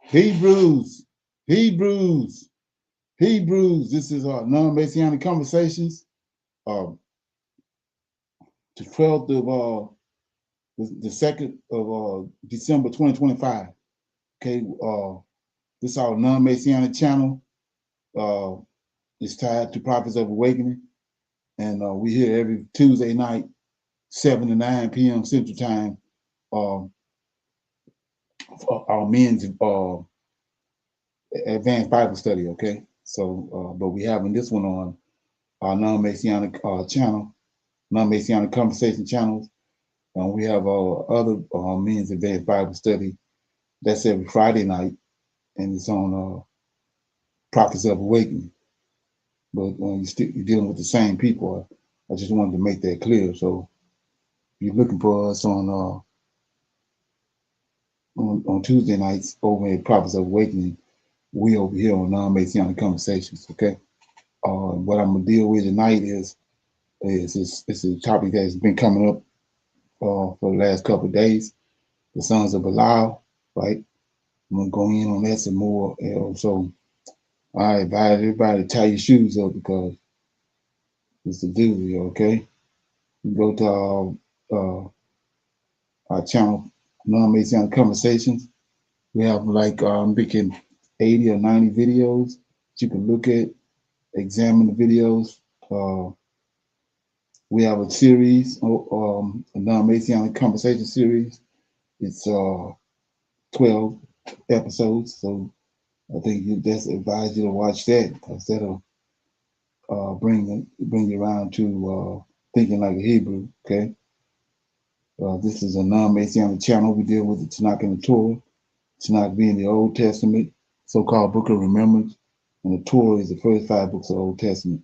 Hebrews, Hebrews, Hebrews. This is our non-Messianic Conversations. Uh, the 12th of the 2nd of December 2025. Okay, this is our non-Messianic channel. It's tied to Prophets of Awakening, and we here every Tuesday night, 7 to 9 p.m. Central Time. For our men's advanced Bible study. Okay, so but we having this one on our non-Messianic channel, non-Messianic conversation channels. We have other men's advanced Bible study. That's every Friday night, and it's on Prophets of Awakening. But you're dealing with the same people. I just wanted to make that clear. So if you're looking for us on Tuesday nights over at Prophets of Awakening, we over here on non-Messianic Conversations. Okay. What I'm gonna deal with tonight is it's a topic that's been coming up for the last couple of days. The sons of Belial, right? I'm gonna go in on that some more. So I advise everybody to tie your shoes up because it's the doozy. Okay, you go to our channel, Non-Messianic Conversations. We have like I'm thinking 80 or 90 videos that you can look at, examine the videos. We have a series, a non-Messianic conversation series. It's 12 episodes, so I think you just advise you to watch that because that'll bring you around to thinking like a Hebrew. Okay, this is a non-Messianic channel. We deal with the Tanakh and the Torah. Tanakh being the Old Testament, so-called Book of Remembrance, and the Torah is the first 5 books of the Old Testament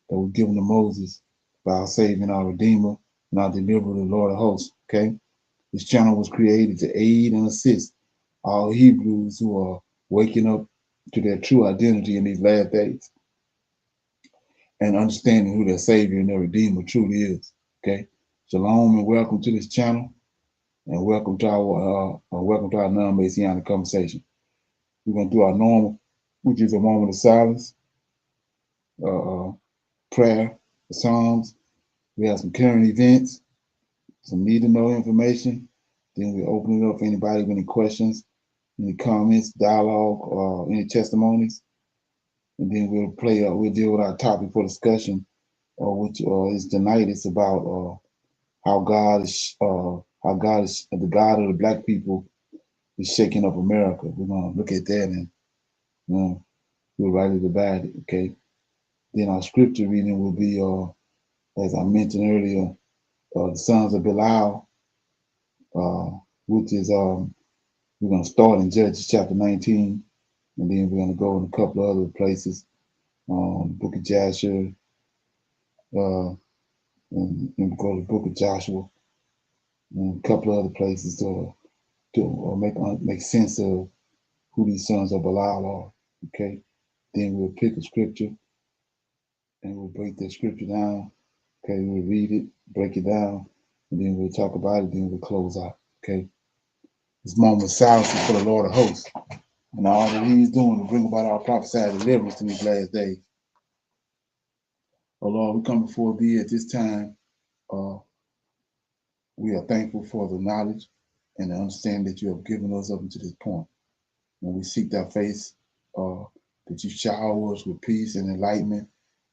that were given to Moses by our Savior and our Redeemer and our Deliverer, the Lord of Hosts. Okay, this channel was created to aid and assist all Hebrews who are waking up to their true identity in these last days and understanding who their Savior and their Redeemer truly is. Okay, shalom and welcome to this channel, and welcome to our non-Messianic conversation. We're gonna do our normal, which is a moment of silence, uh, prayer, the Psalms. We have some current events, some need to know information. Then we open it up for anybody with any questions, any comments, dialogue, or any testimonies. And then we'll deal with our topic for discussion, which is tonight. It's about how God is the God of the black people is shaking up America. We're gonna look at that and we'll write it about it. Okay. Then our scripture reading will be, as I mentioned earlier, the sons of Belial, which is we're gonna start in Judges chapter 19, and then we're gonna go in a couple of other places, Book of Jasher, and go to the Book of Joshua, and a couple of other places to make sense of who these sons of Belial are. Okay, then we'll pick a scripture and we'll break that scripture down. Okay, we'll read it, break it down, and then we'll talk about it. Then we'll close out. Okay, this moment of silence is for the Lord of Hosts, and all that He's doing to bring about our prophesied deliverance in these last days. Oh Lord, we come before Thee at this time. Uh, we are thankful for the knowledge and the understanding that You have given us up until this point. When we seek Thy face, that You shower us with peace and enlightenment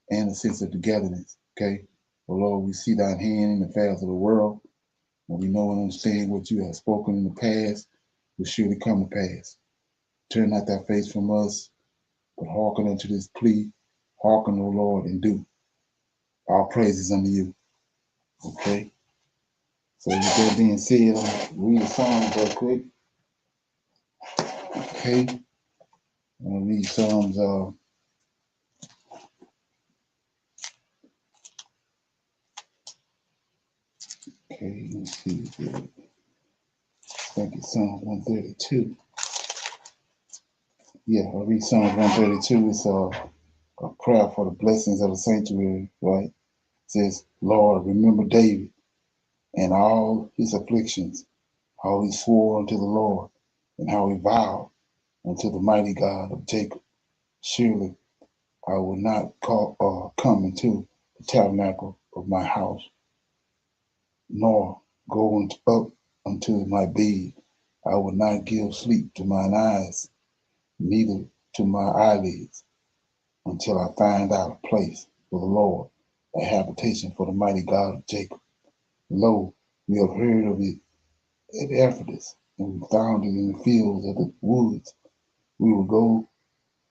and a sense of togetherness. Okay, oh Lord, we see Thine hand in the affairs of the world, and we know and understand what You have spoken in the past will surely come to pass. Turn not Thy face from us, but hearken unto this plea. Hearken, O Lord, and do. All praises unto You. Okay. So with that being said, I'll read a song real quick. Okay. I'll read Psalms. Okay, let's see. I think it's Psalms 132. Yeah, I'll read Psalms 132. It's a prayer for the blessings of the sanctuary, right? It says, Lord, remember David and all his afflictions, how he swore unto the Lord, and how he vowed, unto the mighty God of Jacob. Surely I will not come into the tabernacle of my house, nor go up unto my bed. I will not give sleep to mine eyes, neither to my eyelids, until I find out a place for the Lord, a habitation for the mighty God of Jacob. Lo, we have heard of it at Ephesus, and we found it in the fields of the woods. We will go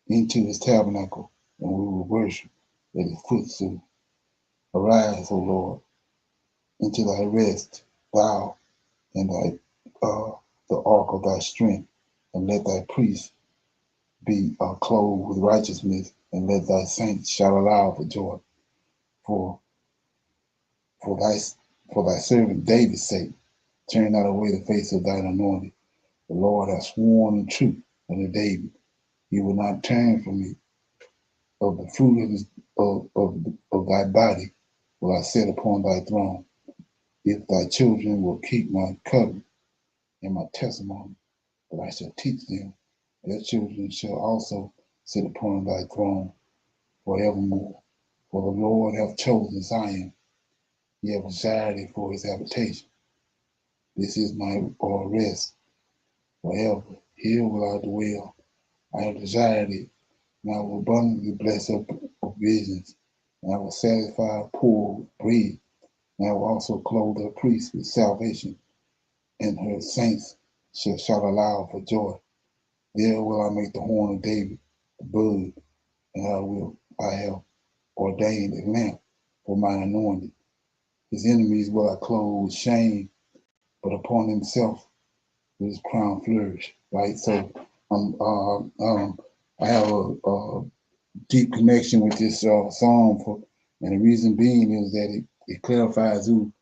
into his tabernacle, and we will worship at his footstool. Arise, O Lord, into thy rest, thou and thy the ark of thy strength, and let thy priests be clothed with righteousness, and let thy saints shout aloud for joy. For for thy for thy servant David's sake, turn not away the face of thine anointed. The Lord hath sworn in truth unto David, he will not turn from me. Of the fruit of thy body will I set upon thy throne. If thy children will keep my covenant and my testimony, that I shall teach them, their children shall also sit upon thy throne forevermore. For the Lord hath chosen Zion, he hath desired it for his habitation. This is my rest forever. Here will I dwell. I have desired it, and I will abundantly bless her provisions, and I will satisfy her poor with bread, and I will also clothe her priests with salvation, and her saints shall shout aloud for joy. There will I make the horn of David the bud, and I have ordained a lamp for mine anointed. His enemies will I clothe with shame, but upon himself will his crown flourish. Right. So I have a deep connection with this psalm, and the reason being is that it clarifies who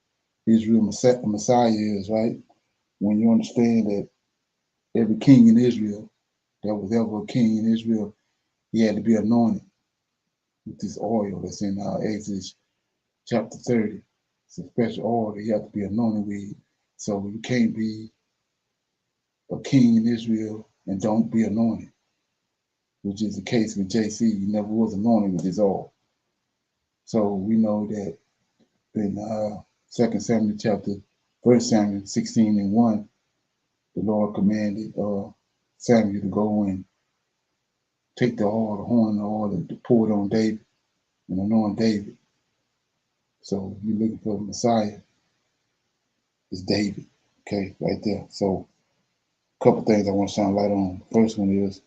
Israel Messiah is. Right. When you understand that every king in Israel, that was ever a king in Israel, he had to be anointed with this oil that's in Exodus chapter 30. It's a special oil that you have to be anointed with. So you can't be a king in Israel and don't be anointed, which is the case with JC. He never was anointed with his oil. So we know that in 2 Samuel chapter, 1 Samuel 16:1, the Lord commanded Samuel to go and take the oil, the horn of the oil, and to pour it on David and anoint David. So you're looking for the Messiah, it's David. Okay, right there. So a couple things I want to shine light on. First one is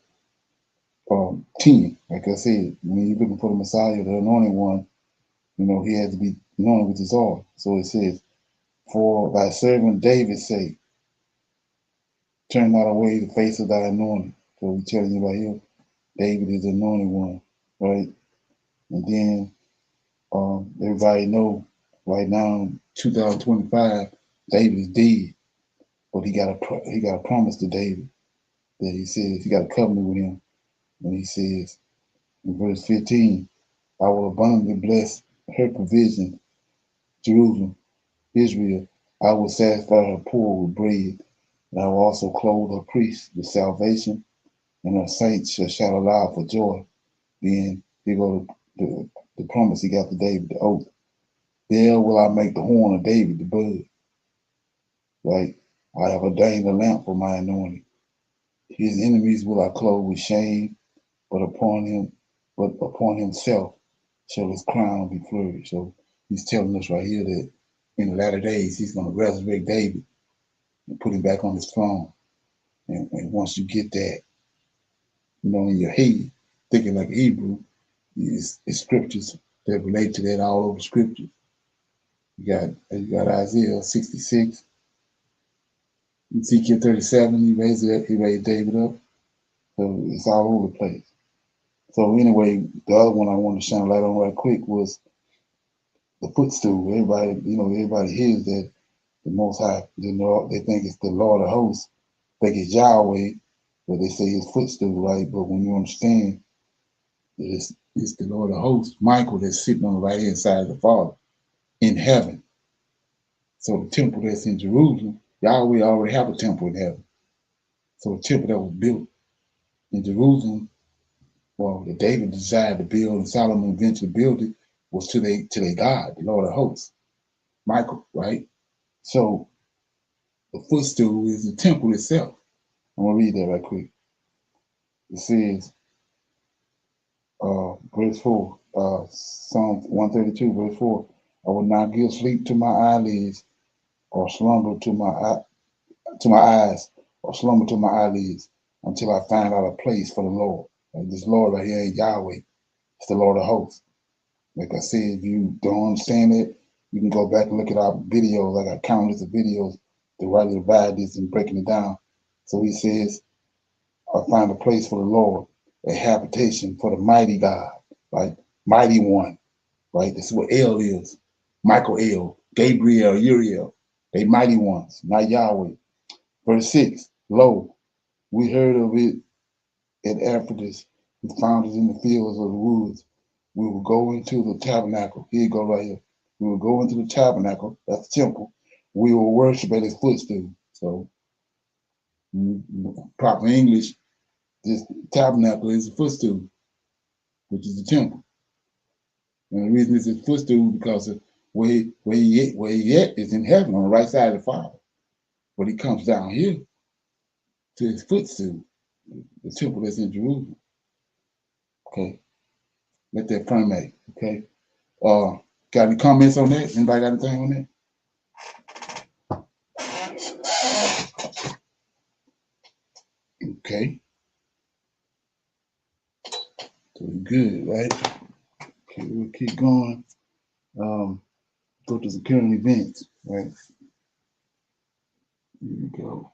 10. Like I said, when you're looking for the Messiah, the anointed one, he had to be anointed with his oil. So it says, for thy servant David's sake, turn not away the face of thy anointed. So we're telling you right here, David is the anointed one, right? And then everybody know right now, 2025, David is dead, but he got a promise to David that he says he got a covenant with him. And he says in verse 15, I will abundantly bless her provision, Jerusalem, Israel. I will satisfy her poor with bread, and I will also clothe her priests with salvation, and her saints shall shout aloud for joy. Then here go the promise he got to David, the oath. There will I make the horn of David the bud. Right? I have ordained a lamp for my anointing. His enemies will I clothe with shame, but upon himself shall his crown be flourished. So he's telling us right here that in the latter days he's going to resurrect David and put him back on his throne. And once you get that, in your head, thinking like a Hebrew, it's scriptures that relate to that all over scripture. You got Isaiah 66, Ezekiel 37, he raised David up. So it's all over the place. So anyway, the other one I wanted to shine a light on right quick was the footstool. Everybody hears that the Most High, they think it's the Lord of hosts, they think it's Yahweh, but they say his footstool, right? But when you understand that it's the Lord of hosts, Michael, that's sitting on the right hand side of the Father in heaven. So the temple that's in Jerusalem, Yahweh already have a temple in heaven. So the temple that was built in Jerusalem, well, that David desired to build and Solomon eventually built it, was to their God, the Lord of hosts, Michael, right? So the footstool is the temple itself. I'm gonna read that right quick. It says, verse 4, Psalm 132, verse 4, I will not give sleep to my eyelids, or slumber to my eyes, or slumber to my eyelids, until I find out a place for the Lord. Like this Lord right here ain't Yahweh, it's the Lord of hosts. Like I said, if you don't understand it, you can go back and look at our videos. I got countless of videos to rightly divide this and breaking it down. So he says, I find a place for the Lord, a habitation for the mighty God, right? Mighty one, right? This is what El is. Michael El, Gabriel, Uriel. They mighty ones, not Yahweh. Verse 6, lo, we heard of it at Ephesus. We found it in the fields of the woods. We will go into the tabernacle. Here you go right here. We will go into the tabernacle, that's the temple. We will worship at his footstool. So, proper English, this tabernacle is the footstool, which is the temple. And the reason it's his footstool because of where he at is in heaven on the right side of the Father. But he comes down here to his footstool, the temple that's in Jerusalem. Okay, let that permeate. Okay, got any comments on that? Anybody got anything on that? Okay, so we're good, right? Okay, we'll keep going. Go to the current events, right? Here we go.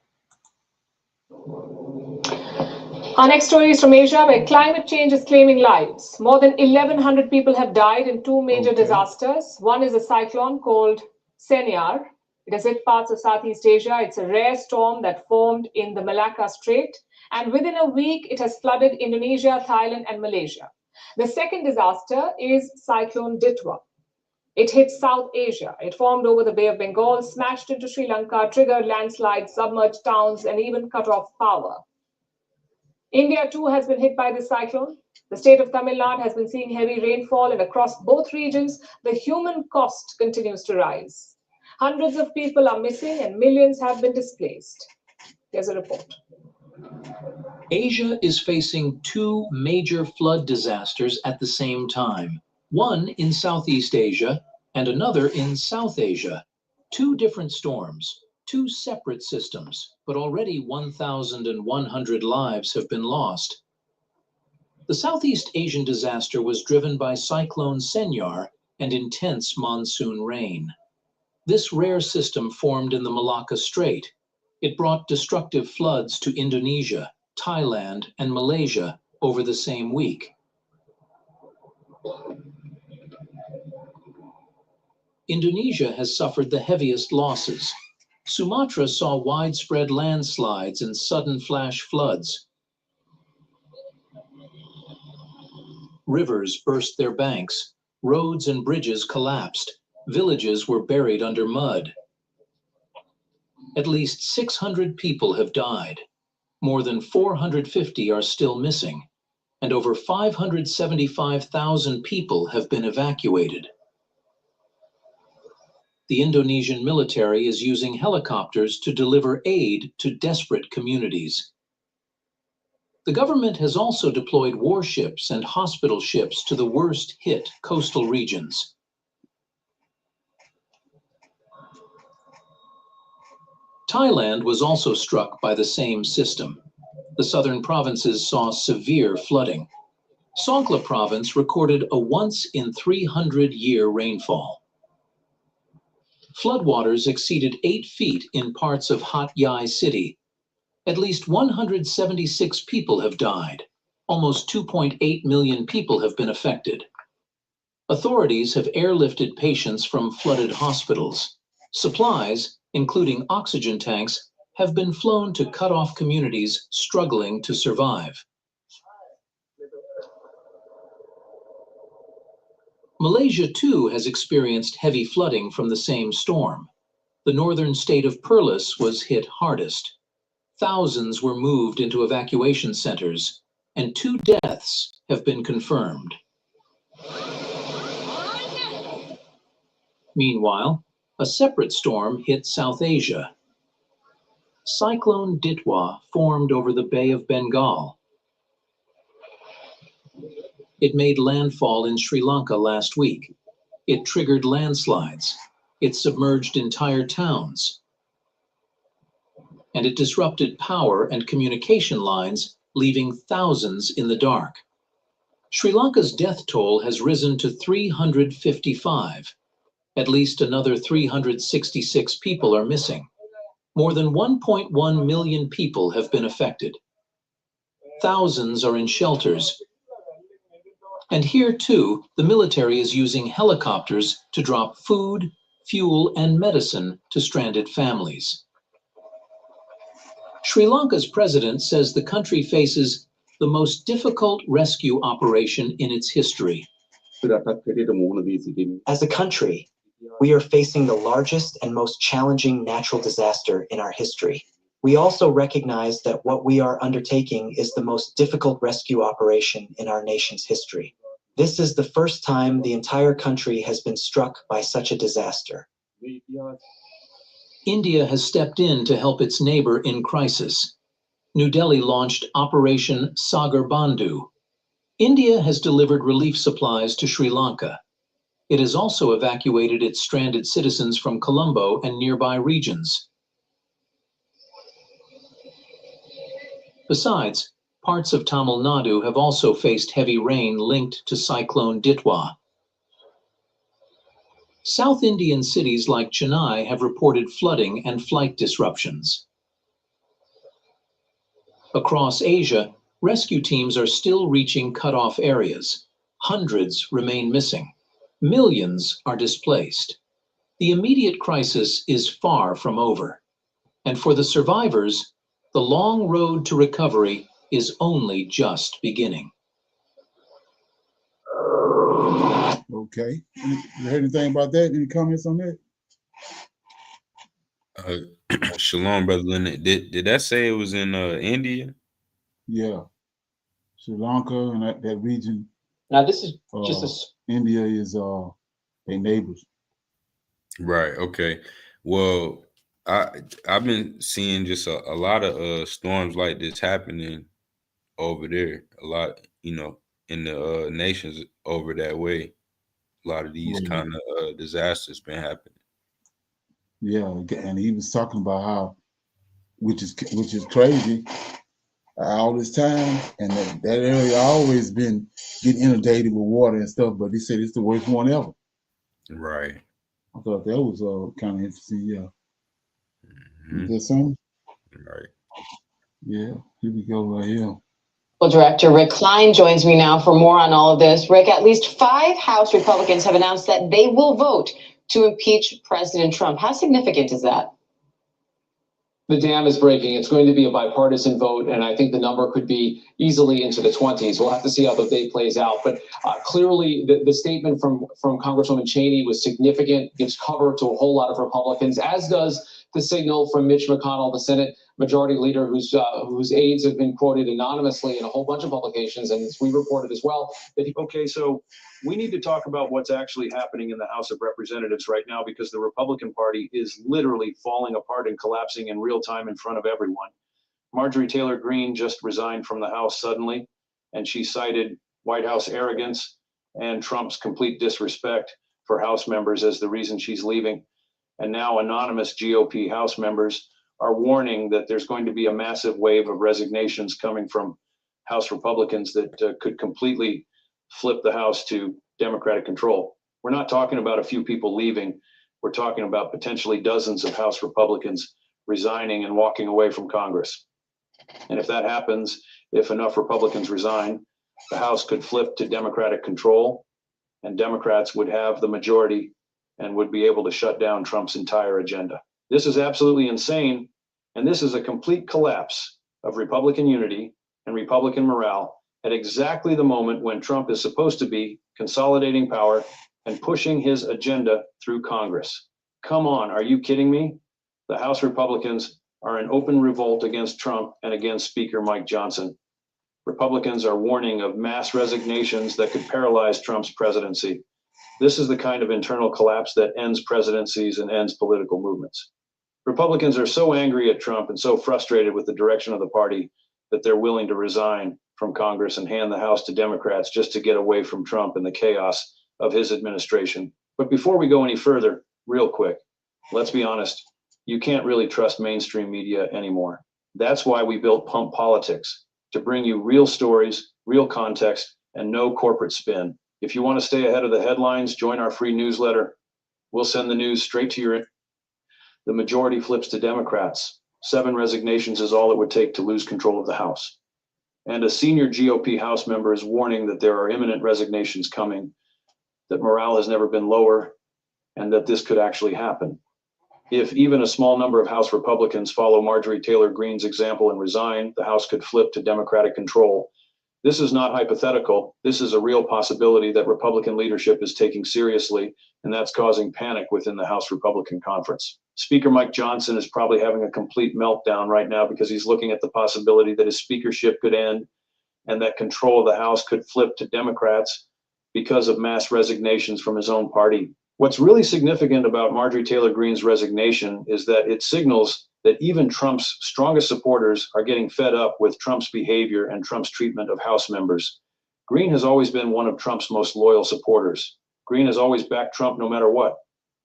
Our next story is from Asia, where climate change is claiming lives. More than 1,100 people have died in two major disasters. One is a cyclone called Senyar. It has hit parts of Southeast Asia. It's a rare storm that formed in the Malacca Strait. And within a week, it has flooded Indonesia, Thailand, and Malaysia. The second disaster is Cyclone Ditwa. It hit South Asia. It formed over the Bay of Bengal, smashed into Sri Lanka, triggered landslides, submerged towns, and even cut off power. India too has been hit by this cyclone. The state of Tamil Nadu has been seeing heavy rainfall, and across both regions, the human cost continues to rise. Hundreds of people are missing and millions have been displaced. Here's a report. Asia is facing two major flood disasters at the same time. One in Southeast Asia and another in South Asia. Two different storms. Two separate systems, but already 1,100 lives have been lost. The Southeast Asian disaster was driven by Cyclone Senyar and intense monsoon rain. This rare system formed in the Malacca Strait. It brought destructive floods to Indonesia, Thailand, and Malaysia over the same week. Indonesia has suffered the heaviest losses. Sumatra saw widespread landslides and sudden flash floods. Rivers burst their banks, roads and bridges collapsed, villages were buried under mud. At least 600 people have died. More than 450 are still missing, and over 575,000 people have been evacuated. The Indonesian military is using helicopters to deliver aid to desperate communities. The government has also deployed warships and hospital ships to the worst hit coastal regions. Thailand was also struck by the same system. The southern provinces saw severe flooding. Songkhla province recorded a once-in-300-year rainfall. Floodwaters exceeded 8 feet in parts of Hat Yai city. At least 176 people have died. Almost 2.8 million people have been affected. Authorities have airlifted patients from flooded hospitals. Supplies, including oxygen tanks, have been flown to cut off communities struggling to survive. Malaysia too has experienced heavy flooding from the same storm. The northern state of Perlis was hit hardest. Thousands were moved into evacuation centers. and 2 deaths have been confirmed. Meanwhile, a separate storm hit South Asia. Cyclone Ditwa formed over the Bay of Bengal. It made landfall in Sri Lanka last week. It triggered landslides. It submerged entire towns. And it disrupted power and communication lines, leaving thousands in the dark. Sri Lanka's death toll has risen to 355. At least another 366 people are missing. More than 1.1 million people have been affected. Thousands are in shelters. And here, too, the military is using helicopters to drop food, fuel, and medicine to stranded families. Sri Lanka's president says the country faces the most difficult rescue operation in its history. As a country, we are facing the largest and most challenging natural disaster in our history. We also recognize that what we are undertaking is the most difficult rescue operation in our nation's history. This is the first time the entire country has been struck by such a disaster. India has stepped in to help its neighbor in crisis. New Delhi launched Operation Sagar Bandhu. India has delivered relief supplies to Sri Lanka. It has also evacuated its stranded citizens from Colombo and nearby regions. Besides, parts of Tamil Nadu have also faced heavy rain linked to Cyclone Ditwa. South Indian cities like Chennai have reported flooding and flight disruptions. Across Asia, rescue teams are still reaching cut-off areas. Hundreds remain missing. Millions are displaced. The immediate crisis is far from over. And for the survivors, the long road to recovery is only just beginning. Okay. You heard anything about that? Any comments on that? Shalom, Brother Leonard. Did that say it was in India? Yeah. Sri Lanka and that region. Now, this is just India is their neighbors. Right. Okay. Well, I've been seeing just a lot of storms like this happening over there. A lot, in the nations over that way. A lot of these kind of disasters been happening. Yeah, and he was talking about how, which is crazy, all this time, and that area always been getting inundated with water and stuff. But he said it's the worst one ever. Right. I thought that was kind of interesting. Yeah. Mm-hmm. Is that something? Right. Yeah. Here we go right here. Director Rick Klein joins me now for more on all of this. Rick, at least 5 House Republicans have announced that they will vote to impeach President Trump. How significant is that? the dam is breaking. It's going to be a bipartisan vote, and I think the number could be easily into the 20s. We'll have to see how the debate plays out. But clearly, the statement from Congresswoman Cheney was significant, gives cover to a whole lot of Republicans, as does the signal from Mitch McConnell, the Senate Majority Leader, whose aides have been quoted anonymously in a whole bunch of publications, and as we reported as well. Okay, so we need to talk about what's actually happening in the House of Representatives right now, because the Republican Party is literally falling apart and collapsing in real time in front of everyone. Marjorie Taylor Greene just resigned from the House suddenly, and she cited White House arrogance and Trump's complete disrespect for House members as the reason she's leaving. And now anonymous GOP House members are warning that there's going to be a massive wave of resignations coming from House Republicans that could completely flip the House to Democratic control. We're not talking about a few people leaving. We're talking about potentially dozens of House Republicans resigning and walking away from Congress. And if that happens, if enough Republicans resign, the House could flip to Democratic control, and Democrats would have the majority and would be able to shut down Trump's entire agenda. This is absolutely insane, and this is a complete collapse of Republican unity and Republican morale at exactly the moment when Trump is supposed to be consolidating power and pushing his agenda through Congress. Come on, are you kidding me? The House Republicans are in open revolt against Trump and against Speaker Mike Johnson. Republicans are warning of mass resignations that could paralyze Trump's presidency. This is the kind of internal collapse that ends presidencies and ends political movements. Republicans are so angry at Trump and so frustrated with the direction of the party that they're willing to resign from Congress and hand the House to Democrats just to get away from Trump and the chaos of his administration. But before we go any further, real quick, let's be honest, you can't really trust mainstream media anymore. That's why we built Pump Politics, to bring you real stories, real context, and no corporate spin. If you want to stay ahead of the headlines, join our free newsletter. We'll send the news straight to your. The majority flips to Democrats. 7 resignations is all it would take to lose control of the House. And a senior GOP House member is warning that there are imminent resignations coming, that morale has never been lower, and that this could actually happen. If even a small number of House Republicans follow Marjorie Taylor Greene's example and resign, the House could flip to Democratic control. This is not hypothetical. This is a real possibility that Republican leadership is taking seriously, and that's causing panic within the House Republican Conference. Speaker Mike Johnson is probably having a complete meltdown right now because he's looking at the possibility that his speakership could end and that control of the House could flip to Democrats because of mass resignations from his own party. What's really significant about Marjorie Taylor Greene's resignation is that it signals that even Trump's strongest supporters are getting fed up with Trump's behavior and Trump's treatment of House members. Greene has always been one of Trump's most loyal supporters. Greene has always backed Trump no matter what.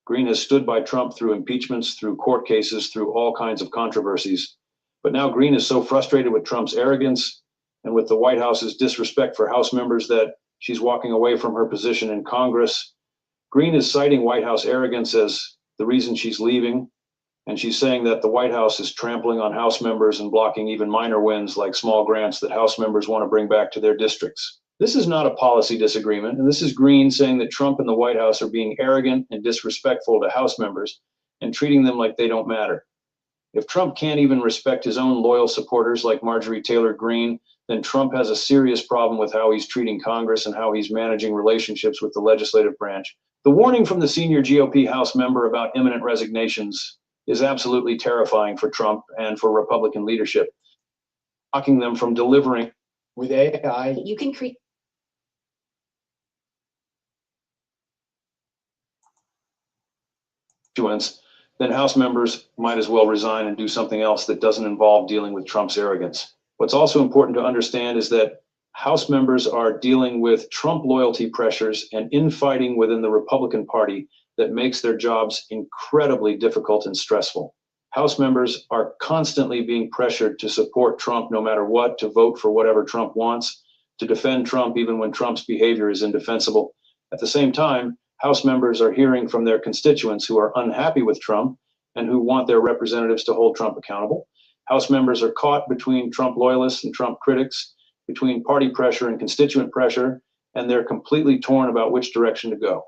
Greene has stood by Trump through impeachments, through court cases, through all kinds of controversies. But now Greene is so frustrated with Trump's arrogance and with the White House's disrespect for House members that she's walking away from her position in Congress. Greene is citing White House arrogance as the reason she's leaving. And she's saying that the White House is trampling on House members and blocking even minor wins like small grants that House members want to bring back to their districts. This is not a policy disagreement, and this is Greene saying that Trump and the White House are being arrogant and disrespectful to House members and treating them like they don't matter. If Trump can't even respect his own loyal supporters like Marjorie Taylor Greene, then Trump has a serious problem with how he's treating Congress and how he's managing relationships with the legislative branch. The warning from the senior GOP House member about imminent resignations is absolutely terrifying for Trump and for Republican leadership, blocking them from delivering. With AI, You can create. Then House members might as well resign and do something else that doesn't involve dealing with Trump's arrogance. What's also important to understand is that House members are dealing with Trump loyalty pressures and infighting within the Republican Party that makes their jobs incredibly difficult and stressful. House members are constantly being pressured to support Trump no matter what, to vote for whatever Trump wants, to defend Trump even when Trump's behavior is indefensible. At the same time, House members are hearing from their constituents who are unhappy with Trump and who want their representatives to hold Trump accountable. House members are caught between Trump loyalists and Trump critics, between party pressure and constituent pressure, and they're completely torn about which direction to go.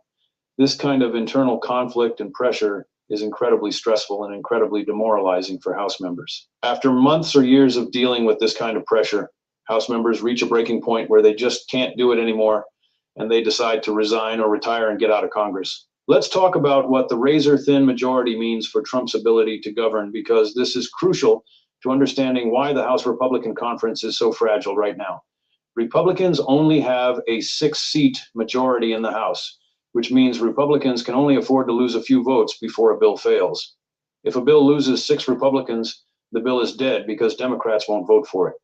This kind of internal conflict and pressure is incredibly stressful and incredibly demoralizing for House members. After months or years of dealing with this kind of pressure, House members reach a breaking point where they just can't do it anymore, and they decide to resign or retire and get out of Congress. Let's talk about what the razor-thin majority means for Trump's ability to govern, because this is crucial to understanding why the House Republican Conference is so fragile right now. Republicans only have a 6-seat majority in the House, which means Republicans can only afford to lose a few votes before a bill fails. If a bill loses 6 Republicans, the bill is dead because Democrats won't vote for it.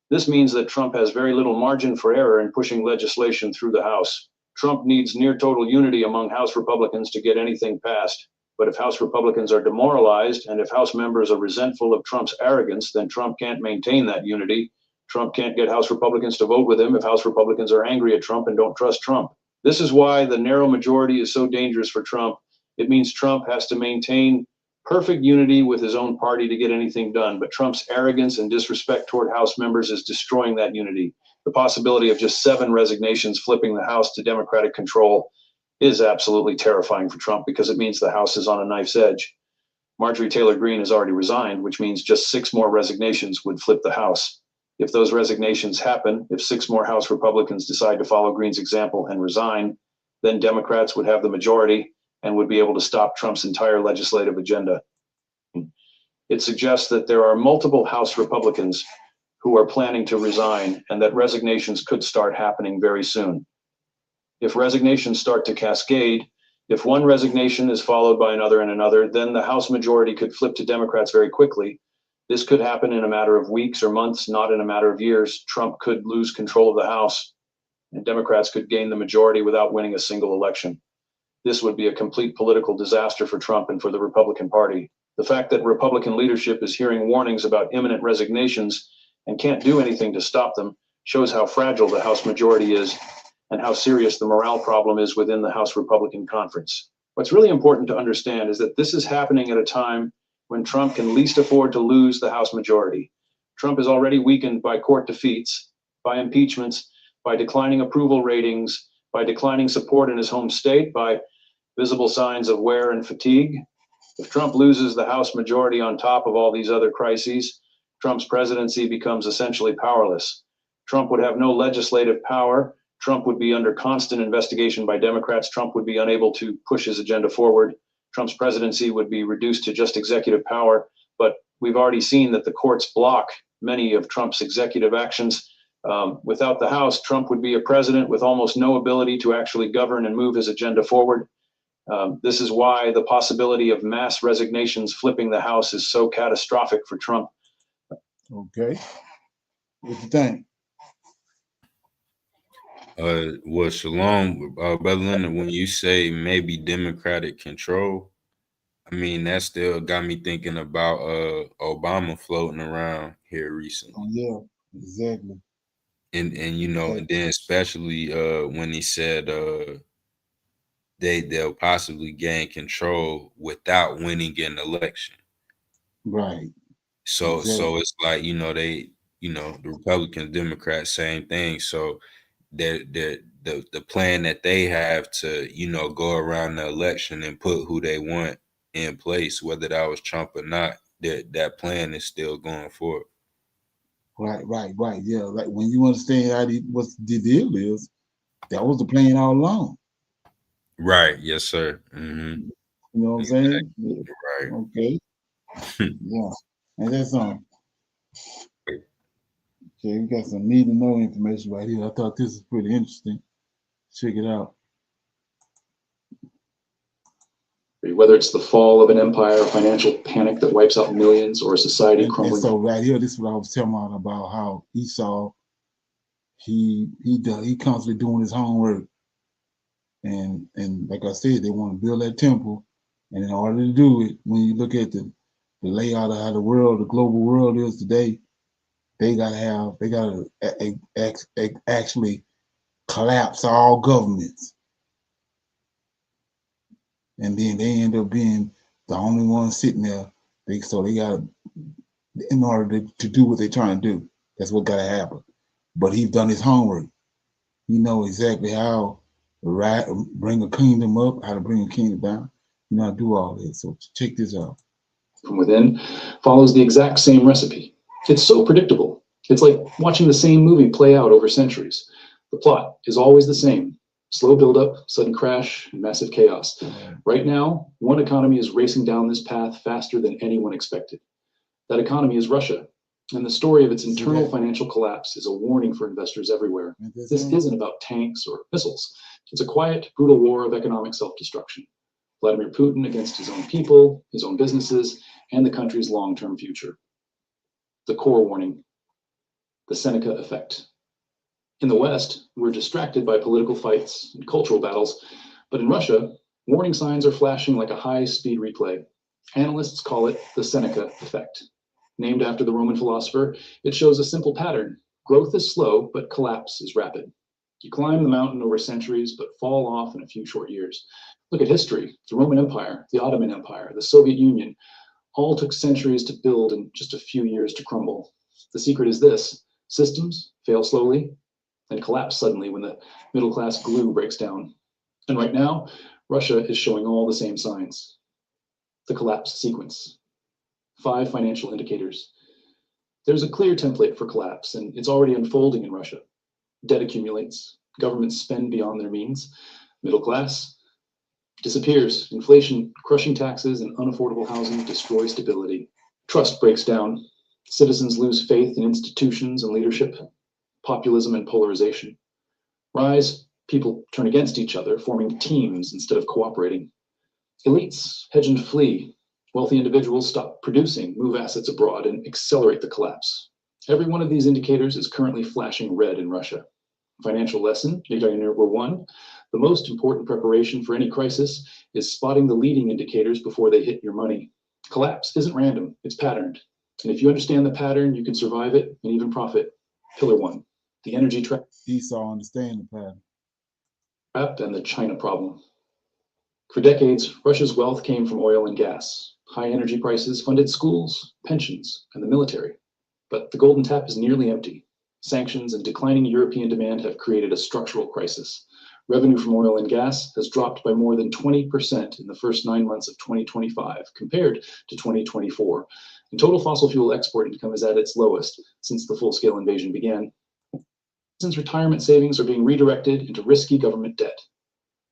This means that Trump has very little margin for error in pushing legislation through the House. Trump needs near total unity among House Republicans to get anything passed. But if House Republicans are demoralized and if House members are resentful of Trump's arrogance, then Trump can't maintain that unity. Trump can't get House Republicans to vote with him if House Republicans are angry at Trump and don't trust Trump. This is why the narrow majority is so dangerous for Trump. It means Trump has to maintain perfect unity with his own party to get anything done. But Trump's arrogance and disrespect toward House members is destroying that unity. The possibility of just 7 resignations flipping the House to Democratic control is absolutely terrifying for Trump because it means the House is on a knife's edge. Marjorie Taylor Greene has already resigned, which means just 6 more resignations would flip the House. If those resignations happen, if 6 more House Republicans decide to follow Greene's example and resign, then Democrats would have the majority and would be able to stop Trump's entire legislative agenda. It suggests that there are multiple House Republicans who are planning to resign, and that resignations could start happening very soon. If resignations start to cascade, if one resignation is followed by another and another, then the House majority could flip to Democrats very quickly. This could happen in a matter of weeks or months, not in a matter of years. Trump could lose control of the House, and Democrats could gain the majority without winning a single election. This would be a complete political disaster for Trump and for the Republican Party. The fact that Republican leadership is hearing warnings about imminent resignations and can't do anything to stop them shows how fragile the House majority is and how serious the morale problem is within the House Republican Conference. What's really important to understand is that this is happening at a time when Trump can least afford to lose the House majority. Trump is already weakened by court defeats, by impeachments, by declining approval ratings, by declining support in his home state, by visible signs of wear and fatigue. If Trump loses the House majority on top of all these other crises, Trump's presidency becomes essentially powerless. Trump would have no legislative power. Trump would be under constant investigation by Democrats. Trump would be unable to push his agenda forward. Trump's presidency would be reduced to just executive power. But we've already seen that the courts block many of Trump's executive actions. Without the House, Trump would be a president with almost no ability to actually govern and move his agenda forward. This is why the possibility of mass resignations flipping the House is so catastrophic for Trump. Okay. What you think? Well, Shalom, Brother Leonard, when you say maybe Democratic control, I mean, that still got me thinking about Obama floating around here recently. Oh, yeah, exactly. And you know, and then especially when he said they'll possibly gain control without winning an election. Right. So Exactly. so it's like, you know, the Republicans, Democrats, same thing. So the plan that they have to, you know, go around the election and put who they want in place, whether that was Trump or not, that plan is still going forward. Right. Yeah, like when you understand how what the deal is, that was the plan all along. Right. Yes, sir. Mm-hmm. You know what I'm saying? Yeah. Right. Okay. Yeah. And that's Okay, we got some need to know information right here. I thought this is pretty interesting. Check it out. Whether it's the fall of an empire, a financial panic that wipes out millions, or a society crumbling. And so right here, this is what I was telling about how Esau, he constantly doing his homework. And like I said, they want to build that temple. And in order to do it, when you look at the layout of how the global world is today, they gotta actually collapse all governments. And then they end up being the only ones sitting there. So they gotta, in order to do what they're trying to do, that's what gotta happen. But he's done his homework. He knows exactly how to bring a kingdom up, how to bring a kingdom down. You know how to do all this. So check this out. From within follows the exact same recipe. It's so predictable. It's like watching the same movie play out over centuries. The plot is always the same. Slow buildup, sudden crash, and massive chaos. Right now, one economy is racing down this path faster than anyone expected. That economy is Russia, and the story of its internal financial collapse is a warning for investors everywhere. This isn't about tanks or missiles. It's a quiet, brutal war of economic self-destruction. Vladimir Putin against his own people, his own businesses, and the country's long-term future. The core warning, the Seneca effect. In the West, we're distracted by political fights and cultural battles, but in Russia, warning signs are flashing like a high-speed replay. Analysts call it the Seneca effect. Named after the Roman philosopher, it shows a simple pattern. Growth is slow, but collapse is rapid. You climb the mountain over centuries, but fall off in a few short years. Look at history. The Roman Empire, the Ottoman Empire, the Soviet Union, all took centuries to build and just a few years to crumble. The secret is this: systems fail slowly and collapse suddenly when the middle class glue breaks down. And right now, Russia is showing all the same signs. The collapse sequence. 5 financial indicators. There's a clear template for collapse, and it's already unfolding in Russia. Debt accumulates, governments spend beyond their means, middle class disappears, inflation, crushing taxes, and unaffordable housing destroy stability. Trust breaks down, Citizens lose faith in institutions and leadership. Populism and polarization rise. People turn against each other, forming teams instead of cooperating. Elites hedge and flee. Wealthy individuals stop producing, move assets abroad, and accelerate the collapse. Every one of these indicators is currently flashing red in Russia. Financial lesson, number one, the most important preparation for any crisis is spotting the leading indicators before they hit your money. Collapse isn't random, it's patterned. And if you understand the pattern, you can survive it and even profit. Pillar one, the energy trap Esau understand the pattern. and the China problem. For decades, Russia's wealth came from oil and gas. High energy prices funded schools, pensions, and the military. But the golden tap is nearly empty. Sanctions and declining European demand have created a structural crisis. Revenue from oil and gas has dropped by more than 20% in the first 9 months of 2025 compared to 2024. And total fossil fuel export income is at its lowest since the full-scale invasion began. Since retirement savings are being redirected into risky government debt.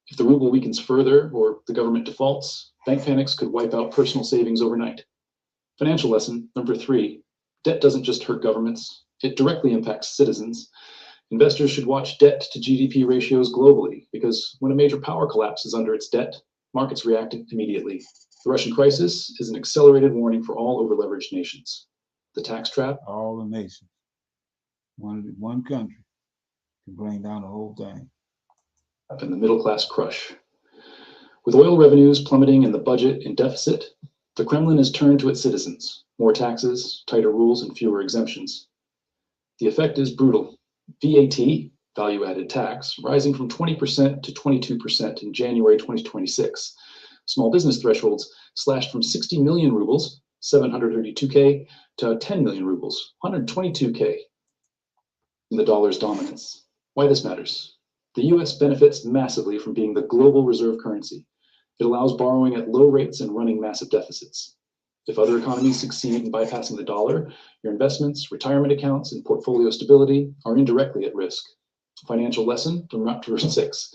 If the ruble weakens further or the government defaults, bank panics could wipe out personal savings overnight. Financial lesson number 3, debt doesn't just hurt governments, it directly impacts citizens. Investors should watch debt to GDP ratios globally because when a major power collapses under its debt, markets react immediately. The Russian crisis is an accelerated warning for all over-leveraged nations. The tax trap. All the nations. One country can bring down the whole thing. And the middle-class crush. With oil revenues plummeting and the budget in deficit, the Kremlin has turned to its citizens. More taxes, tighter rules, and fewer exemptions. The effect is brutal. VAT, value-added tax, rising from 20% to 22% in January 2026. Small business thresholds slashed from 60 million rubles, 732K, to 10 million rubles, 122K. In the dollar's dominance. Why this matters? The US benefits massively from being the global reserve currency. It allows borrowing at low rates and running massive deficits. If other economies succeed in bypassing the dollar, your investments, retirement accounts, and portfolio stability are indirectly at risk. Financial lesson from verse 6.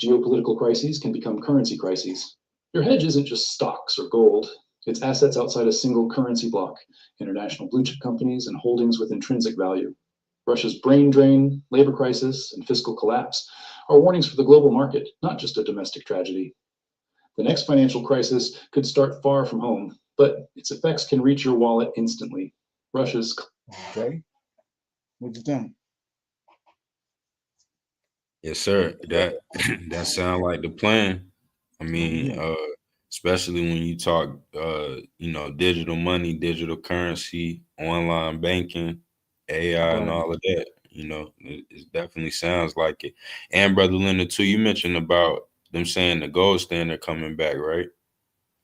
Geopolitical crises can become currency crises. Your hedge isn't just stocks or gold. It's assets outside a single currency block, international blue chip companies, and holdings with intrinsic value. Russia's brain drain, labor crisis, and fiscal collapse are warnings for the global market, not just a domestic tragedy. The next financial crisis could start far from home, but its effects can reach your wallet instantly. Russia's. Okay. What you think? Yes, sir. That sounds like the plan. I mean, especially when you talk, digital money, digital currency, online banking, AI, and all of that. It definitely sounds like it. And Brother Leonard, too, you mentioned about them saying the gold standard coming back, right?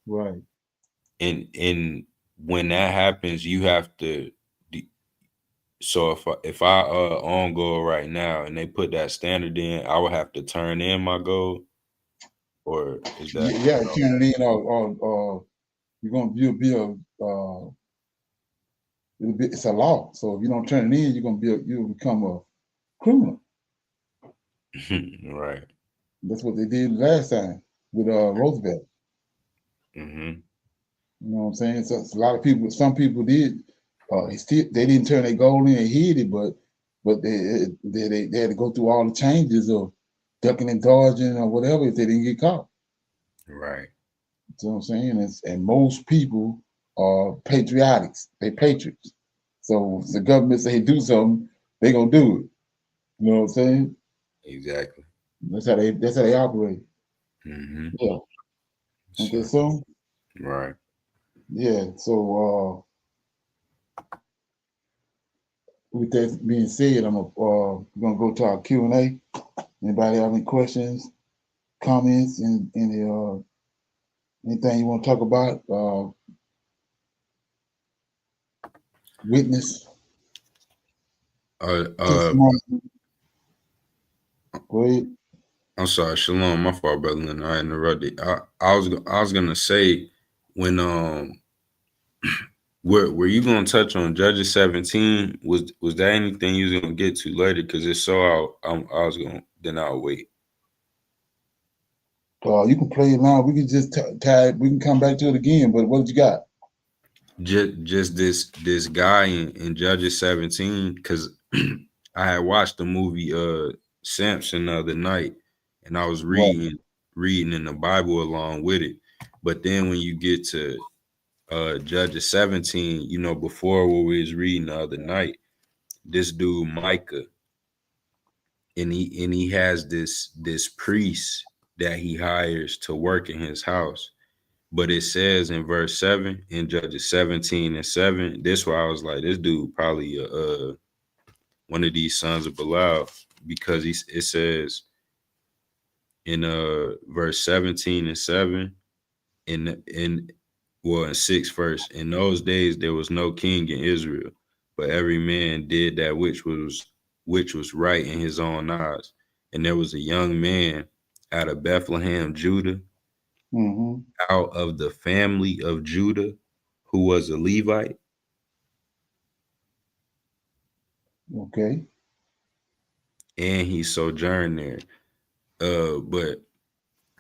Right. And when that happens, you have to. So if I on gold right now and they put that standard in, I would have to turn in my gold, or is that turn it in, or you'll be it's a law. So if you don't turn it in, you'll become a criminal. Right. That's what they did last time with Roosevelt. Mm-hmm. You know what I'm saying? So a lot of people, some people did. They didn't turn their gold in, they hid it, but they had to go through all the changes of ducking and dodging or whatever if they didn't get caught. Right. You know what I'm saying? And most people are patriotics. They patriots. So if the government say do something, they gonna do it. You know what I'm saying? Exactly. That's how they operate. Mm-hmm. Yeah. Okay, so right. Yeah. So with that being said, I'm gonna go to our Q&A. Anybody have any questions, comments, and anything you want to talk about? Witness. Go ahead. I'm sorry, Shalom. My fault, brother. And I interrupted. I was gonna say when were you gonna touch on Judges 17? Was there anything you was gonna get to later? Because if so, I'll wait. You can play it now. We can just we can come back to it again. But what you got? just this guy in Judges 17, because I had watched the movie Samson the other night, and I was reading in the Bible along with it. But then when you get to Judges 17, you know, before what we was reading the other night, this dude Micah, and he has this priest that he hires to work in his house. But it says in verse 7 in Judges 17:7, this why I was like, this dude probably one of these sons of Belial, because it says in verse 17:7 in 6th verse, in those days there was no king in Israel, but every man did that which was right in his own eyes. And there was a young man out of Bethlehem, Judah, out of the family of Judah, who was a Levite. Okay. And he sojourned there. But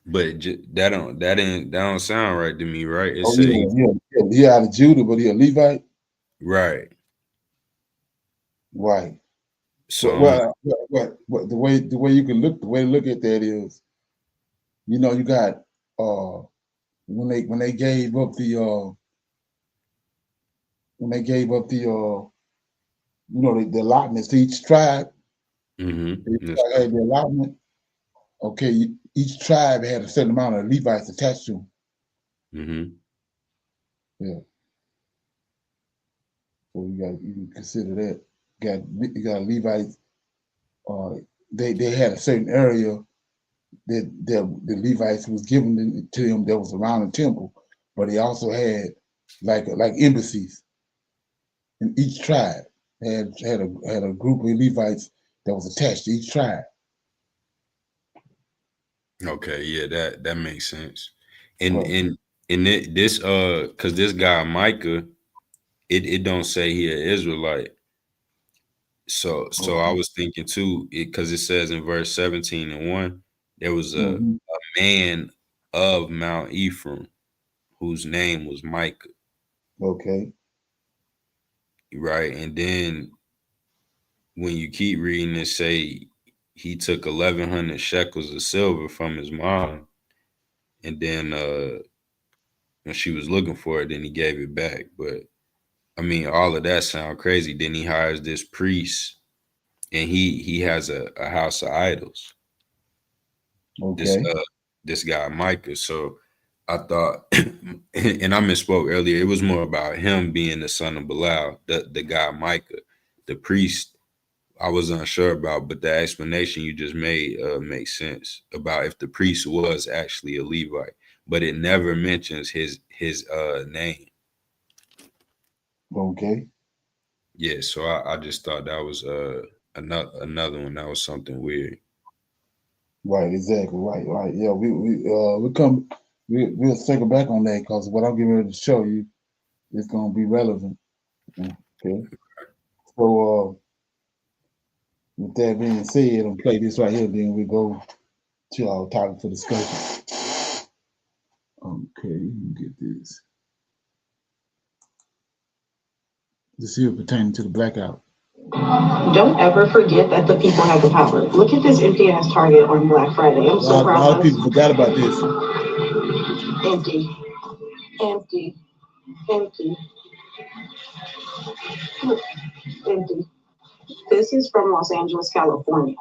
that don't sound right to me, right? It says he out of Judah, but he a Levite. Right. Right. So the way you can look at that is, you know, you got when they gave up the you know, the allotments to each tribe. They had the allotment. Okay, each tribe had a certain amount of Levites attached to them. Yeah. So you can consider that. You got Levites. They had a certain area that the Levites was given to them that was around the temple, but they also had like embassies in each tribe. Had a group of Levites that was attached to each tribe. Okay, yeah, that makes sense. And this because this guy Micah, it don't say he an Israelite. So I was thinking too, because it says in verse 17:1, there was a man of Mount Ephraim whose name was Micah. Okay. Right. And then when you keep reading it, say he took 1,100 shekels of silver from his mom, and then when she was looking for it, then he gave it back. But I mean, all of that sound crazy. Then he hires this priest, and he has a house of idols. Okay. This guy Micah. So I thought, and I misspoke earlier. It was more about him being the son of Belial, the guy Micah, the priest. I was unsure about, but the explanation you just made makes sense about if the priest was actually a Levite, but it never mentions his name. Okay. Yeah, so I just thought that was another one that was something weird. Right, exactly. Right. Yeah, we'll circle back on that, because what I'm getting ready to show you is gonna be relevant. Okay. So with that being said, I'll play this right here, then we go to our topic for discussion. Okay, let me get this. This here pertaining to the blackout. Don't ever forget that the people have the power. Look at this empty ass Target on Black Friday. I'm so proud. A lot of people forgot about this. Empty. Empty. This is from Los Angeles, California.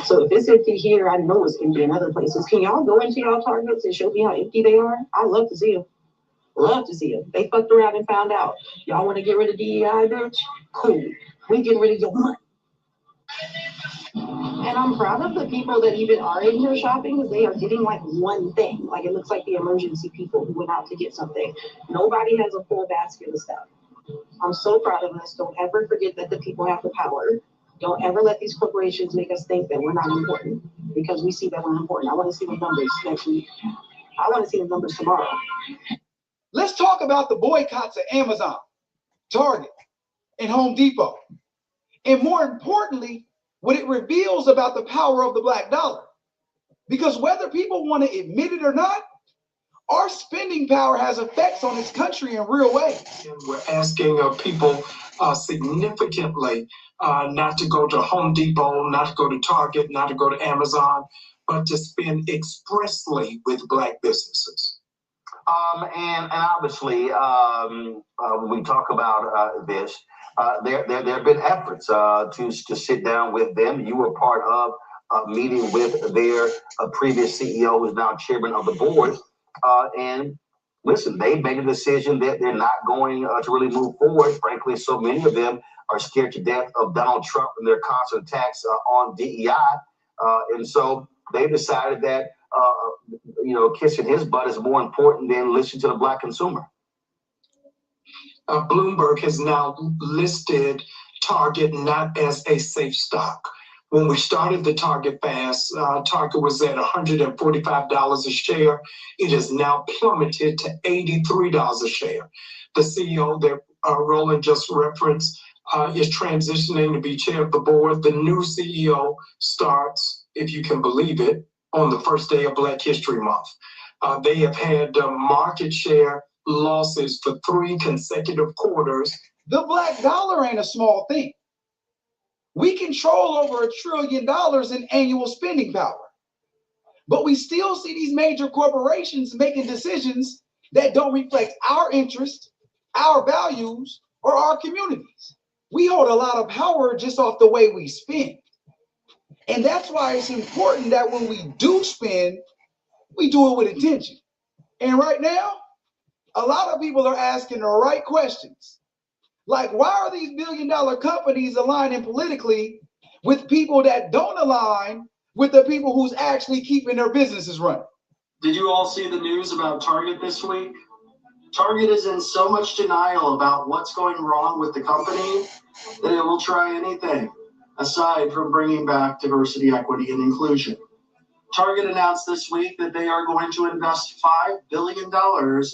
So if it's empty here, I know it's empty in other places. Can y'all go into y'all Targets and show me how empty they are? I love to see them. They fucked around and found out. Y'all want to get rid of DEI, bitch? Cool. We getting rid of your money. And I'm proud of the people that even are in here shopping, because they are getting like one thing. Like it looks like the emergency people who went out to get something. Nobody has a full basket of stuff. I'm so proud of us. Don't ever forget that the people have the power. Don't ever let these corporations make us think that we're not important, because we see that we're important. I want to see the numbers next week. I want to see the numbers tomorrow. Let's talk about the boycotts at Amazon, Target, and Home Depot. And more importantly, what it reveals about the power of the black dollar. Because whether people want to admit it or not, our spending power has effects on this country in real ways. We're asking people significantly not to go to Home Depot, not to go to Target, not to go to Amazon, but to spend expressly with Black businesses. And obviously, when we talk about this, there have been efforts to sit down with them. You were part of a meeting with their previous CEO, who's now chairman of the board. And listen, they made a decision that they're not going to really move forward. Frankly, so many of them are scared to death of Donald Trump and their constant attacks on DEI. And so they decided that, kissing his butt is more important than listening to the Black consumer. Bloomberg has now listed Target not as a safe stock. When we started the Target fast, Target was at $145 a share. It has now plummeted to $83 a share. The CEO that Roland just referenced is transitioning to be chair of the board. The new CEO starts, if you can believe it, on the first day of Black History Month. They have had market share losses for 3 consecutive quarters. The black dollar ain't a small thing. We control over $1 trillion in annual spending power. But we still see these major corporations making decisions that don't reflect our interests, our values, or our communities. We hold a lot of power just off the way we spend. And that's why it's important that when we do spend, we do it with intention. And right now, a lot of people are asking the right questions. Like, why are these billion-dollar companies aligning politically with people that don't align with the people who's actually keeping their businesses running? Did you all see the news about Target this week? Target is in so much denial about what's going wrong with the company that it will try anything aside from bringing back diversity, equity, and inclusion. Target announced this week that they are going to invest $5 billion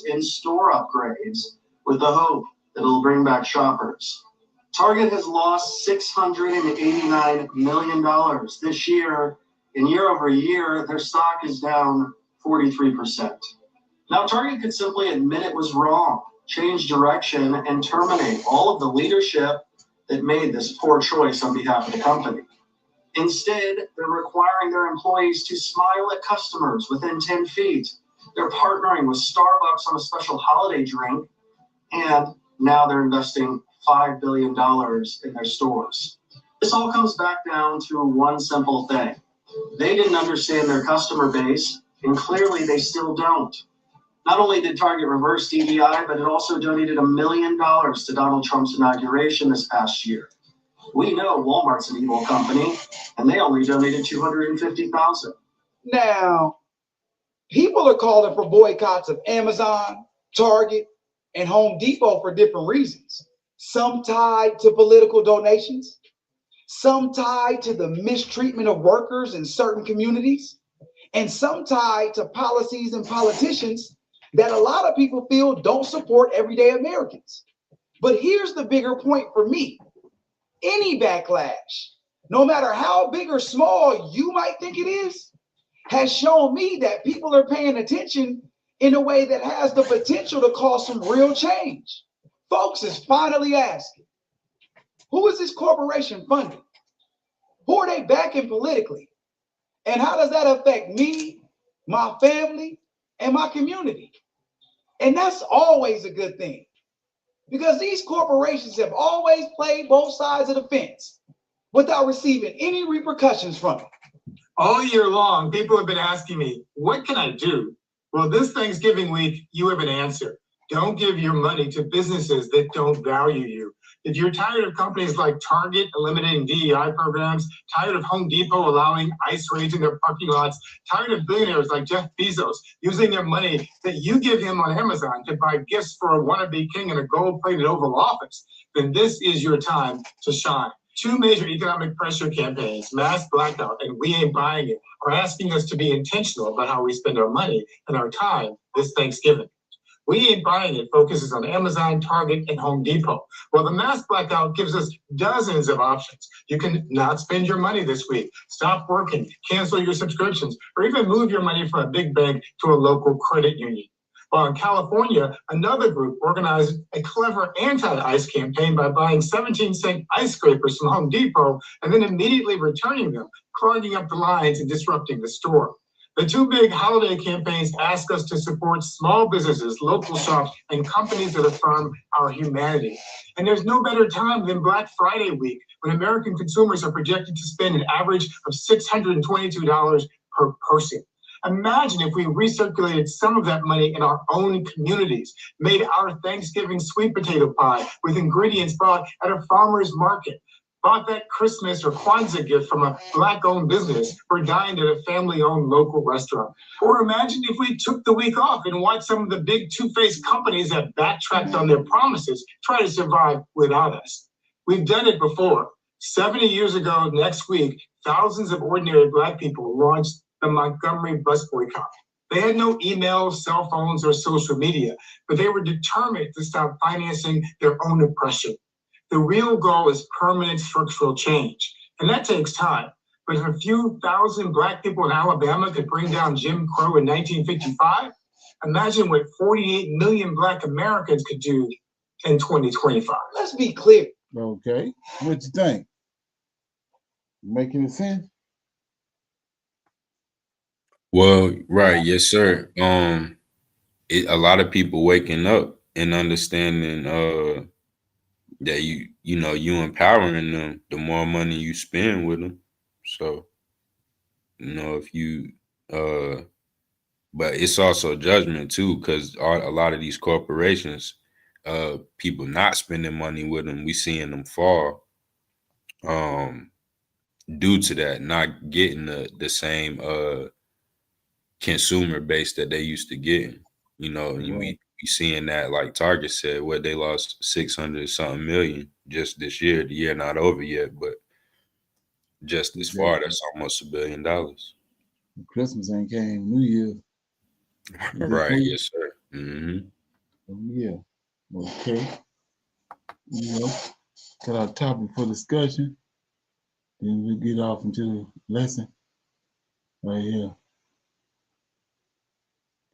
in store upgrades with the hope that it'll bring back shoppers. Target has lost $689 million this year, and year over year, their stock is down 43%. Now, Target could simply admit it was wrong, change direction, and terminate all of the leadership that made this poor choice on behalf of the company. Instead, they're requiring their employees to smile at customers within 10 feet. They're partnering with Starbucks on a special holiday drink, and now they're investing $5 billion in their stores. This all comes back down to one simple thing. They didn't understand their customer base, and clearly they still don't. Not only did Target reverse DEI, but it also donated $1 million to Donald Trump's inauguration this past year. We know Walmart's an evil company, and they only donated $250,000. Now, people are calling for boycotts of Amazon, Target, and Home Depot for different reasons. Some tied to political donations, some tied to the mistreatment of workers in certain communities, and some tied to policies and politicians that a lot of people feel don't support everyday Americans. But here's the bigger point for me. Any backlash, no matter how big or small you might think it is, has shown me that people are paying attention in a way that has the potential to cause some real change. Folks is finally asking, who is this corporation funding? Who are they backing politically? And how does that affect me, my family, and my community? And that's always a good thing, because these corporations have always played both sides of the fence without receiving any repercussions from it. All year long, people have been asking me, what can I do? Well, this Thanksgiving week, you have an answer. Don't give your money to businesses that don't value you. If you're tired of companies like Target eliminating DEI programs, tired of Home Depot allowing ICE raids in their parking lots, tired of billionaires like Jeff Bezos using their money that you give him on Amazon to buy gifts for a wannabe king in a gold-plated Oval Office, then this is your time to shine. 2 major economic pressure campaigns, Mass Blackout and We Ain't Buying It, are asking us to be intentional about how we spend our money and our time this Thanksgiving. We Ain't Buying It focuses on Amazon, Target, and Home Depot. Well, the Mass Blackout gives us dozens of options. You can not spend your money this week, stop working, cancel your subscriptions, or even move your money from a big bank to a local credit union. While in California, another group organized a clever anti-ice campaign by buying 17-cent ice scrapers from Home Depot and then immediately returning them, clogging up the lines and disrupting the store. The two big holiday campaigns ask us to support small businesses, local shops, and companies that affirm our humanity. And there's no better time than Black Friday week, when American consumers are projected to spend an average of $622 per person. Imagine if we recirculated some of that money in our own communities, made our Thanksgiving sweet potato pie with ingredients bought at a farmer's market, bought that Christmas or Kwanzaa gift from a Black-owned business, or dined at a family-owned local restaurant. Or imagine if we took the week off and watched some of the big two-faced companies that backtracked on their promises try to survive without us. We've done it before. 70 years ago next week, thousands of ordinary Black people launched the Montgomery bus boycott. They had no emails, cell phones, or social media, but they were determined to stop financing their own oppression. The real goal is permanent structural change, and that takes time. But if a few thousand Black people in Alabama could bring down Jim Crow in 1955, imagine what 48 million Black Americans could do in 2025. Let's be clear. Okay, what you think? Making sense? Well, right, yes, sir. A lot of people waking up and understanding that you empowering them, the more money you spend with them. So, if you but it's also judgment too, because a lot of these corporations, people not spending money with them, we seeing them fall due to that, not getting the same consumer base that they used to get. And we seeing that, like Target said, what they lost 600 something million just this year. The year not over yet, but just this far, that's almost $1 billion. Christmas ain't came, New Year. Right, yes, sir. Mm-hmm. Yeah. Okay. Got our topic for discussion. Then we'll get off into the lesson right here.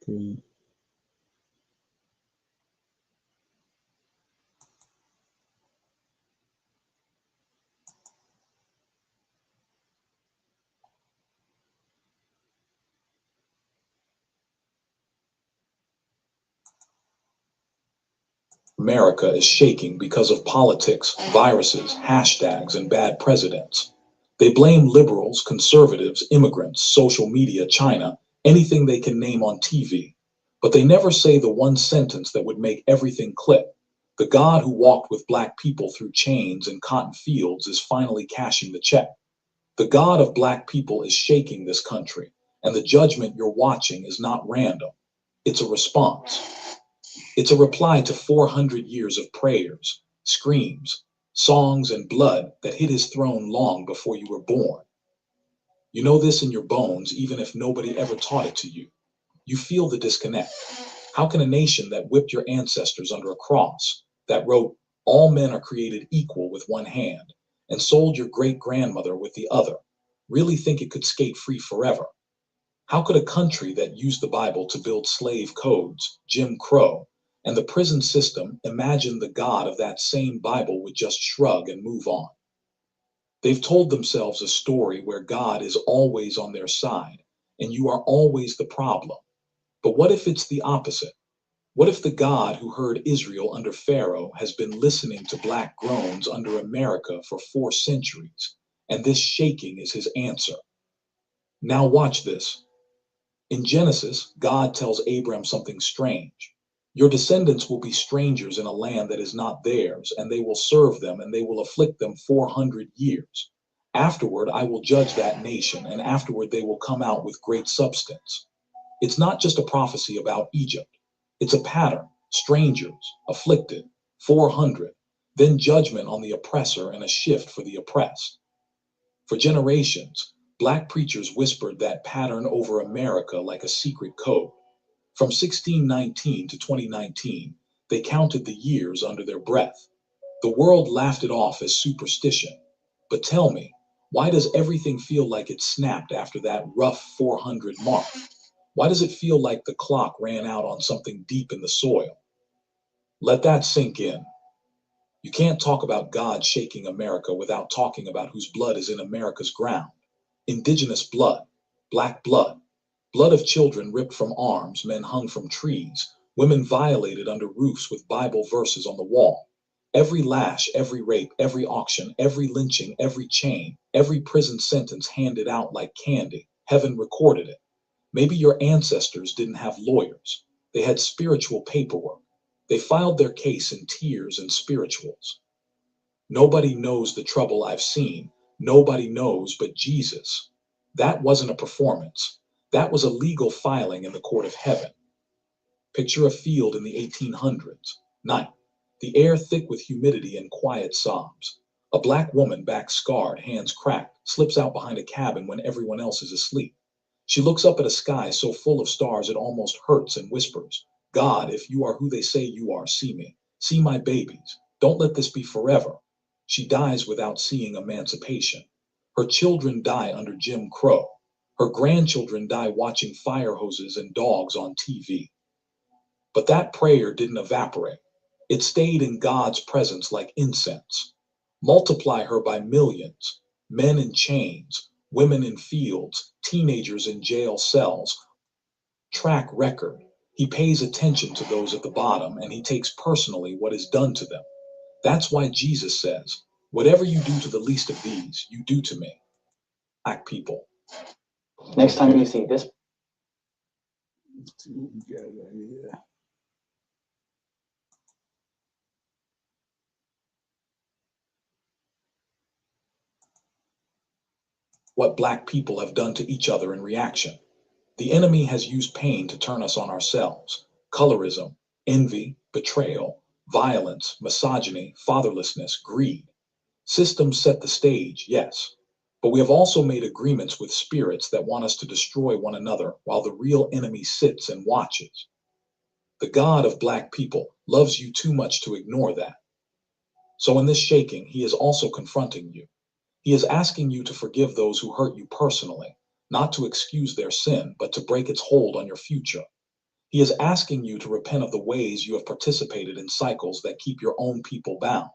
Okay. America is shaking because of politics, viruses, hashtags, and bad presidents. They blame liberals, conservatives, immigrants, social media, China, anything they can name on TV. But they never say the one sentence that would make everything click. The God who walked with Black people through chains and cotton fields is finally cashing the check. The God of Black people is shaking this country, and the judgment you're watching is not random. It's a response. It's a reply to 400 years of prayers, screams, songs, and blood that hit his throne long before you were born. You know this in your bones, even if nobody ever taught it to you. You feel the disconnect. How can a nation that whipped your ancestors under a cross, that wrote, "All men are created equal" with one hand, and sold your great-grandmother with the other, really think it could skate free forever? How could a country that used the Bible to build slave codes, Jim Crow, and the prison system imagine the God of that same Bible would just shrug and move on? They've told themselves a story where God is always on their side, and you are always the problem. But what if it's the opposite? What if the God who heard Israel under Pharaoh has been listening to Black groans under America for 4 centuries, and this shaking is his answer? Now watch this. In Genesis, God tells Abram something strange. Your descendants will be strangers in a land that is not theirs, and they will serve them, and they will afflict them 400 years. Afterward, I will judge that nation, and afterward they will come out with great substance. It's not just a prophecy about Egypt. It's a pattern. Strangers, afflicted, 400, then judgment on the oppressor and a shift for the oppressed. For generations, Black preachers whispered that pattern over America like a secret code. From 1619 to 2019, they counted the years under their breath. The world laughed it off as superstition. But tell me, why does everything feel like it snapped after that rough 400 mark? Why does it feel like the clock ran out on something deep in the soil? Let that sink in. You can't talk about God shaking America without talking about whose blood is in America's ground. Indigenous blood, black blood, blood of children ripped from arms, men hung from trees, women violated under roofs with Bible verses on the wall. Every lash, every rape, every auction, every lynching, every chain, every prison sentence handed out like candy. Heaven recorded it. Maybe your ancestors didn't have lawyers. They had spiritual paperwork. They filed their case in tears and spirituals. Nobody knows the trouble I've seen. Nobody knows but Jesus. That wasn't a performance. That was a legal filing in the court of heaven. Picture a field in the 1800s. Night. The air thick with humidity and quiet sobs. A black woman, back scarred, hands cracked, slips out behind a cabin when everyone else is asleep. She looks up at a sky so full of stars it almost hurts and whispers, God, if you are who they say you are, see me. See my babies. Don't let this be forever. She dies without seeing emancipation. Her children die under Jim Crow. Her grandchildren die watching fire hoses and dogs on TV. But that prayer didn't evaporate. It stayed in God's presence like incense. Multiply her by millions, men in chains, women in fields, teenagers in jail cells. Track record. He pays attention to those at the bottom and he takes personally what is done to them. That's why Jesus says, whatever you do to the least of these, you do to me. Black people. Next time you see this. What Black people have done to each other in reaction. The enemy has used pain to turn us on ourselves. Colorism, envy, betrayal, violence, misogyny, fatherlessness, greed. Systems set the stage, yes, but we have also made agreements with spirits that want us to destroy one another while the real enemy sits and watches. The God of Black people loves you too much to ignore that. So in this shaking, he is also confronting you. He is asking you to forgive those who hurt you personally, not to excuse their sin, but to break its hold on your future. He is asking you to repent of the ways you have participated in cycles that keep your own people bound.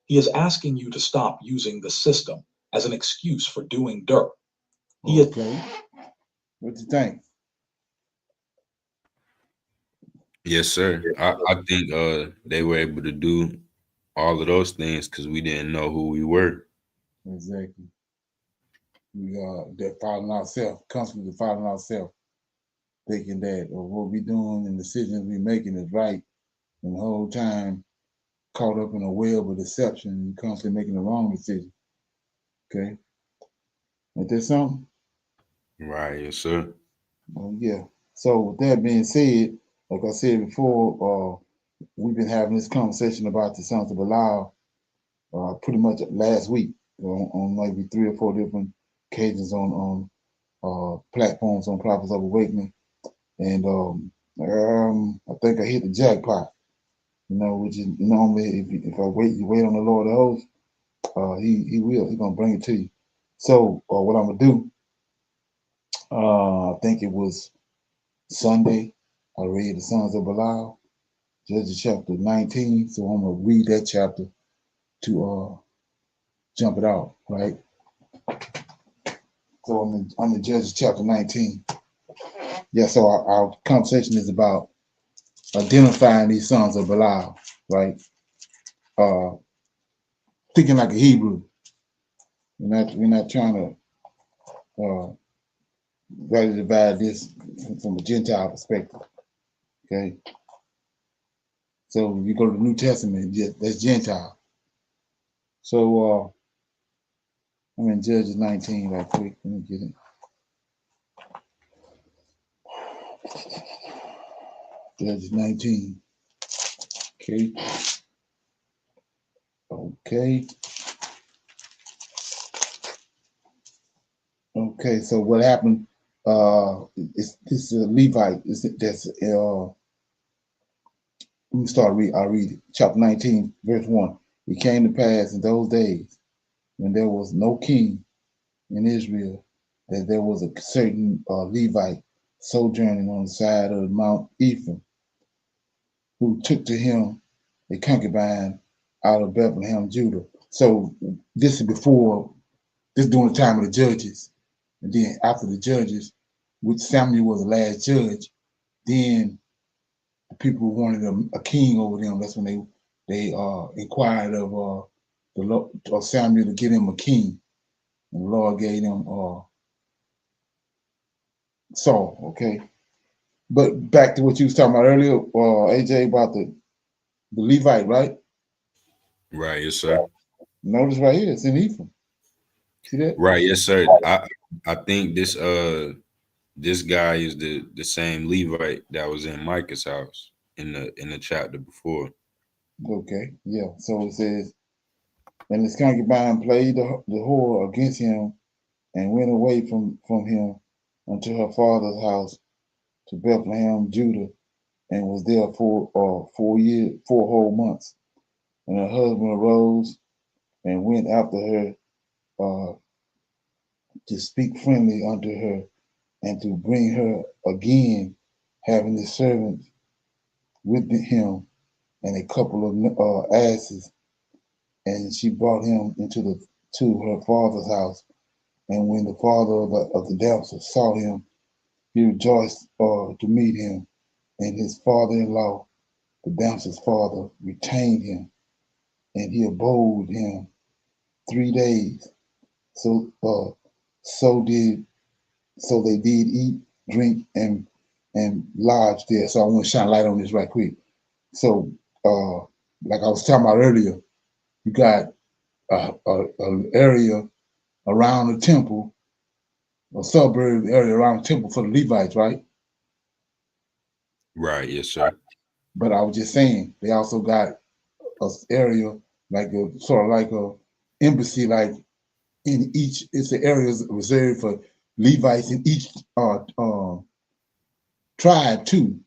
He is asking you to stop using the system as an excuse for doing dirt. Okay. What you think? Yes, sir. I think they were able to do all of those things because we didn't know who we were. Exactly. They're following ourselves, constantly following ourselves, thinking that what we're doing and decisions we're making is right, and the whole time caught up in a web of deception and constantly making the wrong decision. Okay. Ain't that something? Right, yes, sir. Well, yeah. So with that being said, like I said before, we've been having this conversation about the sons of Belial pretty much last week on maybe 3 or 4 different occasions on platforms on Prophets of Awakening. And I think I hit the jackpot, which is normally if you wait on the Lord of hosts, he will. He's gonna bring it to you. So what I'm gonna do, I think it was Sunday, I read the Sons of Belial, Judges chapter 19. So I'm gonna read that chapter to jump it out, right? So I'm in Judges chapter 19. Yeah, so our conversation is about identifying these sons of Belial, right? Thinking like a Hebrew. We're not trying to rightly divide this from a Gentile perspective. Okay. So if you go to the New Testament, that's Gentile. So I'm in Judges 19 right quick. Let me get it. Judges 19. Okay. Okay. Okay, so what happened? It's this Levite. Let me start read. I'll read it. Chapter 19, verse 1. It came to pass in those days when there was no king in Israel that there was a certain Levite sojourning on the side of Mount Ephraim, who took to him a concubine out of Bethlehem, Judah. So this is during the time of the judges. And then after the judges, which Samuel was the last judge, then the people wanted a king over them. That's when they inquired of Samuel to give them a king. And the Lord gave them Saul, okay? But back to what you was talking about earlier, AJ, about the Levite, right? Right, yes, sir. Notice right here, it's in Ephraim. See that? Right, yes, sir. I think this guy is the same Levite that was in Micah's house in the chapter before. Okay, yeah. So it says, and his concubine played the whore against him and went away from him unto her father's house to Bethlehem, Judah, and was there for 4 whole months. And her husband arose and went after her to speak friendly unto her and to bring her again, having his servants with him and a couple of asses. And she brought him to her father's house. And when the father of the damsel saw him, he rejoiced to meet him. And his father-in-law, the damsel's father, retained him, and he abode him 3 days. So they did eat, drink, and lodge there. So I want to shine light on this right quick. So like I was talking about earlier, you got an area around the temple, a suburb area around the temple for the Levites, right? Right, yes, sir. But I was just saying, they also got an area like a embassy, like in each. It's an area reserved for Levites in each tribe too,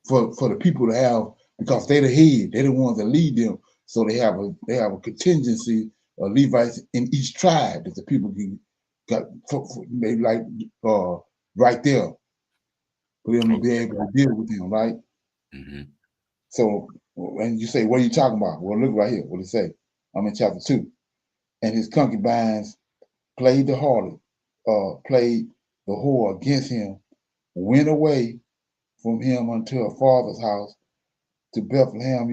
for the people to have, because they're the head, they're the ones that lead them. So they have a contingency of Levites in each tribe that the people can got they like right there for them to be able to deal with them, right? Mm-hmm. So and you say, what are you talking about? Well, look right here. What it say? I'm in chapter 2. And his concubines played the harlot, played the whore against him, went away from him unto her father's house to Bethlehem,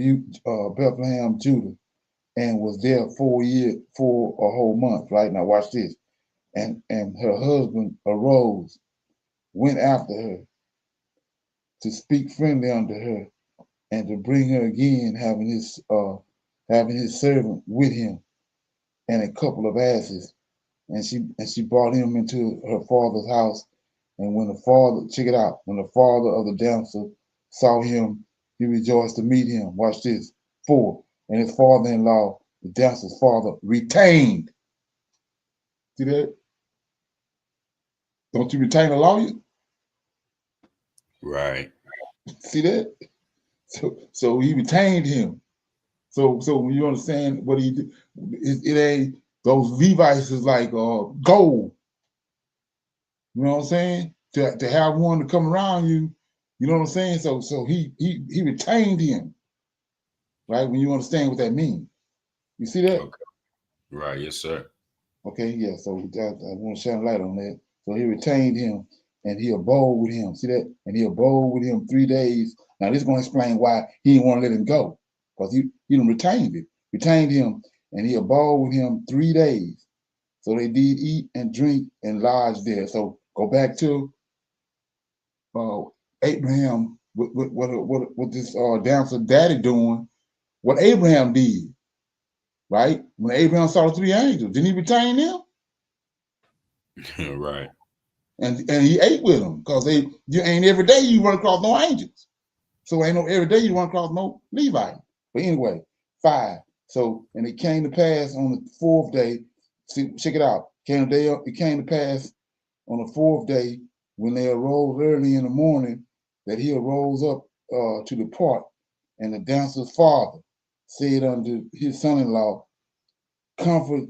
Judah, and was there 4 whole months. Right now, watch this. And her husband arose, went after her to speak friendly unto her, and to bring her again, having his servant with him, and a couple of asses. And she brought him into her father's house. And when the father, check it out, when the father of the damsel saw him, he rejoiced to meet him. Watch this. 4. And his father-in-law, the damsel's father, retained. See that? Don't you retain a lawyer? Right. See that? So he retained him. So when you understand what he did, it ain't those Levites is like gold. You know what I'm saying? To have one to come around you, you know what I'm saying? So he retained him, right? When you understand what that means. You see that? Okay. Right, yes, sir. Okay, yeah. So I want to shine light on that. So he retained him and he abode with him. See that? And he abode with him 3 days. Now this is going to explain why he didn't want to let him go. Because he didn't retained him, and he abode with him 3 days. So they did eat and drink and lodge there. So go back to Abraham, what this damsel daddy doing, what Abraham did, right? When Abraham saw the 3 angels, didn't he retain them? Right. And he ate with them, because you ain't every day you run across no angels. So ain't no every day you run across no Levite. But anyway, 5. So, and it came to pass on the 4th day. See, check it out. It came to pass on the 4th day, when they arose early in the morning, that he arose up to depart. And the damsel's father said unto his son-in-law, comfort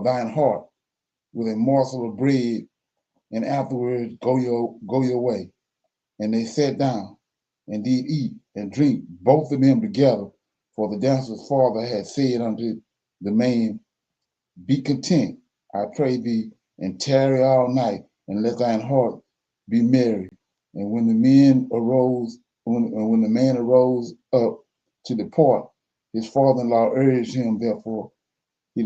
thine heart with a morsel of bread, and afterwards go your way. And they sat down and did eat and drink, both of them together. For the damsel's father had said unto the man, Be content, I pray thee, and tarry all night, and let thine heart be merry. And when the man arose up to depart, his father-in-law urged him, therefore he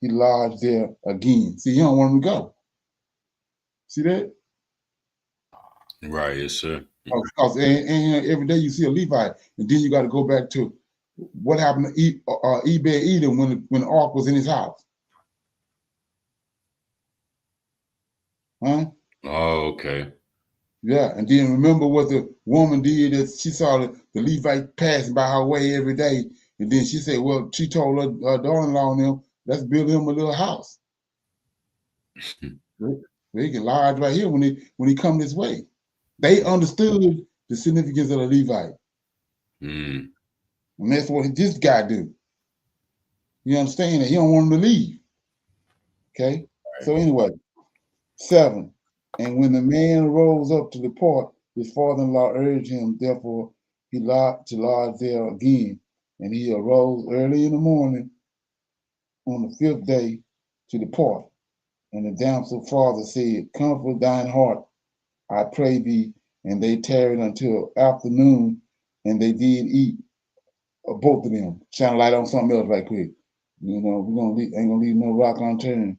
lodged there again. See, he don't want him to go. See that? Right, yes, sir. Because every day you see a Levite, and then you got to go back to what happened to Ebed-Edom when the ark was in his house. Huh? Oh, okay. Yeah, and then remember what the woman did, that she saw the Levite passing by her way every day, and then she said, well, she told her daughter-in-law and them, let's build him a little house. They can lodge right here when he come this way. They understood the significance of the Levite. Mm. And that's what this guy do. You understand that? He don't want him to leave. Okay? Right. So anyway, 7. And when the man rose up to depart, his father-in-law urged him, therefore he lodged there again. And he arose early in the morning on the 5th day to depart. And the damsel father said, Comfort thine heart, I pray thee. And they tarried until afternoon, and they did eat, both of them. Shine a light on something else right quick. You know, ain't gonna leave no rock unturned.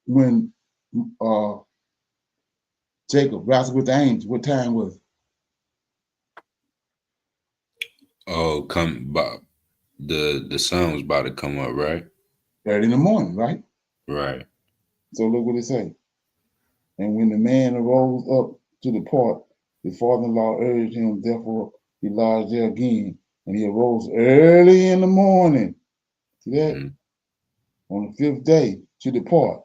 When Jacob wrestled with the angels, what time was it? Oh, the sun was about to come up, right? Early in the morning, right? Right. So look what it say. And when the man arose up to depart, his father-in-law urged him, therefore he lodged there again. And he arose early in the morning. See that? Mm-hmm. On the 5th day to depart.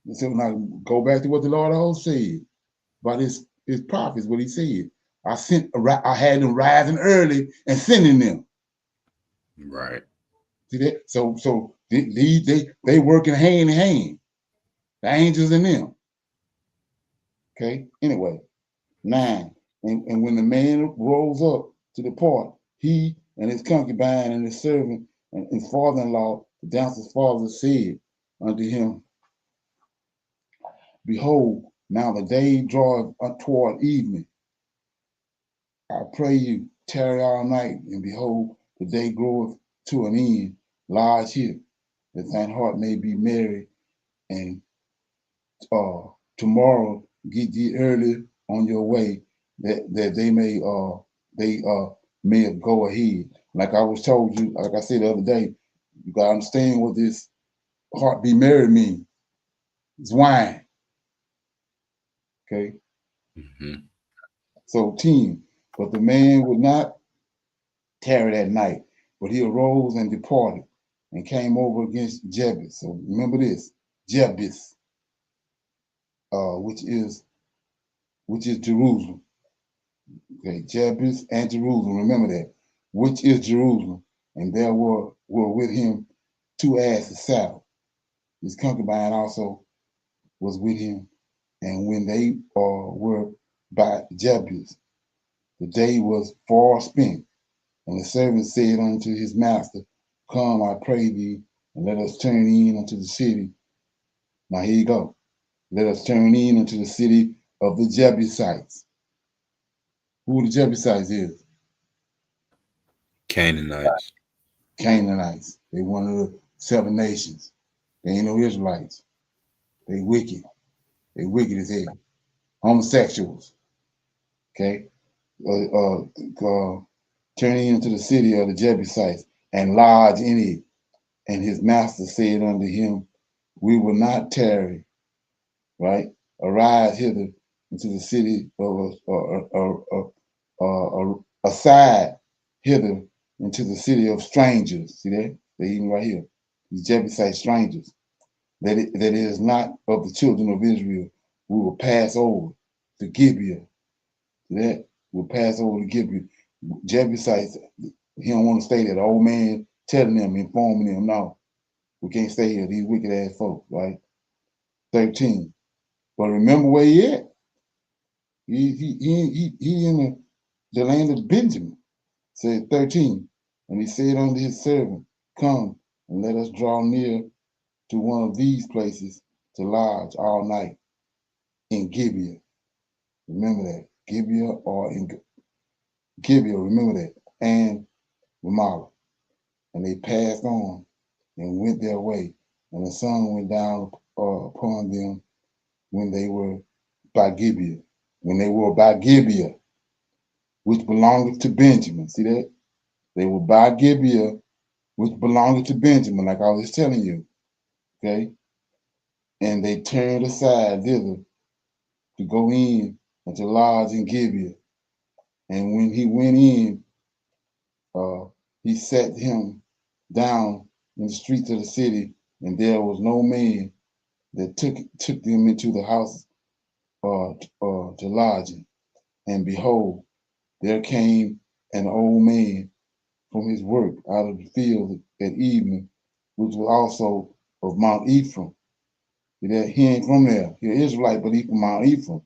And so now go back to what the Lord of hosts said about his prophets, what he said. I had them rising early and sending them. Right. See that? So they working hand in hand. The angels and them. Okay. Anyway, 9. And when the man rose up to depart, he and his concubine and his servant and his father-in-law, the damsel's father, said unto him, Behold, now the day draweth toward evening. I pray you, tarry all night, and behold, the day groweth to an end. Lodge here, that thine heart may be merry, and tomorrow get ye early on your way, that they may go ahead. Like I was told you, like I said the other day, you gotta understand what this heart be merry means. It's wine. Okay. Mm-hmm. So 10, but the man would not tarry that night, but he arose and departed and came over against Jebus. So remember this, Jebus, which is Jerusalem. Okay, Jebus and Jerusalem. Remember that, which is Jerusalem, and there were with him 2 asses saddled. His concubine also was with him, and when they were by Jebus, the day was far spent, and the servant said unto his master, Come, I pray thee, and let us turn in unto the city. Now here you go. Let us turn in unto the city of the Jebusites. Who the Jebusites is? Canaanites. Canaanites. They one of the 7 nations. They ain't no Israelites. They wicked. They wicked as hell. Homosexuals. Okay? Turning into the city of the Jebusites and lodge in it. And his master said unto him, We will not tarry, right? Arise hither into the city of aside hither into the city of strangers. See that? They even right here. These Jebusite strangers. That it is not of the children of Israel. We will pass over to Gibeah. See that? We'll pass over to Gibeah. Jebusites, he don't want to stay there. The old man telling them, informing them, no, we can't stay here. These wicked ass folks, right? 13. But remember where he at. He in the land of Benjamin. Said 13. And he said unto his servant, Come and let us draw near to one of these places to lodge all night in Gibeah. Remember that. Gibeah or in Gibeah, remember that. And Ramallah. And they passed on and went their way. And the sun went down upon them when they were by Gibeah. When they were by Gibeah, which belonged to Benjamin. See that? They were by Gibeah, which belonged to Benjamin, like I was telling you. Okay? And they turned aside thither to go in and to lodge in Gibeah. And when he went in, he sat him down in the streets of the city, and there was no man that took them into the house to lodging. And behold, there came an old man from his work out of the field at evening, which was also of Mount Ephraim. He ain't from there. He's an Israelite, but he's from Mount Ephraim.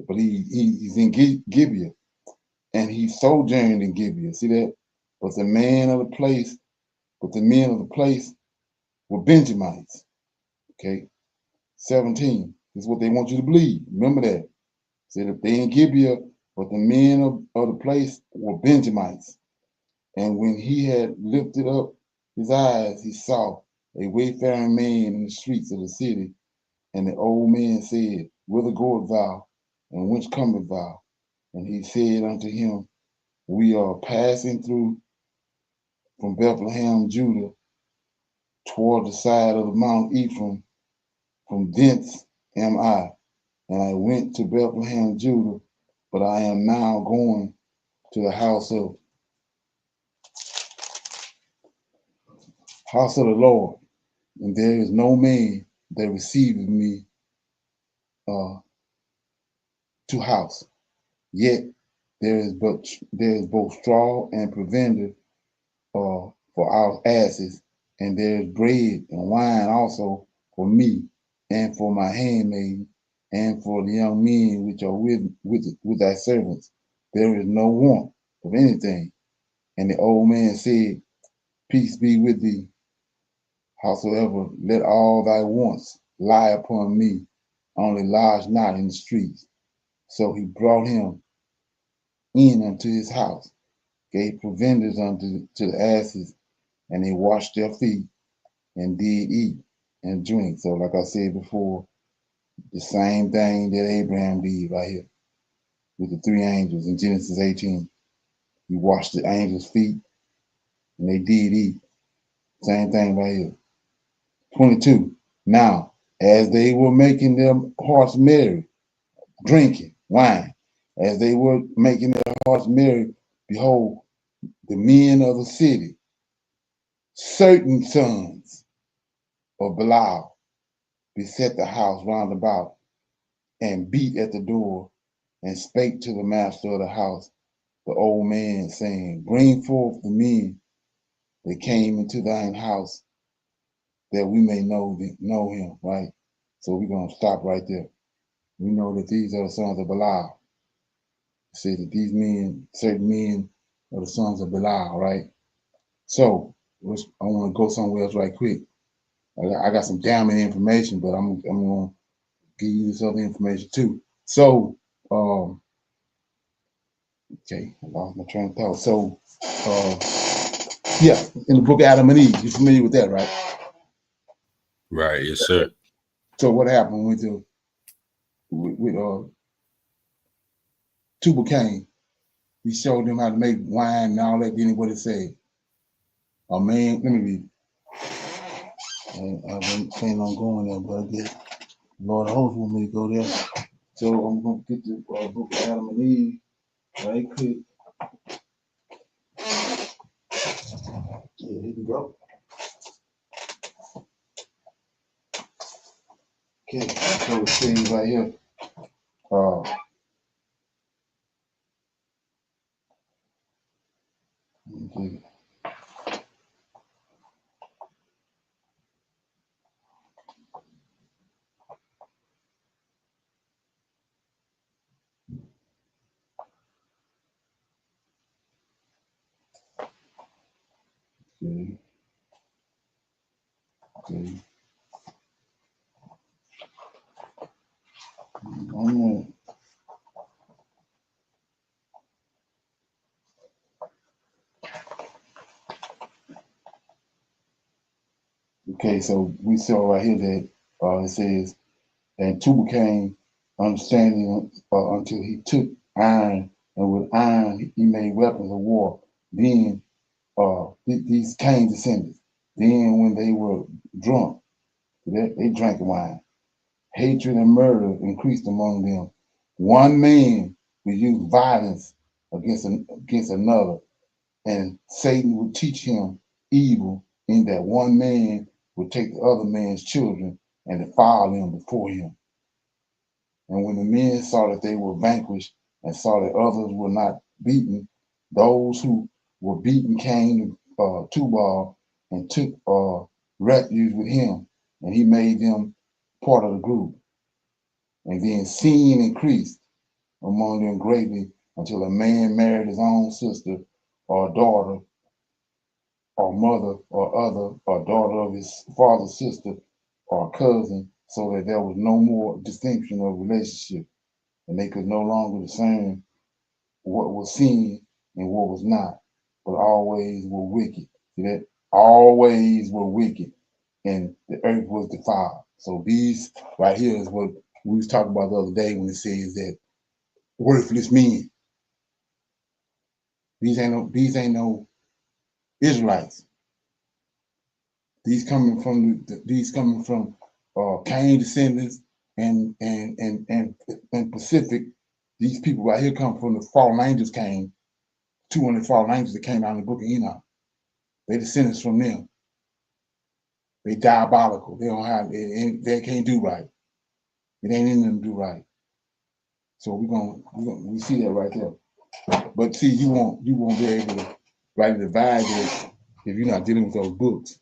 But he's in Gibeah, and he sojourned in Gibeah. See that? But the men of the place were Benjamites. Okay, 17 is what they want you to believe. Remember that. Said if they in Gibeah, but the men of the place were Benjamites. And when he had lifted up his eyes, he saw a wayfaring man in the streets of the city. And the old man said, Whither goest thou? And whence comest thou? And he said unto him, We are passing through from Bethlehem, Judah, toward the side of the Mount Ephraim. From thence am I. And I went to Bethlehem, Judah, but I am now going to the house of the Lord. And there is no man that receiveth me to house. Yet there is both straw and provender for our asses, and there is bread and wine also for me, and for my handmaid, and for the young men which are with thy servants. There is no want of anything. And the old man said, Peace be with thee. Howsoever, let all thy wants lie upon me, only lodge not in the streets. So he brought him in unto his house, gave provenders to the asses, and they washed their feet, and did eat and drink. So like I said before, the same thing that Abraham did right here with the three angels in Genesis 18. He washed the angels' feet, and they did eat. Same thing right here. 22. Now, as they were making their hearts merry, drinking wine, as they were making their hearts merry, behold, the men of the city, certain sons of Belial, beset the house round about, and beat at the door, and spake to the master of the house, the old man, saying, Bring forth the men that came into thine house, that we may know him, right? So we're going to stop right there. We know that these are the sons of Belial. It says that these men, certain men, are the sons of Belial, right? So I want to go somewhere else right quick. I got some damning information, but I'm going to give you this other information too. So, okay, I lost my train of thought. So, yeah, in the book of Adam and Eve, you're familiar with that, right? Right, yes, sir. So what happened with Tubal Cain? He showed them how to make wine and all that. Then what it said? A man, let me read it. I've been planning on going there, but I guess Lord, I hope want me to go there. So I'm going to get the book of Adam and Eve right quick. Yeah, here we go. Okay, so it says right here. Okay. Okay. Okay. Okay, so we saw right here that it says, and two became understanding until he took iron, and with iron he made weapons of war. Then these Cain descendants. Then when they were drunk, they drank wine. Hatred and murder increased among them. One man would use violence against another, and Satan would teach him evil in that one man would take the other man's children and defile them before him. And when the men saw that they were vanquished and saw that others were not beaten, those who were beaten came to Tubal and took refuge with him, and he made them part of the group. And then sin increased among them greatly until a man married his own sister or daughter or mother or other or daughter of his father's sister or cousin, so that there was no more distinction of relationship, and they could no longer discern what was sin and what was not, but always were wicked. See that? Always were wicked, and the earth was defiled. So these right here is what we was talking about the other day when it says that worthless men. These ain't no Israelites. These coming from Cain descendants and Pacific. These people right here come from the fallen angels came, 200 fallen angels that came out in the book of Enoch. They descendants from them. They diabolical. They don't have. They can't do right. It ain't in them to do right. So we see that right there. But see, you won't be able to rightly divide it if you're not dealing with those books.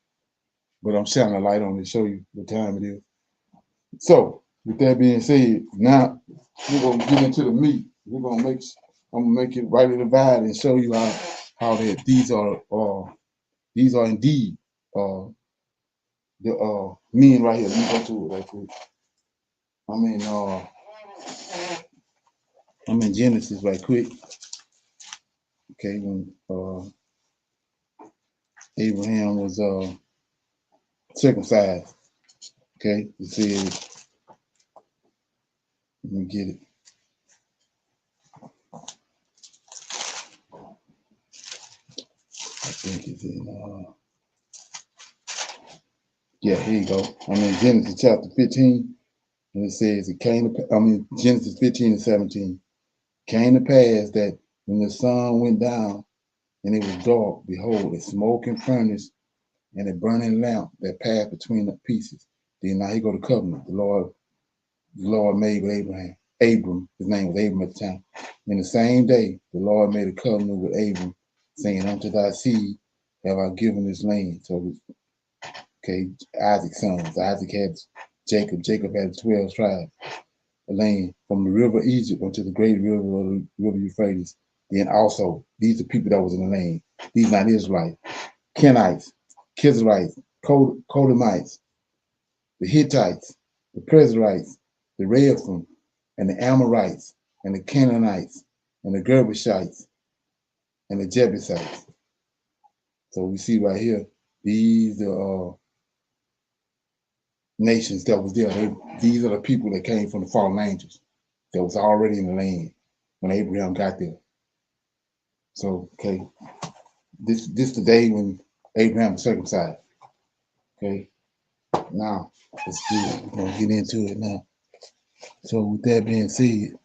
But I'm shining a light on it to show you what time it is. So with that being said, now we're gonna get into the meat. I'm gonna make it rightly divide and show you how that these are indeed the men right here. Let me go to it right quick. I'm in Genesis right quick. Okay, when Abraham was circumcised. Okay, it says, let me get it. I think it's in yeah, here you go. I'm in Genesis chapter 15, and it says Genesis 15 and 17. Came to pass that when the sun went down and it was dark, behold, a smoking furnace and a burning lamp that passed between the pieces. Then now he go to covenant. The Lord made with Abraham. Abram, his name was Abram at the time. In the same day, the Lord made a covenant with Abram, saying, unto thy seed have I given this land. So, okay, Isaac's sons. Isaac had Jacob. Jacob had 12 tribes. The land from the river Egypt unto the great river of the river Euphrates. Then also, these are people that was in the land. These not Israelites. Kenites, Kizrites, Kodamites, the Hittites, the Perizzites, the Rephaim, and the Amorites, and the Canaanites, and the Girgashites, and the Jebusites. So we see right here, these are nations that was there. These are the people that came from the fallen angels that was already in the land when Abraham got there. So, okay, this the day when Abraham was circumcised. Okay, now let's do it. We're gonna get into it now. So with that being said,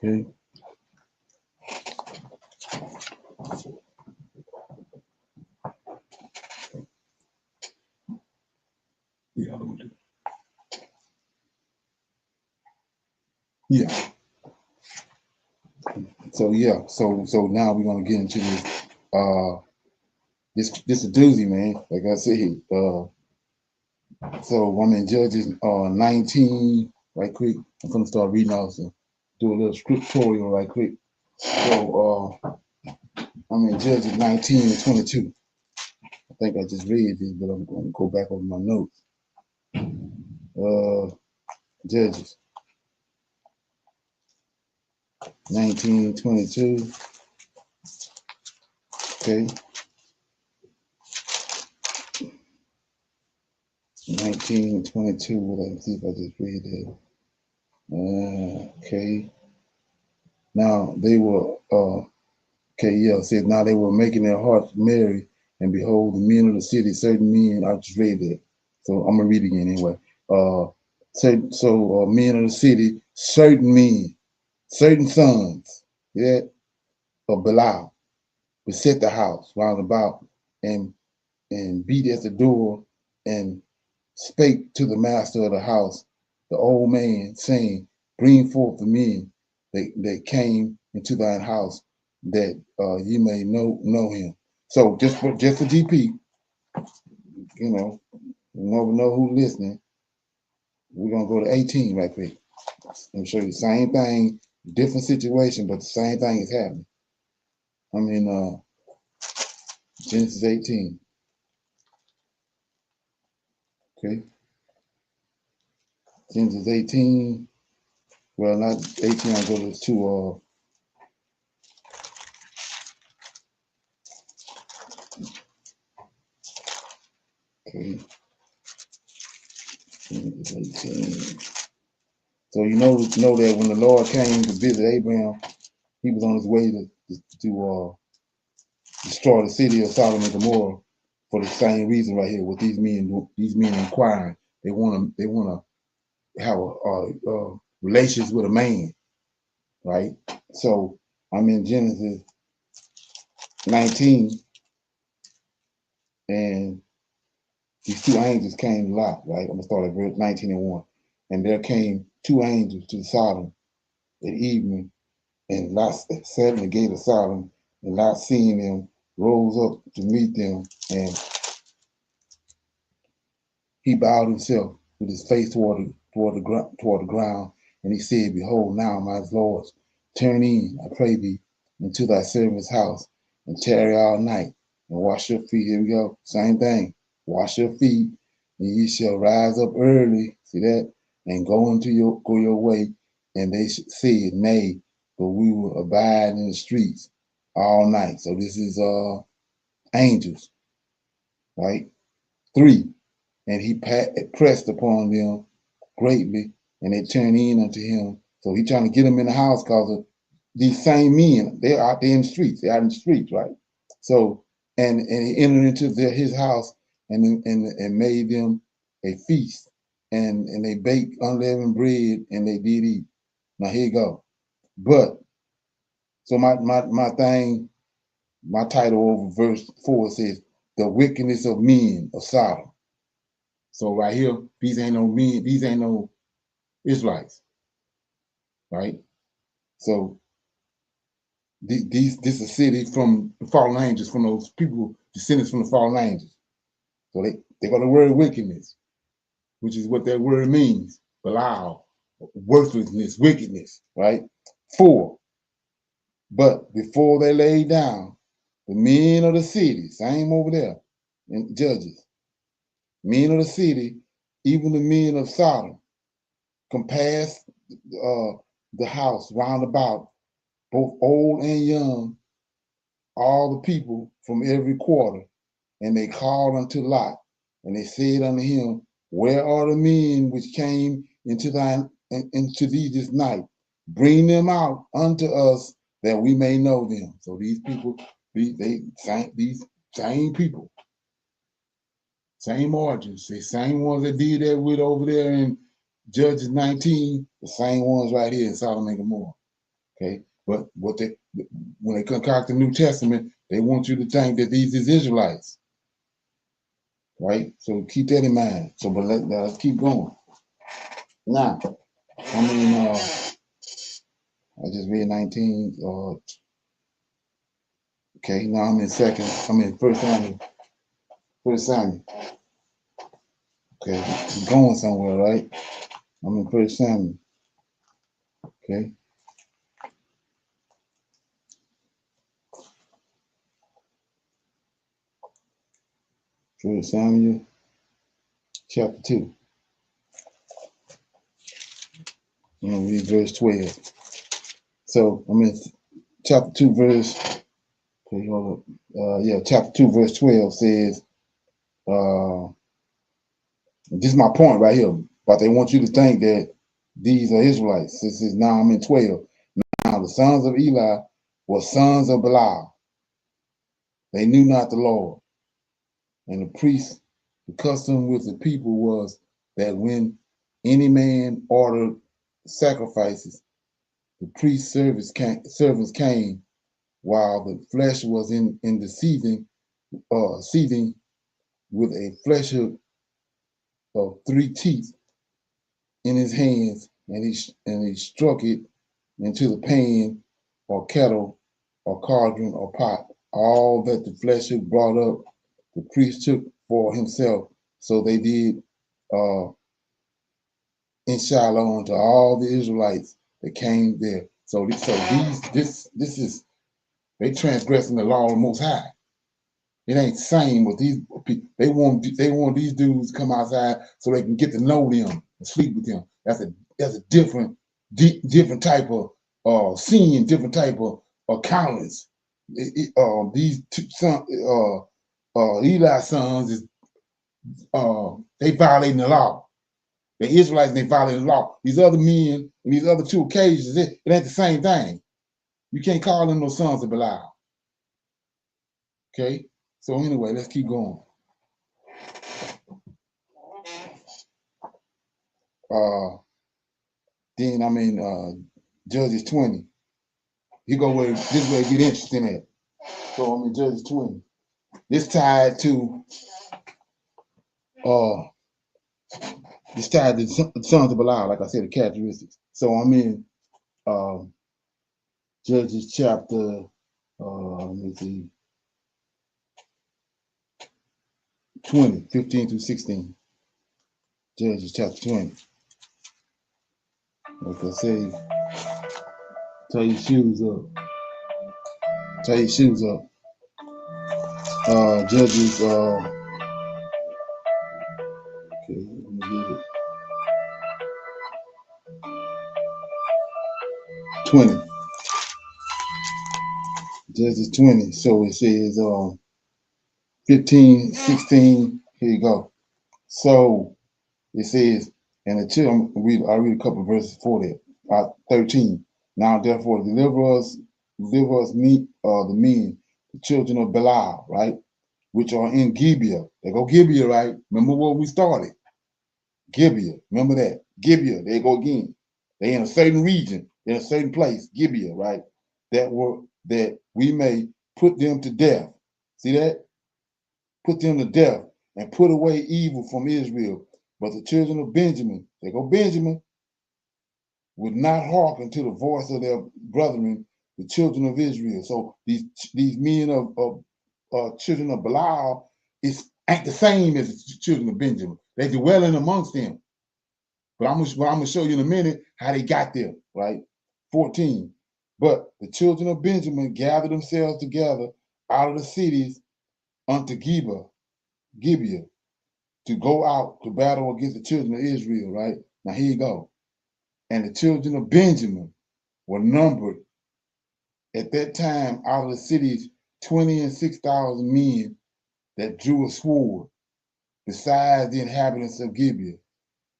okay. Yeah. So yeah, so now we're gonna get into this a doozy, man. Like I said, so I'm in Judges 19 right quick. I'm gonna start reading off and do a little scriptorial right quick. So I'm in Judges 19 and 22. think I just read this, but I'm going to go back over my notes. Judges 19:22. Okay. 19:22. Let me see if I just read it. Okay. Now they were it says now they were making their hearts merry, and behold, the men of the city, certain men, I just read that. So I'm gonna read it again anyway. Men of the city, certain men, certain sons, yeah, of Belial, beset the house round about and beat at the door and spake to the master of the house, the old man, saying, bring forth the men that came into thine house, that you may know him. So just for GP, you never know who's listening. We're gonna go to 18 right quick. I'm show you the same thing, different situation, but the same thing is happening. I'm in Genesis 18. Okay. Genesis 18. Well, not 18, I'll go to okay. Genesis 18. So you know that when the Lord came to visit Abraham, he was on his way to destroy the city of Sodom and Gomorrah for the same reason right here. With these men inquiring, they want to have a relations with a man, right? So I'm in Genesis 19, and these two angels came to Lot, right? I'm gonna start at verse 19 and 1. And there came two angels to Sodom at evening, and Lot sat in the gate of Sodom, and Lot seeing them rose up to meet them, and he bowed himself with his face toward the ground, and he said, behold, now my lords, turn in, I pray thee, into thy servant's house, and tarry all night, and wash your feet. Here we go, same thing. Wash your feet, and ye shall rise up early, see that, and go your way. And they said, nay, but we will abide in the streets all night. So this is angels, right? 3. And he pressed upon them greatly, and they turned in unto him. So he trying to get them in the house because of these same men. They're out there in the streets. They're out in the streets, right? So and he entered into his house and made them a feast, and they baked unleavened bread and they did eat. Now here you go. But so my title over verse 4 says the wickedness of men of Sodom. So right here, these ain't no men, these ain't no Israelites, right? So this is a city from the fallen angels, from those people descendants from the fallen angels. So they got the word wickedness, which is what that word means, Belial, worthlessness, wickedness, right? 4. But before they lay down, the men of the city, same over there in Judges, men of the city, even the men of Sodom, compassed the house round about, both old and young, all the people from every quarter. And they called unto Lot, and they said unto him, where are the men which came into thee this night? Bring them out unto us that we may know them. So these people, these same people, same origins, the same ones that did that with over there in Judges 19, the same ones right here in Sodom and Gomorrah. Okay, but when they concoct the New Testament, they want you to think that these is Israelites, right? So keep that in mind. So, but let's keep going. Now, I just read 19. Okay, now I'm in First Samuel. First Samuel. Okay, I'm going somewhere, right? I'm in First Samuel. Okay. 1 Samuel chapter 2. I'm going to read verse 12. So, chapter 2, verse, chapter 2, verse 12 says, this is my point right here, but they want you to think that these are Israelites. This is now I'm in 12. Now the sons of Eli were sons of Belial. They knew not the Lord. And the priest, the custom with the people was that when any man ordered sacrifices, the priest's servants came while the flesh was in the seething with a flesh hook of 3 teeth in his hands, and he struck it into the pan or kettle or cauldron or pot. All that the flesh hook brought up, the priest took for himself. So they did in Shiloh unto all the Israelites that came there. So this is they transgressing the law of the Most High. It ain't the same with these people. They want these dudes to come outside so they can get to know them and sleep with them. That's a different type of sin, different type of accountants. These two Eli's sons is they violating the law. The Israelites, they violating the law. These other men and these other 2 occasions, it ain't the same thing. You can't call them no sons of Belial. Okay? So anyway, let's keep going. Then Judges 20. You go where this way get interesting at. So Judges 20. This tied to the sons of Belial, like I said, the characteristics. So Judges chapter 20, 15 through 16. Judges chapter 20. Like I say, tie your shoes up. Tie your shoes up. Judges, okay, let me get it. 20. Judges 20. So it says 15, 16. Here you go. So it says, and the children, I'll read a couple of verses before that. 13. Now therefore deliver us the men, the children of Belial, right? Which are in Gibeah. They go Gibeah, right? Remember where we started? Gibeah. Remember that? Gibeah. They go again. They in a certain region, in a certain place, Gibeah, right? That we may put them to death. See that? Put them to death and put away evil from Israel. But the children of Benjamin, they go Benjamin, would not hearken to the voice of their brethren, the children of Israel. So these men of children of Belial ain't the same as the children of Benjamin. They dwelling amongst them. But I'm gonna show you in a minute how they got there, right? 14. But the children of Benjamin gathered themselves together out of the cities unto Gibeah, to go out to battle against the children of Israel, right? Now here you go. And the children of Benjamin were numbered at that time out of the cities 26,000 men that drew a sword, besides the inhabitants of Gibeah.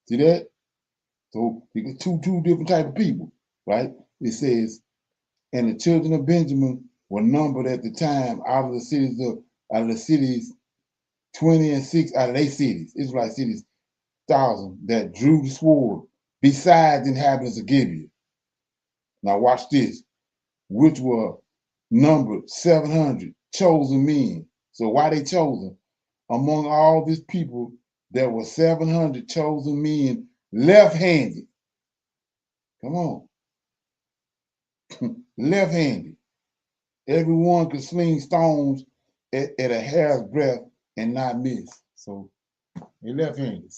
See that? So you get two different type of people, right? It says, and the children of Benjamin were numbered at the time out of the cities 26 out of their cities, Israelite cities, 1,000 that drew the sword, besides the inhabitants of Gibeah. Now watch this, which were numbered 700 chosen men. So why they chosen? Among all this people, there were 700 chosen men left-handed. Come on. Left-handed. Everyone could sling stones at a hair's breadth and not miss. So they left-handed.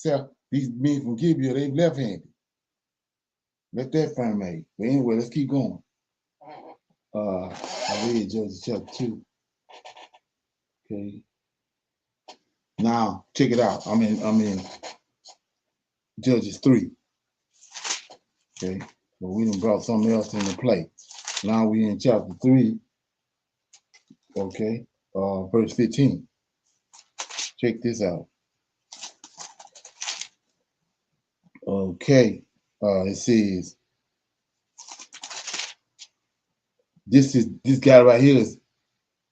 These men from Gibeah, they left-handed. Let that frame made. But anyway, let's keep going. I read Judges chapter 2. Okay. Now check it out. I'm in Judges 3. Okay, but we done brought something else into play. Now we in chapter 3. Okay, verse 15. Check this out. Okay, it says this guy right here is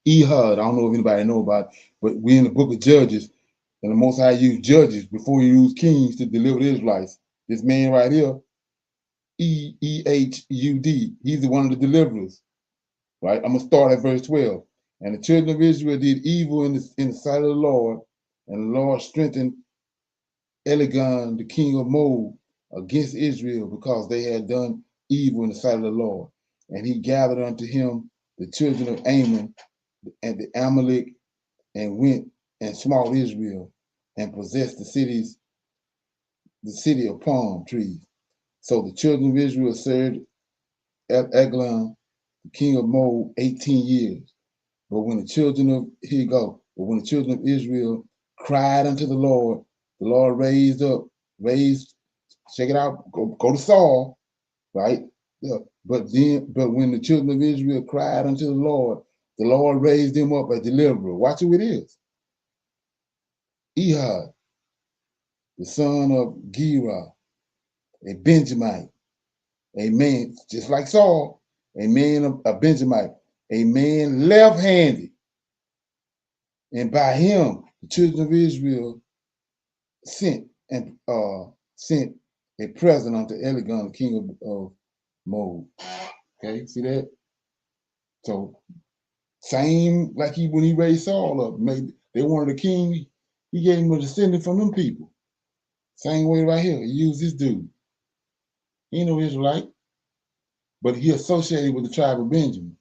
Ehud. I don't know if anybody know about it, but we're in the book of Judges, and the Most High used judges before he used kings to deliver the Israelites. This man right here, Ehud, he's the one of the deliverers. Right? I'm gonna start at verse 12. And the children of Israel did evil in the sight of the Lord, and the Lord strengthened Elegon, the king of Moab, against Israel, because they had done evil in the sight of the Lord. And he gathered unto him the children of Ammon and the Amalek, and went and smote Israel, and possessed the city of palm trees. So the children of Israel served Eglon, the king of Moab, 18 years. But when the children of Israel cried unto the Lord raised, check it out, go to Saul, right? Yeah. But when the children of Israel cried unto the Lord raised them up a deliverer. Watch who it is. Ehud, the son of Gera, a Benjamite, a man, just like Saul, a Benjamite, a man left-handed. And by him, the children of Israel sent a present unto Elegon, the king of Moab. Okay, see that? So same like when he raised Saul up, they wanted a king. He gave him a descendant from them people. Same way right here. He used this dude. He ain't no Israelite, but he associated with the tribe of Benjamin.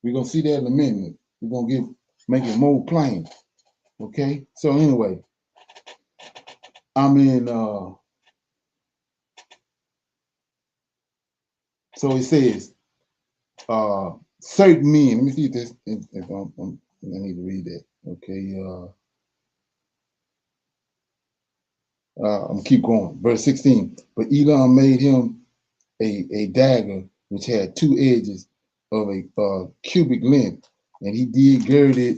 We're gonna see that in a minute. We're gonna make it more plain. Okay. So anyway, I'm in. So it says, certain men. Let me see if this. If I need to read that. Okay. I'm gonna keep going. Verse 16. But Elam made him a dagger which had 2 edges of a cubic length, and he did gird it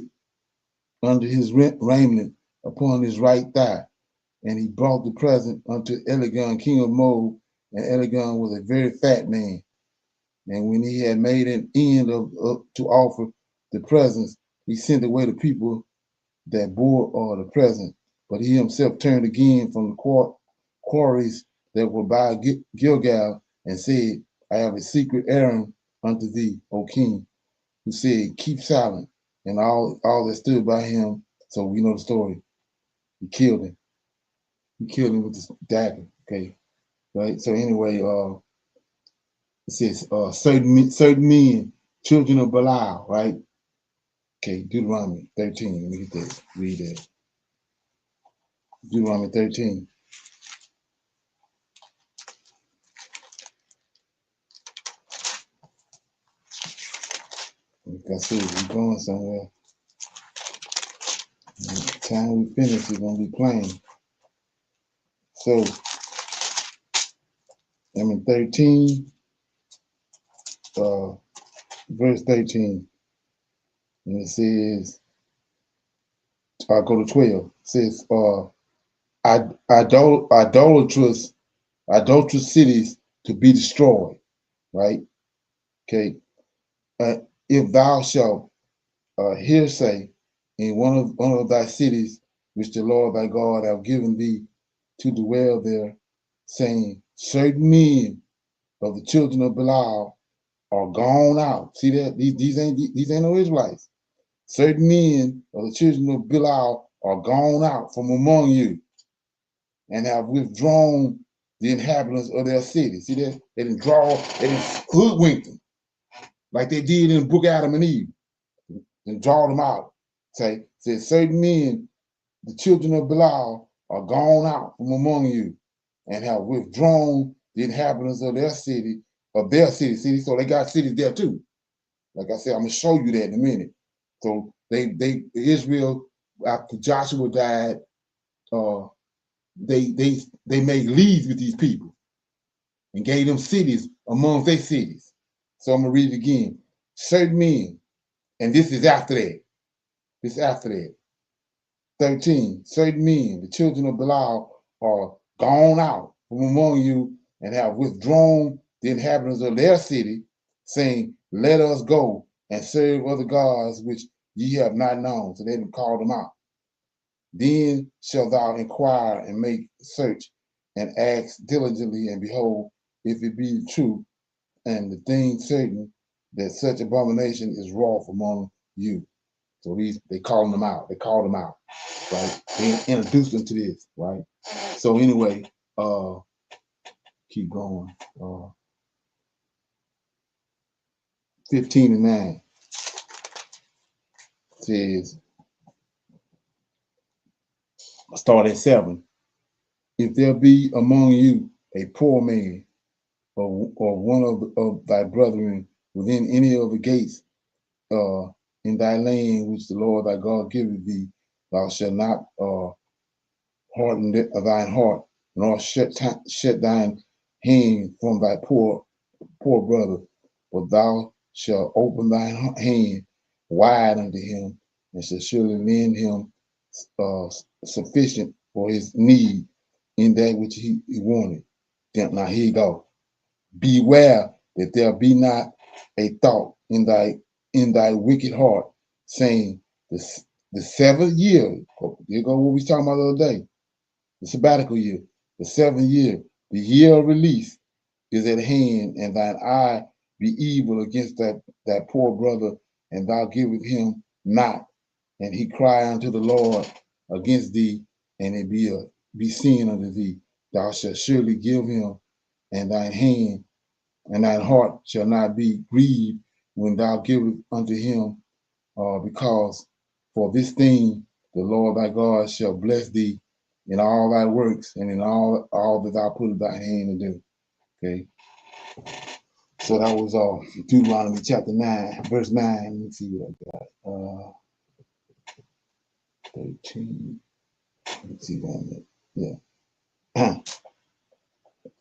under his raiment upon his right thigh. And he brought the present unto Elegon, king of Moab, and Elegon was a very fat man. And when he had made an end to offer the presents, he sent away the people that bore the present. But he himself turned again from the quarries that were by Gilgal, and said, I have a secret errand unto thee, O king, who said, keep silent. And all that stood by him, so we know the story. He killed him. He killed him with this dagger. Okay, right. So anyway, it says certain men, children of Belial, right? Okay, Deuteronomy 13. Let me get that. Read that. Deuteronomy 13. Like I said, we're going somewhere. And by the time we finish, it's gonna be plain. So I'm in 13, verse 13, and it says, I'll go to 12. It says, idolatrous cities to be destroyed, right? Okay. If thou shalt hear say in one of thy cities, which the Lord thy God have given thee to dwell there, saying, certain men of the children of Belial are gone out. See that? These ain't no Israelites. Certain men of the children of Belial are gone out from among you, and have withdrawn the inhabitants of their city. See that? They didn't hoodwink them, like they did in the book Adam and Eve, and draw them out. Say certain men, the children of Belial, are gone out from among you, and have withdrawn the inhabitants of their city. See, so they got cities there too. Like I said, I'm gonna show you that in a minute. So Israel after Joshua died, they made leagues with these people and gave them cities amongst their cities. So I'm gonna read it again. Certain men, and this is after that. This is after that. 13. Certain men, the children of Belial, are gone out from among you and have withdrawn the inhabitants of their city, saying, let us go and serve other gods which ye have not known. So they didn't call them out. Then shalt thou inquire and make search and ask diligently, and behold, if it be true, and the thing certain that such abomination is wrought among you. So they calling them out. They called them out, right? They introduced them to this, right? So anyway, keep going. 15:9 says, start at 7. If there be among you a poor man or one of thy brethren within any of the gates in thy land which the Lord thy God giveth thee, thou shalt not harden thine heart, nor shut thine hand from thy poor brother, but thou shalt open thine hand wide unto him, and shall surely lend him sufficient for his need in that which he wanted. Now here you go. Beware that there be not a thought in thy wicked heart, saying, the 7th year, here go what we talking about the other day, the sabbatical year, the 7th year, the year of release is at hand, and thine eye be evil against that poor brother, and thou giveth him not, and he cry unto the Lord against thee, and it be seen unto thee. Thou shalt surely give him, and thine hand and thine heart shall not be grieved when thou givest unto him, because for this thing the Lord thy God shall bless thee in all thy works and in all that thou put thy hand to do. Okay. So that was Deuteronomy chapter 9, verse 9. Let me see what I got. 13. Let's see that. Yeah.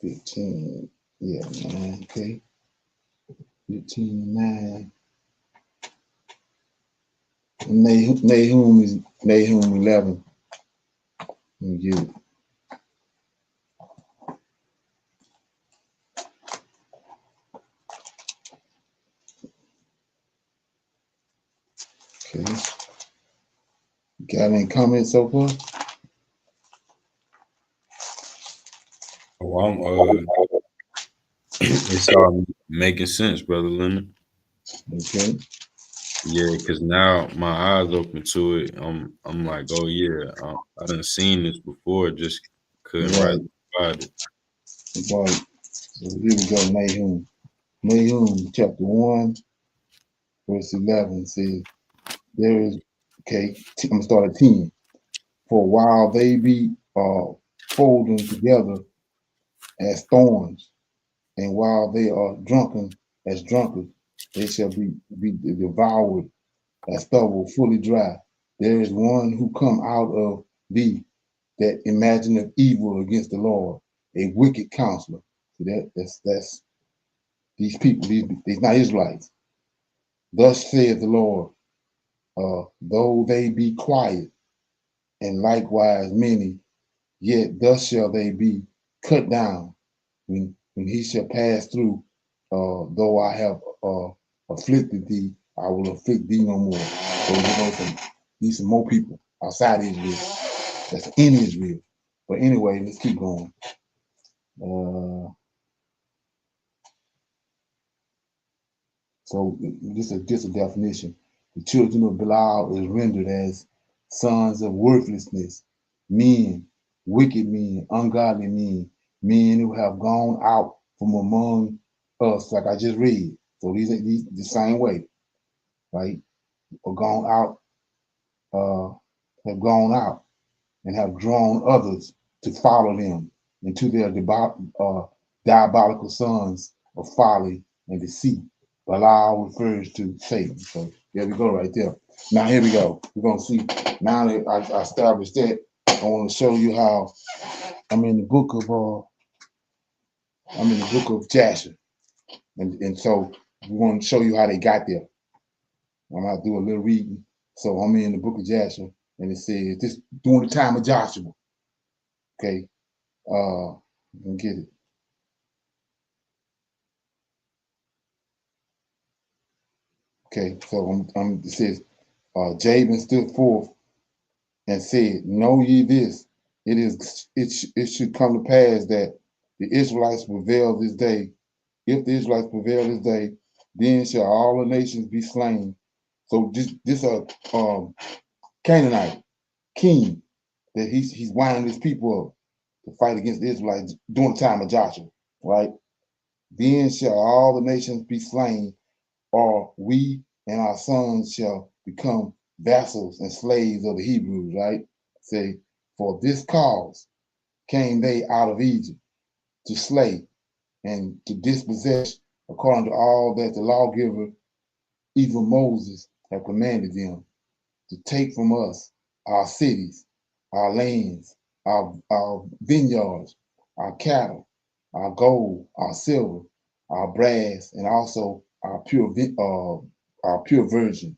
15. Yeah, 9. Okay. 15 9. Nahum is Nahum 11. Let me get it. Okay. Got any comments so far? Well, it's all making sense, Brother Leonard. Okay. Yeah, because now my eyes open to it. I'm like, oh yeah, I done seen this before, just couldn't write about it. Right. So here we go, Nahum. Nahum chapter 1, verse 11 says, there is, okay, I'm gonna start at 10. For while they be folding together as thorns, and while they are drunken as drunkards, they shall be devoured as stubble fully dry. There is one who come out of thee that imagineth evil against the Lord, a wicked counselor. So that's these people, these not Israelites. Thus saith the Lord, though they be quiet, and likewise many, yet thus shall they be cut down when he shall pass through. Though I have afflicted thee, I will afflict thee no more. So need some more people outside Israel. That's in Israel. But anyway, let's keep going. So this is a definition. The children of Belial is rendered as sons of worthlessness, men, wicked men, ungodly men, men who have gone out from among us, like I just read. So these the same way, right? Or gone out, have gone out and have drawn others to follow them into their diabolical sons of folly and deceit. Belial refers to Satan. So there we go right there. Now here we go. We're gonna see. Now that I established that, I want to show you how I'm in the book of Jasher, and so we want to show you how they got there. I'm gonna do a little reading. So I'm in the book of Jasher, and it says this during the time of Joshua. Okay, let me get it. Okay, so it says, Jabin stood forth and said, "Know ye this? It should come to pass that the Israelites prevail this day. If the Israelites prevail this day, then shall all the nations be slain." So this Canaanite king that he's winding his people up to fight against the Israelites during the time of Joshua, right? Then shall all the nations be slain, or we and our sons shall become vassals and slaves of the Hebrews, right? Say, for this cause came they out of Egypt to slay and to dispossess according to all that the lawgiver, even Moses, have commanded them, to take from us our cities, our lands, our vineyards, our cattle, our gold, our silver, our brass, and also our pure virgin.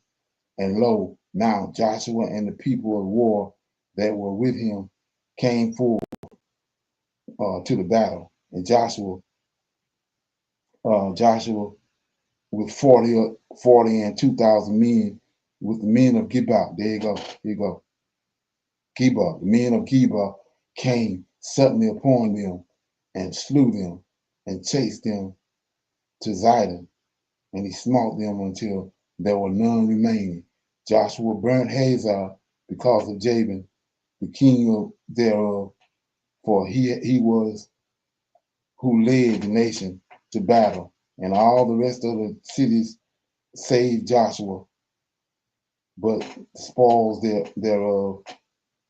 And lo, now Joshua and the people of war that were with him came forward to the battle. And Joshua with 40 and 2,000 men, with the men of Gibeah. There you go. Here you go. Gibeah. The men of Gibeah came suddenly upon them and slew them and chased them to Zidon, and he smote them until there were none remaining. Joshua burnt Hazor because of Jabin, the king thereof, for he was who led the nation to battle, and all the rest of the cities saved Joshua, but the spoils thereof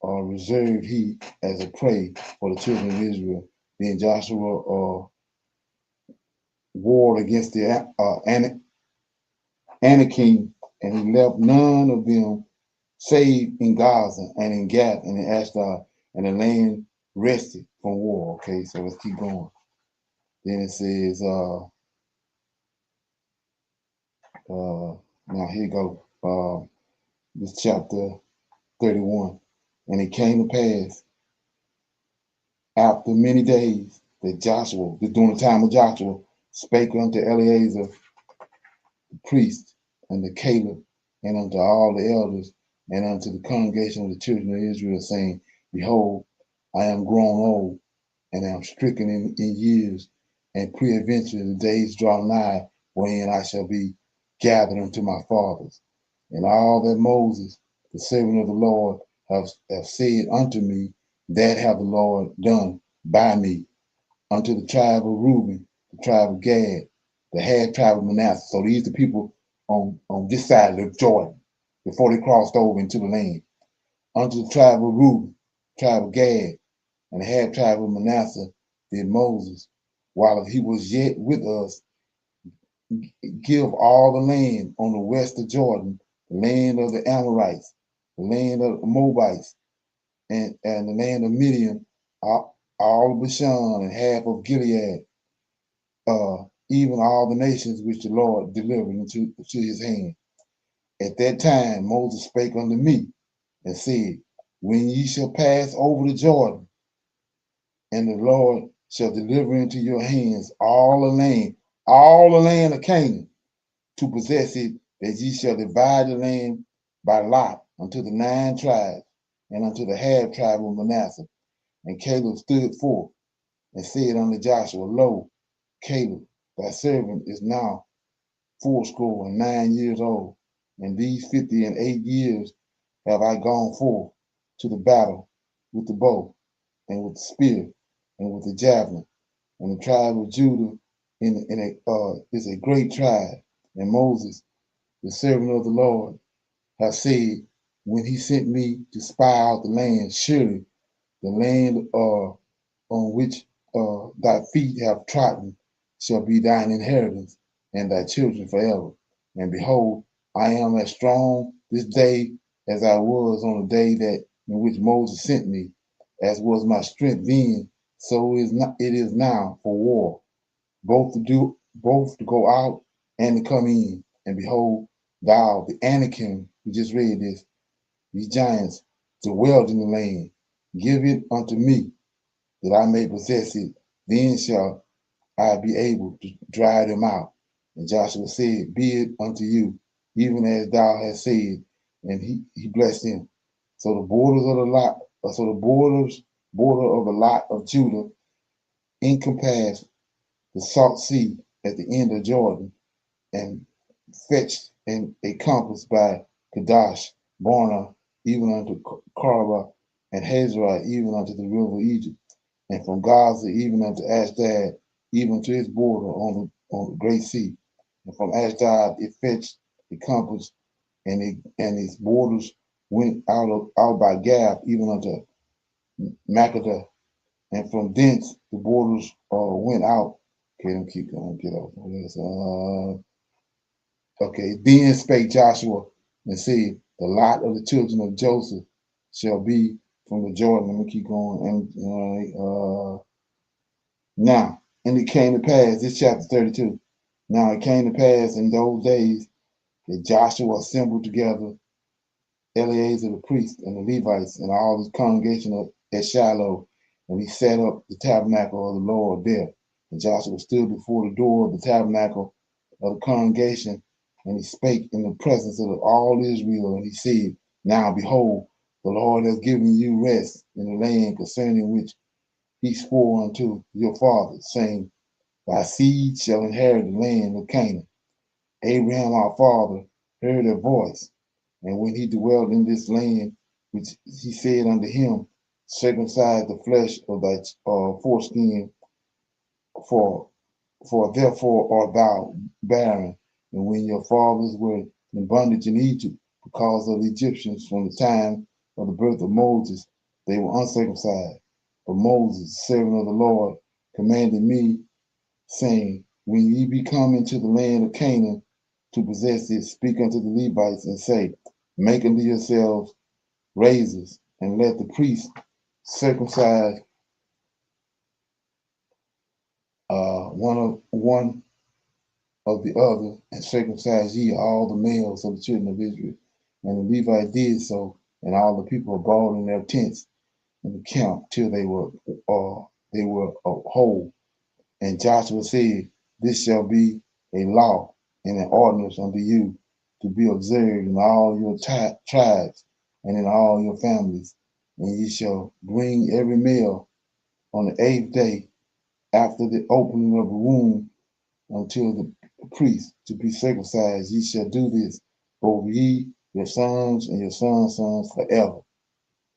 reserved he as a prey for the children of Israel. Then Joshua warred against the Anakim, and he left none of them save in Gaza and in Gath and in Ashdod, and the land rested from war. Okay, so let's keep going. Then it says, now here you go. This chapter 31. And it came to pass after many days that Joshua, during the time of Joshua, spake unto Eleazar the priest, and to Caleb, and unto all the elders, and unto the congregation of the children of Israel, saying, Behold, I am grown old, and am stricken in years, and peradventure the days draw nigh, wherein I shall be gathered unto my fathers. And all that Moses, the servant of the Lord, have said unto me, that have the Lord done by me, unto the tribe of Reuben, the tribe of Gad, the half tribe of Manasseh. So these are the people on this side of Jordan before they crossed over into the land. Unto the tribe of Reuben, tribe of Gad, and the half tribe of Manasseh did Moses, while he was yet with us, give all the land on the west of Jordan, the land of the Amorites, the land of the Moabites, and the land of Midian, all of Bashan and half of Gilead, even all the nations which the Lord delivered into his hand. At that time Moses spake unto me and said, when ye shall pass over the Jordan, and the Lord shall deliver into your hands all the land of Canaan, to possess it, that ye shall divide the land by lot unto the 9 tribes, and unto the half tribe of Manasseh. And Caleb stood forth and said unto Joshua, Lo, Caleb, thy servant is now 69 years old, and these 58 years have I gone forth to the battle with the bow, and with the spear, and with the javelin. And the tribe of Judah is a great tribe. And Moses, the servant of the Lord, hath said, when he sent me to spy out the land, surely the land on which thy feet have trodden shall be thine inheritance, and thy children forever. And behold, I am as strong this day as I was on the day that in which Moses sent me, as was my strength then, so it is now for war, both to go out and to come in. And behold, thou, the Anakim, we just read this, these giants dwelled in the land. Give it unto me, that I may possess it. Then shall I be able to drive them out. And Joshua said, be it unto you, even as thou hast said. And he blessed him. So the border of the lot of Judah encompassed the Salt Sea at the end of Jordan, and fetched and a compass by Kadesh Barnea, even unto Karba, and Hazor, even unto the river of Egypt, and from Gaza even unto Ashdod, even to its border on the great sea. And from Ashdod it fetched a compass, and its borders went out by Gab, even unto Makkedah, and from thence the borders went out. Okay, let me keep going. Get off. Okay, then spake Joshua and said, the lot of the children of Joseph shall be from the Jordan. Let me keep going. And now, and it came to pass, this chapter 32. Now it came to pass in those days that Joshua assembled together Eleazar the priest and the Levites and all his congregation at Shiloh, and he set up the tabernacle of the Lord there. And Joshua stood before the door of the tabernacle of the congregation, and he spake in the presence of all Israel, and he said, now behold, the Lord has given you rest in the land concerning which he swore unto your fathers, saying, thy seed shall inherit the land of Canaan. Abraham our father heard a voice, and when he dwelt in this land, which he said unto him, circumcise the flesh of thy foreskin, for therefore art thou barren. And when your fathers were in bondage in Egypt, because of the Egyptians, from the time of the birth of Moses, they were uncircumcised. But Moses, servant of the Lord, commanded me, saying, when ye be come into the land of Canaan to possess it, speak unto the Levites and say, make unto yourselves razors, and let the priests circumcise one of the other, and circumcise ye all the males of the children of Israel. And the Levites did so, and all the people abode in their tents in the camp till they were whole. And Joshua said, this shall be a law and an ordinance unto you to be observed in all your tribes and in all your families. And ye shall bring every male on the 8th day after the opening of the womb until the priest to be circumcised. Ye shall do this, both ye, your sons, and your sons' sons forever.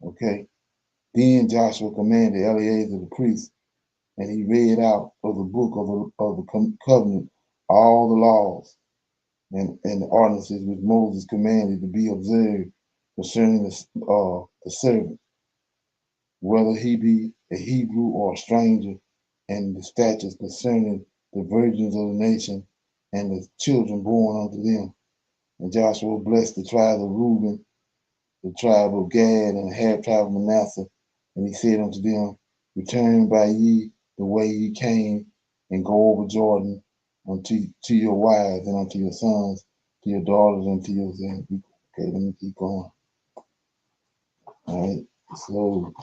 Okay. Then Joshua commanded Eleazar the priest, and he read out of the book of the covenant all the laws and the ordinances which Moses commanded to be observed concerning the servant, whether he be a Hebrew or a stranger, and the statutes concerning the virgins of the nation and the children born unto them. And Joshua blessed the tribe of Reuben, the tribe of Gad, and the half tribe of Manasseh. And he said unto them, return by ye the way ye came, and go over Jordan unto your wives, and unto your sons, to your daughters, and to your sons. Okay, let me keep going. All right, so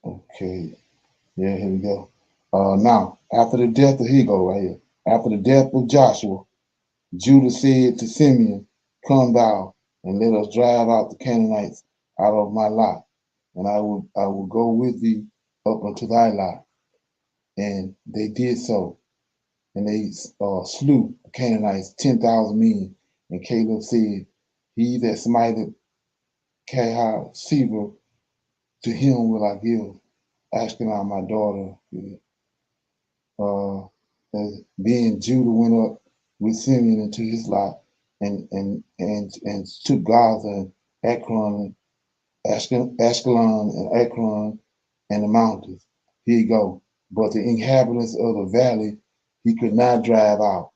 okay, yeah, here we go. Now, after the death of, here you go right here. After the death of Joshua, Judah said to Simeon, come thou, and let us drive out the Canaanites out of my lot, and I will go with thee up unto thy lot. And they did so, and they slew the Canaanites 10,000 men. And Caleb said, he that smiteth Kehar-Sibah, to him will I give Ashkenaz my daughter. Then Judah went up with Simeon into his lot, and took Gaza and Ekron, Ashkelon and Ekron and the mountains. Here you go. but the inhabitants of the valley he could not drive out.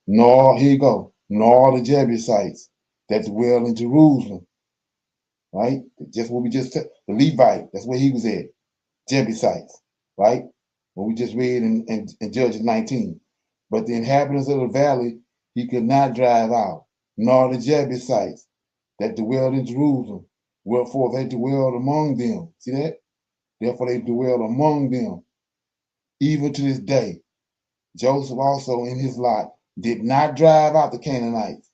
Nor, here you go, nor the Jebusites that dwell in Jerusalem. Right? Just what we just said. The Levite, that's where he was at. Jebusites, right? What we just read in Judges 19. But the inhabitants of the valley he could not drive out, nor the Jebusites that dwelled in Jerusalem. Wherefore they dwelled among them. See that? Therefore they dwell among them, even to this day. Joseph also in his lot did not drive out the Canaanites,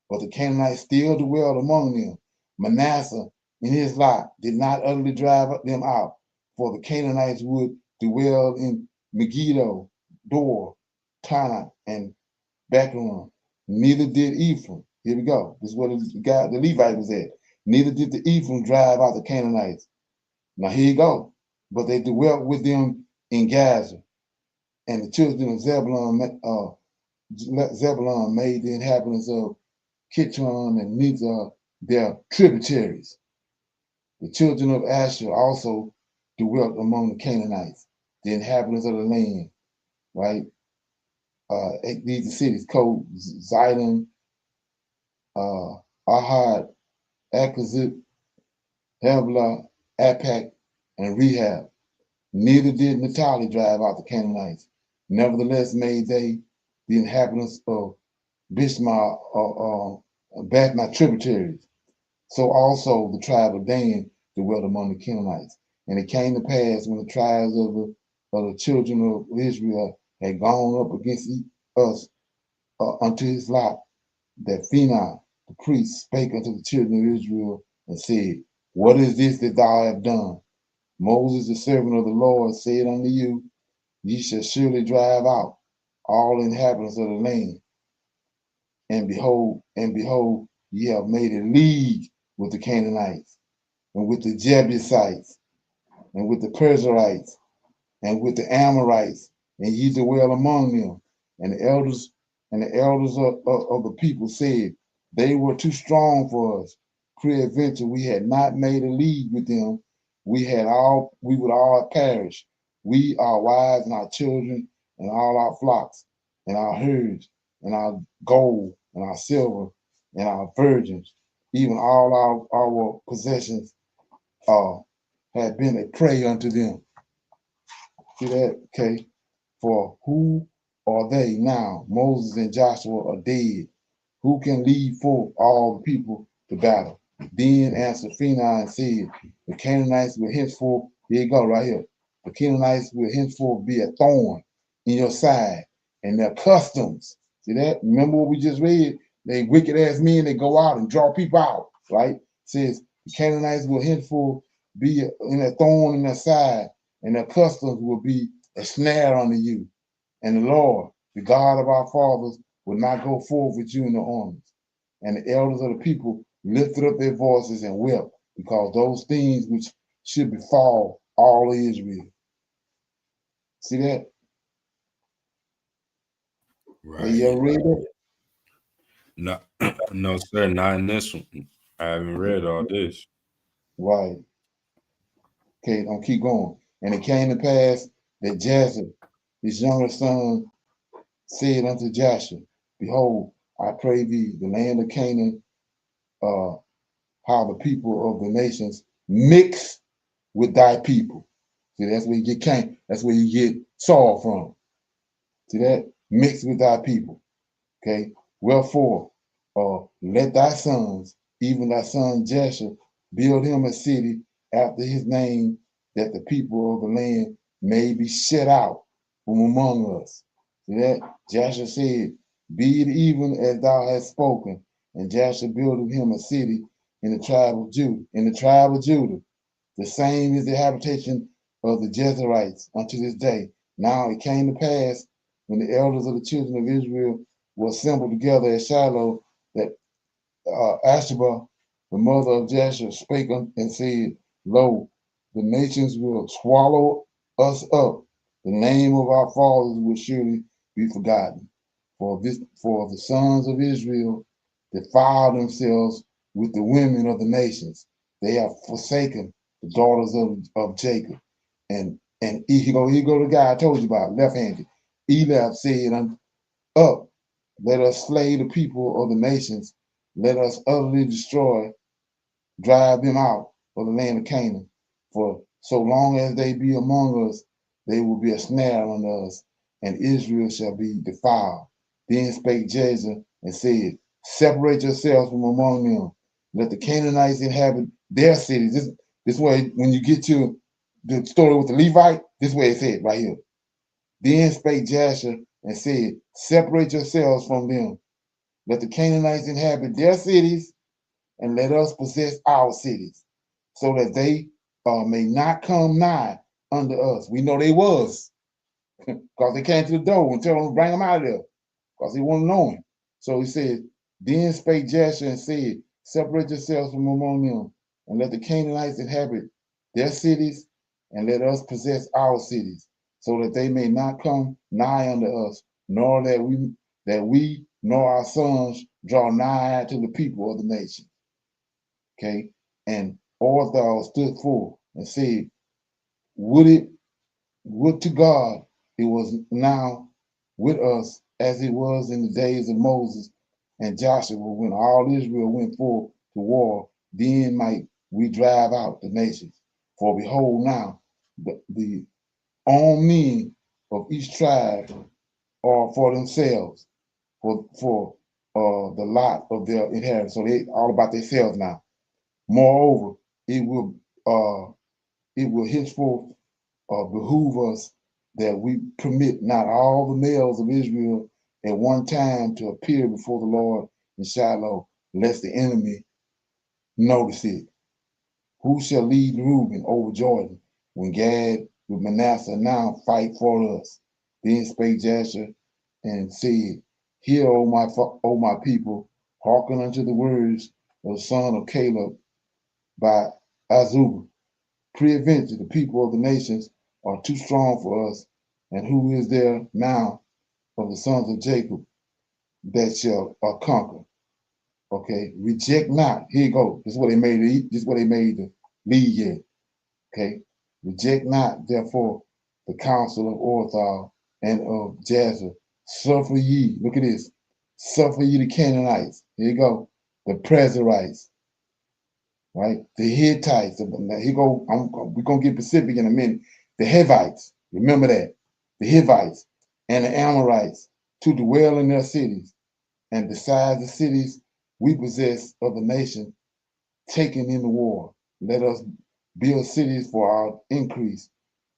but the Canaanites still dwelled among them. Manasseh in his lot did not utterly drive them out, for the Canaanites would dwell in Megiddo, Dor, Tanakh, and Bethlehem. Neither did Ephraim. Here we go. This is where the Levite was at. Neither did the Ephraim drive out the Canaanites. Now here you go. But they dwelt with them in Gaza. And the children of Zebulun made the inhabitants of Kitron and Mizah their tributaries. The children of Asher also dwelt among the Canaanites, the inhabitants of the land, right? These are cities called Zidon, Ahad, Akazib, Hevlah, Apak, and Rehab. Neither did Naphtali drive out the Canaanites. Nevertheless made they the inhabitants of Bishma Bathna tributaries. So also the tribe of Dan dwelt among the Canaanites. And it came to pass when the tribes of the children of Israel had gone up against us unto his lot, that Phinehas the priest spake unto the children of Israel and said, What is this that thou hast done? Moses, the servant of the Lord, said unto you, Ye shall surely drive out all the inhabitants of the land. And behold, ye have made a league with the Canaanites, and with the Jebusites, and with the Perizzites, and with the Amorites, and ye dwell among them. And the elders of the people said, They were too strong for us. Peradventure we had not made a league with them, we would all have perished. We, our wives, and our children, and all our flocks, and our herds, and our gold, and our silver, and our virgins, even all our possessions had been a prey unto them. See that? Okay. For who are they now? Moses and Joshua are dead. Who can lead forth all the people to battle? Then answered Phinehas and said, The Canaanites will henceforth, here you go, right here. The Canaanites will henceforth be a thorn in your side, and their customs. See that? Remember what we just read? They wicked ass men, they go out and draw people out, right? It says the Canaanites will henceforth be in a thorn in their side, and their customs will be a snare unto you. And the Lord, the God of our fathers, will not go forth with you in the armies. And the elders of the people lifted up their voices and wept, because those things which should befall all Israel. See that? Right. Have you ever read it? No, no, sir, not in this one. I haven't read all this. Right. Okay, I'll keep going. And it came to pass that Jazer, his younger son, said unto Joshua, Behold, I pray thee, the land of Canaan, how the people of the nations mix with thy people. See, that's where you get Cain. That's where you get Saul from. See that? Mix with thy people. Okay. Wherefore, let thy sons, even thy son Joshua, build him a city after his name, that the people of the land may be shut out from among us. See that? Joshua said, Be it even as thou hast spoken. And Joshua builded him a city in the tribe of Judah. The same is the habitation of the Jezreelites unto this day. Now it came to pass, when the elders of the children of Israel were assembled together at Shiloh, that Ashbah, the mother of Joshua, spake and said, Lo, the nations will swallow us up. The name of our fathers will surely be forgotten. For the sons of Israel defile themselves with the women of the nations. They have forsaken the daughters of Jacob, and And he go the guy I told you about, left-handed. Eliab said, up, let us slay the people of the nations. Let us utterly destroy, drive them out of the land of Canaan. For so long as they be among us, they will be a snare unto us, and Israel shall be defiled. Then spake Jezer and said, separate yourselves from among them. Let the Canaanites inhabit their cities. This way, when you get to the story with the Levite, this way it said right here. Then spake Jasher and said, separate yourselves from them. Let the Canaanites inhabit their cities, and let us possess our cities, so that they may not come nigh unto us. We know they was, because they came to the door and told them to bring them out of there, because he wanted to know him. So he said, then spake Jasher and said, separate yourselves from among them, and let the Canaanites inhabit their cities, and let us possess our cities, so that they may not come nigh unto us, nor that we nor our sons draw nigh to the people of the nation. Okay, and Orthal stood forth and said, would to God it was now with us as it was in the days of Moses and Joshua, when all Israel went forth to war, then might we drive out the nations. For behold, now the armed men of each tribe are for themselves, for the lot of their inheritance. So they all about themselves now. Moreover, it will henceforth behoove us that we permit not all the males of Israel at one time to appear before the Lord in Shiloh, lest the enemy notice it. Who shall lead Reuben over Jordan when Gad with Manasseh now fight for us? Then spake Jasher and said, hear, O my people, hearken unto the words of the son of Caleb by Azubah. Peradventure the people of the nations are too strong for us, and who is there now of the sons of Jacob that shall conquer? Okay, reject not. Here you go. This is what they made the lead yet. Okay, reject not, therefore, the counsel of Orthal and of Jazer. Suffer ye, look at this, suffer ye the Canaanites. Here you go, the Perizzites, right? The Hittites. Here go. We're gonna get specific in a minute. The Hivites. Remember that. The Hivites and the Amorites to dwell in their cities, and besides the cities we possess of the nation taken in the war, let us build cities for our increase,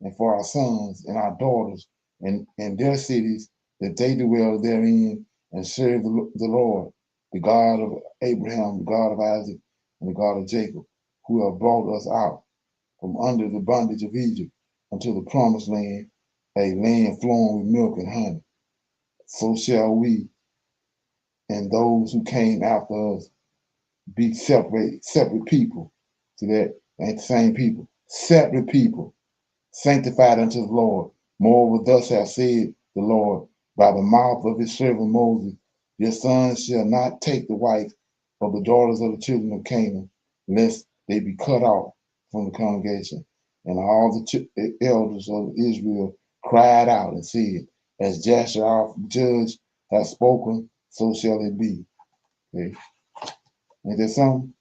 and for our sons and our daughters, and their cities, that they dwell therein and serve the Lord, the God of Abraham, the God of Isaac, and the God of Jacob, who have brought us out from under the bondage of Egypt unto the promised land, a land flowing with milk and honey. So shall we and those who came after us be separate people. See that? Ain't the same people. Separate people, sanctified unto the Lord. Moreover, thus hath said the Lord by the mouth of his servant Moses, your sons shall not take the wife of the daughters of the children of Canaan, lest they be cut off from the congregation. And all the elders of Israel cried out and said, as Jasher our judge hath spoken, so shall it be. Okay. Ain't that something?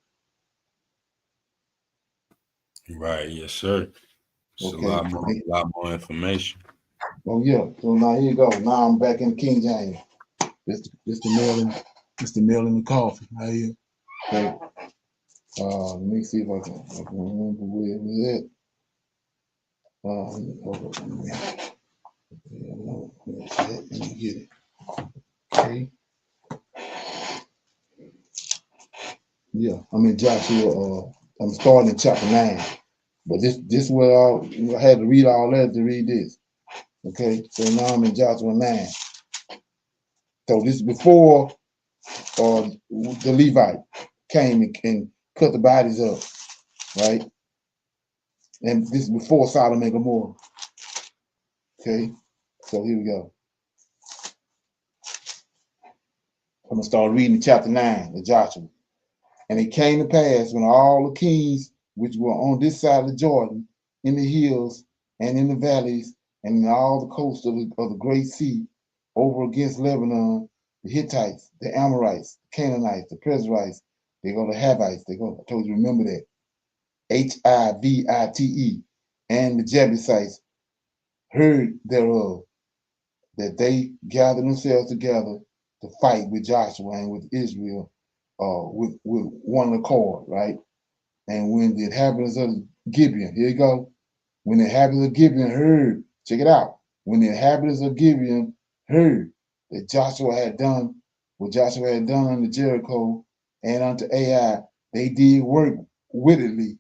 Right, yes, sir. It's Okay. a lot more information. Oh yeah. So now here you go. Now I'm back in King James. This the mail and the coffee. Right here. Okay. Let me see if I can remember where it was at. Let me get it. Okay. Yeah, I'm in Joshua. I'm starting in chapter 9. But this where I had to read all that to read this. Okay, so now I'm in Joshua 9. So this is before the Levite came and cut the bodies up, right? And this is before Sodom and Gomorrah. Okay, so here we go. I'm gonna start reading chapter 9 of Joshua. And it came to pass when all the kings which were on this side of Jordan in the hills and in the valleys, and in all the coasts of the great sea, over against Lebanon, the Hittites, the Amorites, the Canaanites, the Perizzites, they go to Havites, I told you, remember that, Hivite, and the Jebusites heard thereof, that they gathered themselves together to fight with Joshua and with Israel with one accord, right? And when the inhabitants of Gibeon, here you go, when the inhabitants of Gibeon heard, check it out, when the inhabitants of Gibeon heard that Joshua had done what Joshua had done unto Jericho and unto Ai, they did work wittily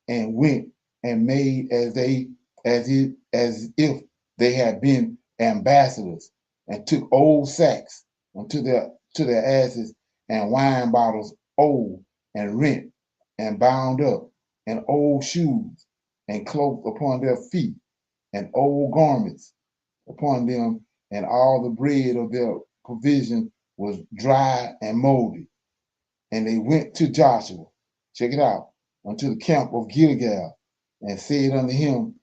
and went and made as if they had been ambassadors, and took old sacks unto their asses, and wine bottles old and rent and bound up, and old shoes and cloaks upon their feet, and old garments upon them, and all the bread of their provision was dry and moldy. And they went to Joshua, check it out, unto the camp of Gilgal, and said unto him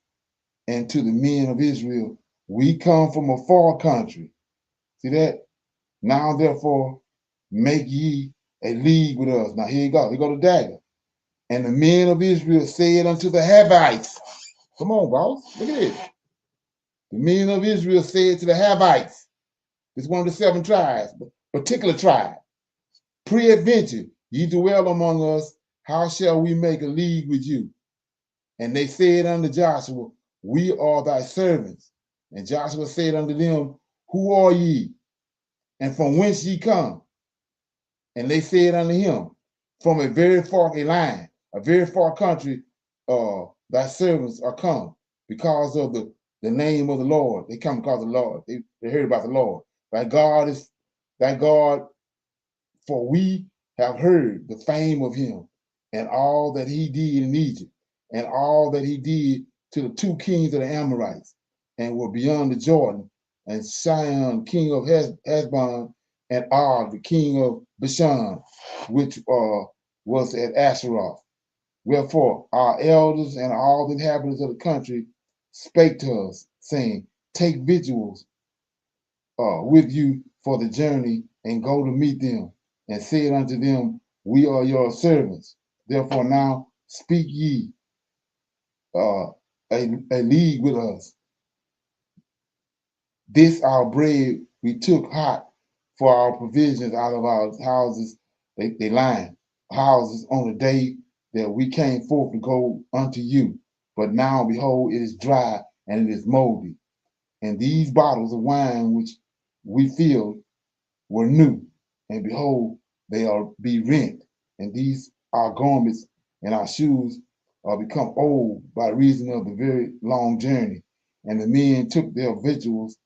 and to the men of Israel, we come from a far country. See that? Now therefore make ye a league with us. Now here you go. Here go the dagger. And the men of Israel said unto the Havites, come on, boss, look at this. The men of Israel said to the Havites, it's one of the 7 tribes, particular tribe, peradventure ye dwell among us, how shall we make a league with you? And they said unto Joshua, we are thy servants. And Joshua said unto them, who are ye? And from whence ye come? And they said unto him, from a very far line, a very far country, thy servants are come, because of the name of the Lord. They come because of the Lord. They heard about the Lord. Thy God, for we have heard the fame of him, and all that he did in Egypt, and all that he did to the 2 kings of the Amorites, and were beyond the Jordan, and Sihon, king of Heshbon, and Og, the king of Bashan, which was at Asheroth. Wherefore our elders and all the inhabitants of the country spake to us, saying, take victuals with you for the journey, and go to meet them, and said unto them, we are your servants. Therefore now speak ye a league with us. This our bread we took hot for our provisions out of our houses. They lined houses on the day that we came forth to go unto you. But now behold, it is dry and it is moldy. And these bottles of wine which we filled were new, and behold, they are be rent. And these our garments and our shoes are become old by reason of the very long journey. And the men took their victuals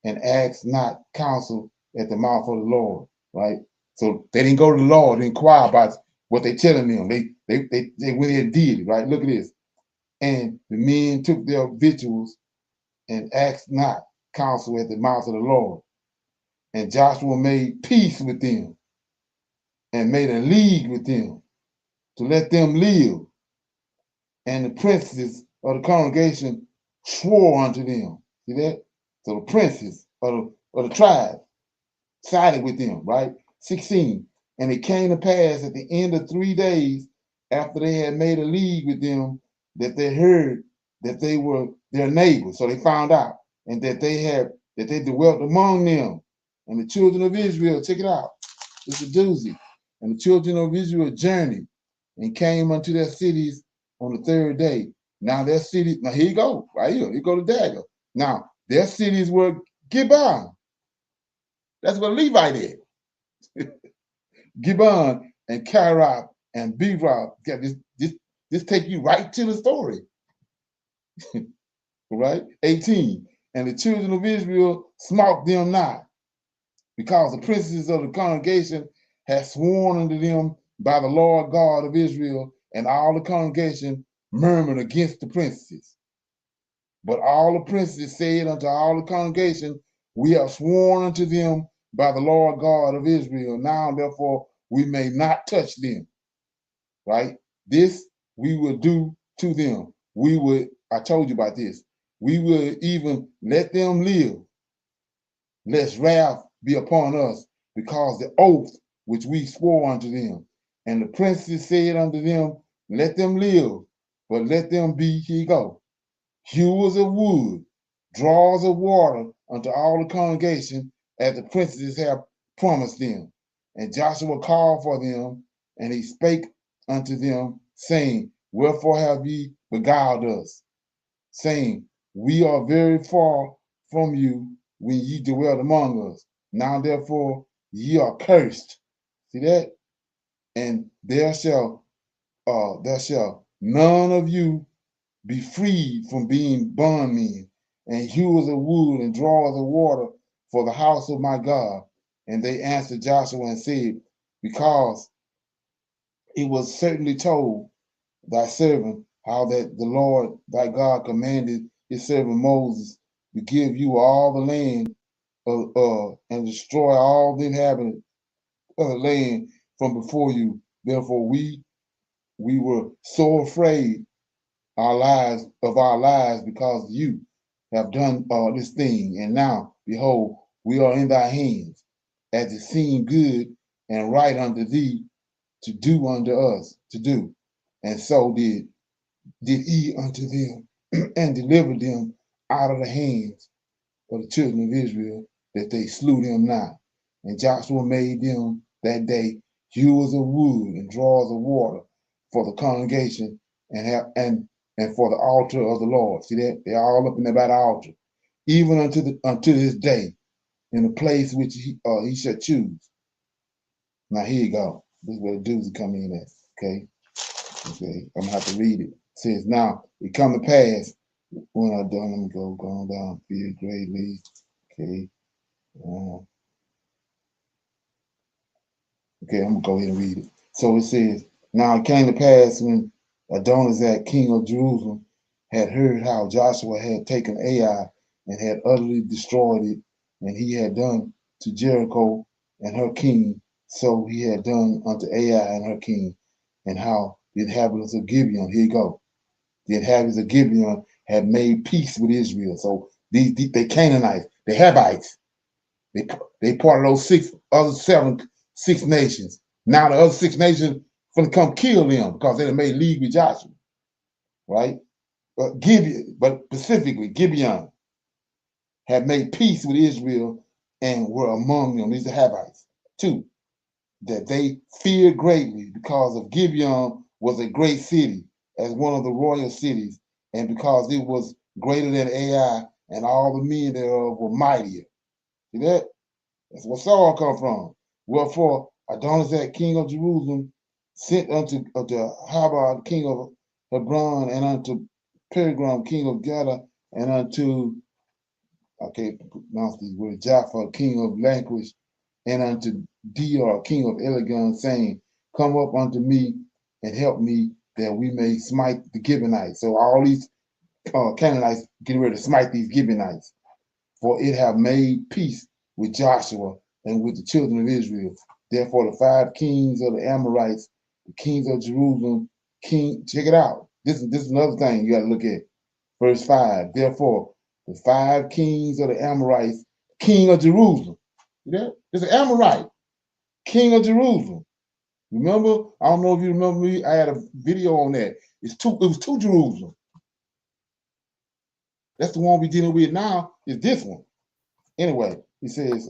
and asked not counsel at the mouth of the Lord, right? So they didn't go to the Lord and inquire about what they telling them. They went there and did it, right? Look at this. And the men took their victuals and asked not counsel at the mouth of the Lord. And Joshua made peace with them and made a league with them to let them live. And the princes of the congregation swore unto them. See that? So the princes of the tribe sided with them, right? 16. And it came to pass at the end of 3 days, after they had made a league with them, that they heard that they were their neighbors. So they found out, and that they dwelt among them. And the children of Israel, check it out, it's a doozy. And the children of Israel journeyed and came unto their cities on the 3rd day. Now their cities, now here you go, right here you go to Dagger. Now their cities were Gibeon. That's what Levite is. Gibeon and Karath and Beroth. This take you right to the story. Right? 18. And the children of Israel smote them not, because the princes of the congregation had sworn unto them by the Lord God of Israel, and all the congregation murmured against the princes. But all the princes said unto all the congregation, we have sworn unto them by the Lord God of Israel. Now, therefore, we may not touch them. Right? This we will do to them. I told you about this. we will even let them live, lest wrath be upon us, because the oath which we swore unto them. And the princes said unto them, let them live, but let them be, here you go, hewers of wood, drawers of water unto all the congregation, as the princes have promised them. And Joshua called for them, and he spake unto them, saying, wherefore have ye beguiled us? Saying, we are very far from you when ye dwelt among us. Now therefore ye are cursed. See that? And there shall none of you be freed from being bondmen, and hewers of wood and drawers of water for the house of my God. And they answered Joshua and said, because it was certainly told thy servant how that the Lord thy God commanded his servant Moses to give you all the land and destroy all the inhabitants of the land from before you. Therefore we were so afraid our lives because you have done this thing. And now, behold, we are in thy hands, as it seemed good and right unto thee to do unto us to do. And so did he unto them and delivered them out of the hands of the children of Israel, that they slew them not. And Joshua made them that day hewers of wood and drawers of water for the congregation and for the altar of the Lord. See that? They're all up in there by the altar, even unto this day, in the place which he shall choose. Now here you go. This is where the dudes come in at. Okay. I'm gonna have to read it. It says, now it come to pass when I done, let me going down, fear greatly. Okay. Okay, I'm gonna go ahead and read it. So it says, now it came to pass when Adonizak, king of Jerusalem, had heard how Joshua had taken Ai and had utterly destroyed it, and he had done to Jericho and her king, so he had done unto Ai and her king, and how the inhabitants of Gibeon, here you go, the inhabitants of Gibeon had made peace with Israel. So they Canaanites, the Hivites, they part of those six nations. Now the other six nations gonna come kill them because they made league with Joshua, right? But specifically Gibeon had made peace with Israel and were among them. These are Hivites. 2, that they feared greatly because of Gibeon was a great city as one of the royal cities, and because it was greater than Ai, and all the men thereof were mightier. See that? That's where Saul come from. Wherefore Adonizak, king of Jerusalem, sent unto Habad, king of Hebron, and unto Pilgrim, king of Gada, and unto, I can't pronounce these words, Jaffa, king of Lanquish, and unto Deor, king of Elagon, saying, come up unto me and help me, that we may smite the Gibeonites. So all these Canaanites getting ready to smite these Gibeonites, for it have made peace with Joshua and with the children of Israel. Therefore the 5 kings of the Amorites, the kings of Jerusalem, check it out. This is another thing you got to look at. Verse 5, therefore the 5 kings of the Amorites, king of Jerusalem. See that? It's an Amorite, king of Jerusalem. Remember? I don't know if you remember me. I had a video on that. It was two Jerusalem. That's the one we're dealing with now, is this one. Anyway, he says,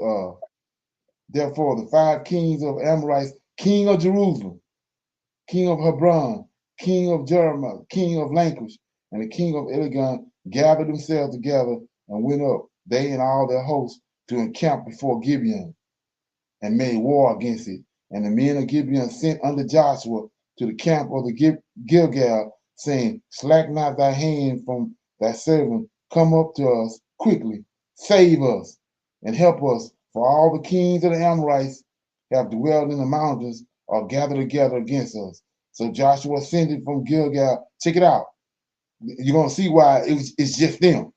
therefore the 5 kings of Amorites, king of Jerusalem, king of Hebron, king of Jeremiah, king of Lanquish, and the king of Elagon gathered themselves together and went up, they and all their hosts, to encamp before Gibeon, and made war against it. And the men of Gibeon sent unto Joshua to the camp of the Gilgal, saying, slack not thy hand from thy servant, come up to us quickly, save us, and help us, for all the kings of the Amorites have dwelled in the mountains, or gathered together against us. So Joshua ascended from Gilgal. Check it out. You're going to see why it's just them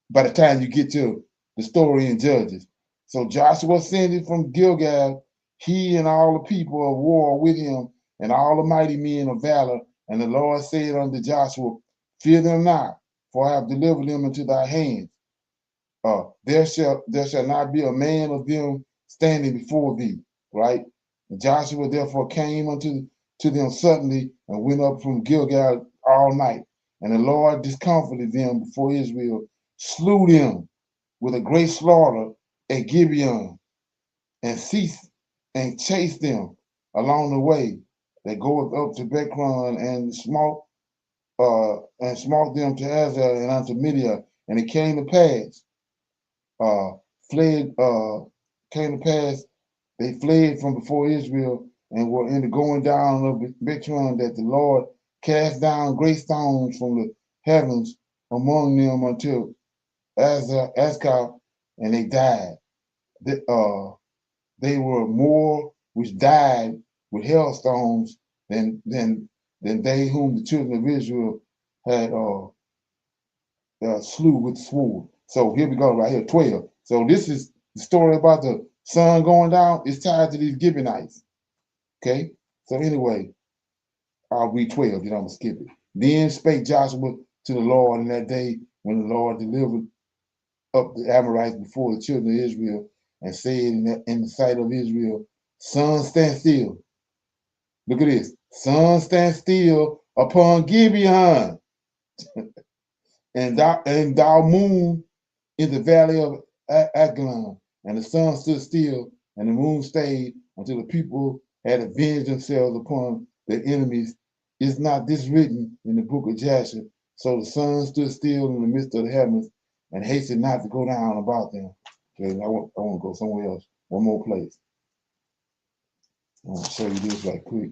by the time you get to the story in Judges. So Joshua ascended from Gilgal, he and all the people of war with him, and all the mighty men of valor. And the Lord said unto Joshua, fear them not, for I have delivered them into thy hands. There shall not be a man of them standing before thee, right? And Joshua therefore came unto them suddenly and went up from Gilgal all night. And the Lord discomfited them before Israel, slew them with a great slaughter at Gibeon, and ceased and chased them along the way that goeth up to Bekron, and smote them to Azar and unto Midian. And it came to pass, they fled from before Israel and were in the going down of Betron, that the Lord cast down great stones from the heavens among them until Ascap, and they died. They were more which died with hailstones than they whom the children of Israel had slew with the sword. So here we go, right here, 12. So this is the story about the sun going down. It's tied to these Gibeonites. Okay? So anyway, I'll read 12, then I'm going to skip it. Then spake Joshua to the Lord in that day when the Lord delivered up the Amorites before the children of Israel, and said in the sight of Israel, sun, stand still. Look at this. Sun, stand still upon Gibeon, and thou moon in the valley of Aglon. And the sun stood still, and the moon stayed until the people had avenged themselves upon their enemies. Is not this written in the book of Jasher? So the sun stood still in the midst of the heavens and hastened not to go down about them. Okay, I want to go somewhere else. One more place. I want to show you this right quick.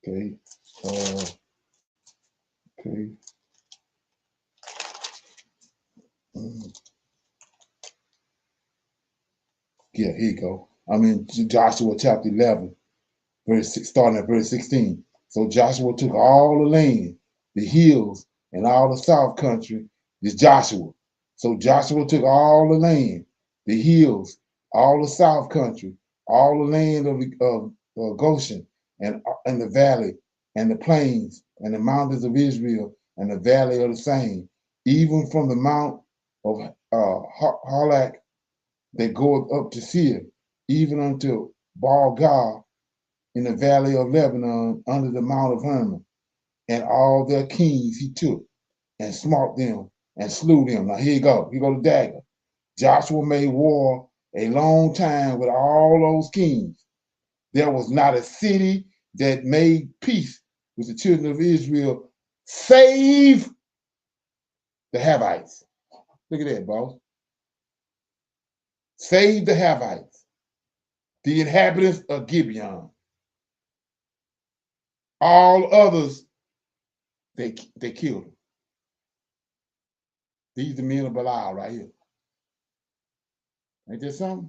Okay. Okay. Yeah, here you go. I'm in Joshua chapter 11, starting at verse 16. So Joshua took all the land, the hills, and all the south country. This Joshua. So Joshua took all the land, the hills, all the south country, all the land of Goshen, and the valley, and the plains, and the mountains of Israel, and the valley of the same, even from the mount of Halak that goeth up to Seir, even unto Baal-gad in the valley of Lebanon, under the mount of Hermon. And all their kings he took, and smote them, and slew them. Now here you go the dagger. Joshua made war a long time with all those kings. There was not a city that made peace with the children of Israel, save the Havites. Look at that, boss. Save the Havites, the inhabitants of Gibeon. All others, they killed them. These are the men of Belial right here. Ain't that something?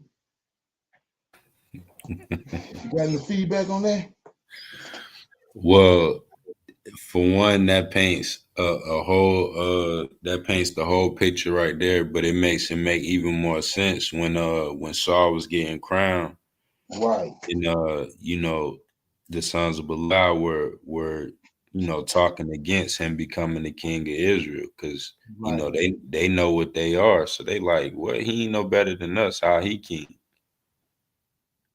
You got any feedback on that? Well, for one, that paints that paints the whole picture right there, but it makes it make even more sense when Saul was getting crowned. Right. And the sons of Belial were talking against him becoming the king of Israel, because they know what they are. So they like, well, he ain't no better than us. How he king?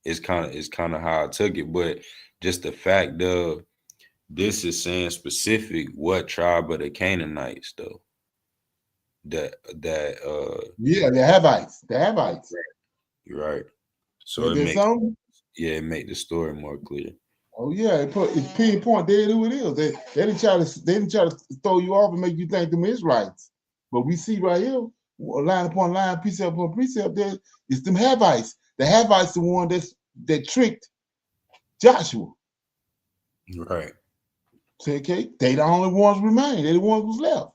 It's kind of how I took it. But just the fact of this is saying specific what tribe of the Canaanites though. Yeah, the Havites. The Havites. You're right. So it make the story more clear. Oh yeah, it's pinpoint dead who it is. They didn't try to throw you off and make you think them Israelites. But we see right here, line upon line, precept upon precept, there it's them Havites. The Havites the one that tricked Joshua. Right. So, okay, they the only ones remain. They the ones who's left.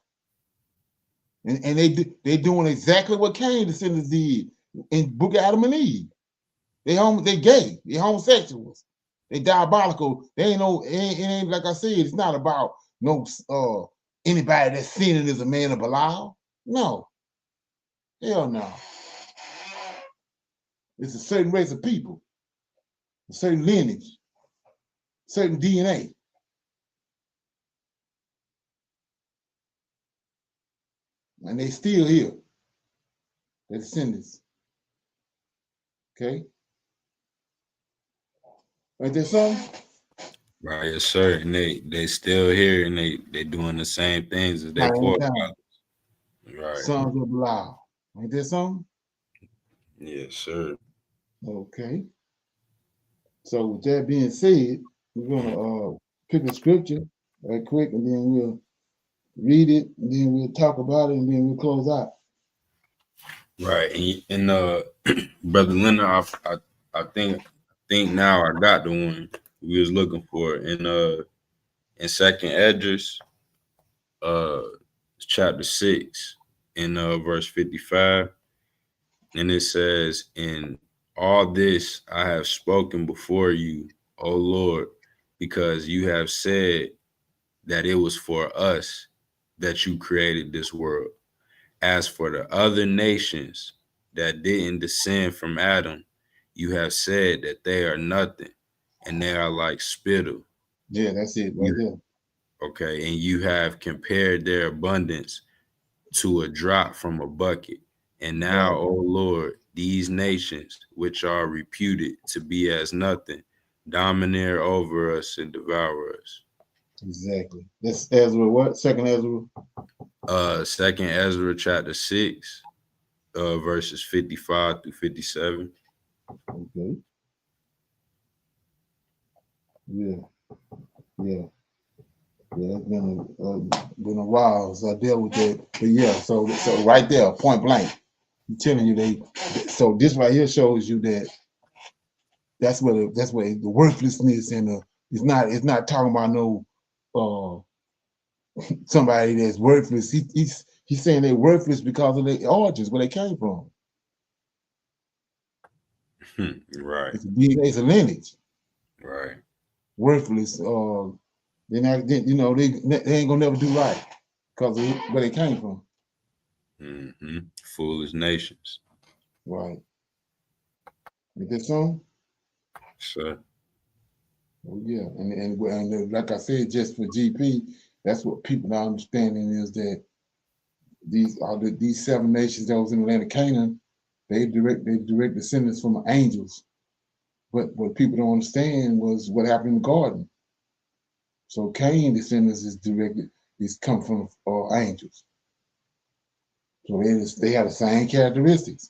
And they doing exactly what Cain descendants did in Book of Adam and Eve. They gay. They homosexuals. They diabolical. They ain't no. It ain't like I said. It's not about no anybody that's sinning is a man of Belial. No. Hell no. It's a certain race of people, a certain lineage, certain DNA. and they still here. They're descendants. Okay? Ain't that something? Right, yes, sir. And they still here, and they doing the same things as their forefathers. Right. Sons of Belial. Ain't that something? Yes, sir. Okay. So with that being said, we're gonna pick a scripture right quick, and then we'll read it, and then we'll talk about it, and then we'll close out. Right, and Brother Leonard, I think now I got the one we was looking for in Second Esdras, chapter 6, in verse 55, and it says, "In all this I have spoken before you, O Lord, because you have said that it was for us that you created this world. As for the other nations that didn't descend from Adam, you have said that they are nothing, and they are like spittle." Yeah, that's it right there. Okay, and you have compared their abundance to a drop from a bucket. And now, Right. O Lord, these nations, which are reputed to be as nothing, domineer over us and devour us. Exactly. That's Ezra. What? Second Ezra. Second Ezra chapter 6, verses 55 through 57. Okay. Yeah. It's been a while since I dealt with that. But yeah, so right there, point blank, I'm telling you so this right here shows you that that's where the worthlessness and it's not talking about no somebody that's worthless. He's saying they're worthless because of their origins, where they came from. Right. It's a lineage. Right. Worthless. They're not, they ain't gonna never do right because of where they came from. Mm-hmm. Foolish nations. Right. Is that so? Sure. Oh yeah, and like I said, just for GP, that's what people are understanding is that these 7 nations that was in the land of Canaan, they direct descendants from angels. But what people don't understand was what happened in the garden. So Cain descendants is come from angels. So they have the same characteristics.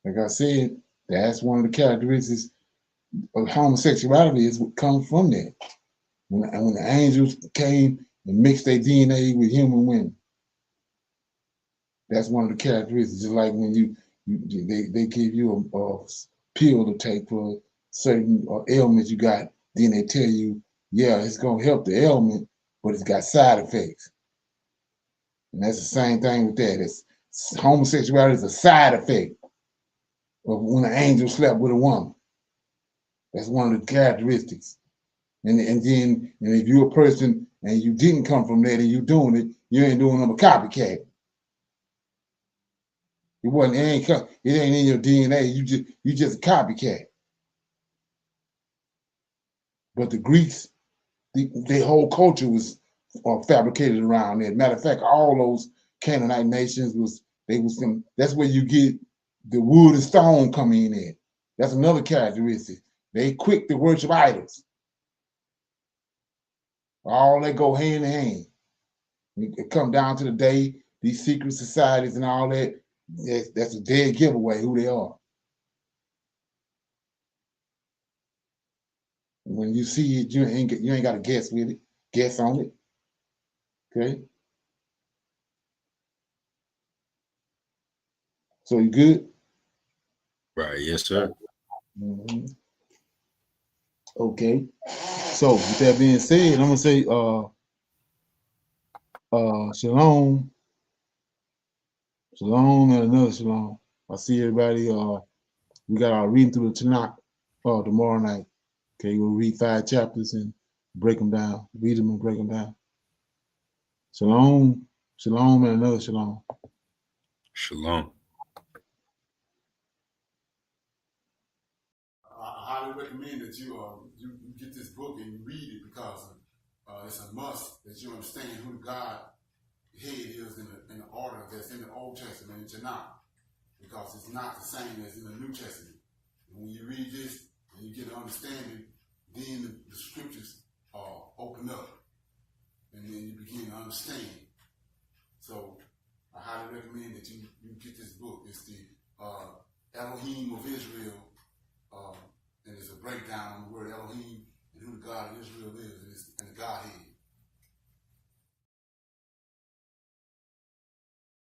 Like I said, that's one of the characteristics of homosexuality is what comes from that. When the angels came and mixed their DNA with human women, that's one of the characteristics. Just like when they give you a pill to take for certain ailments you got, then they tell you, yeah, it's gonna help the ailment, but it's got side effects. And that's the same thing with that. Homosexuality is a side effect of when an angel slept with a woman. That's one of the characteristics. And if you're a person and you didn't come from that and you're doing it, you ain't doing them a copycat. It ain't in your DNA. You just a copycat. But the Greeks, their whole culture was fabricated around that. Matter of fact, all those Canaanite nations that's where you get the wood and stone coming in. That's another characteristic. They quick to worship idols. All that go hand in hand. It come down to the day, these secret societies and all that, that's a dead giveaway who they are. When you see it, you ain't got to guess with it, guess on it. Okay. So you good? Right. Yes, sir. Mm-hmm. Okay. So with that being said, I'm gonna say shalom, shalom, and another shalom. I see everybody. We got our reading through the Tanakh tomorrow night. Okay, we'll read 5 chapters and break them down. Read them and break them down. Shalom, shalom, and another shalom. Shalom. I highly recommend that you get this book and you read it because it's a must that you understand who God head is in the order that's in the Old Testament and Tanakh, because it's not the same as in the New Testament. And when you read this and you get an understanding, then the scriptures open up, and then you begin to understand. So I highly recommend that you get this book. It's the Elohim of Israel, and it's a breakdown on the word Elohim and who the God of Israel is, and the Godhead.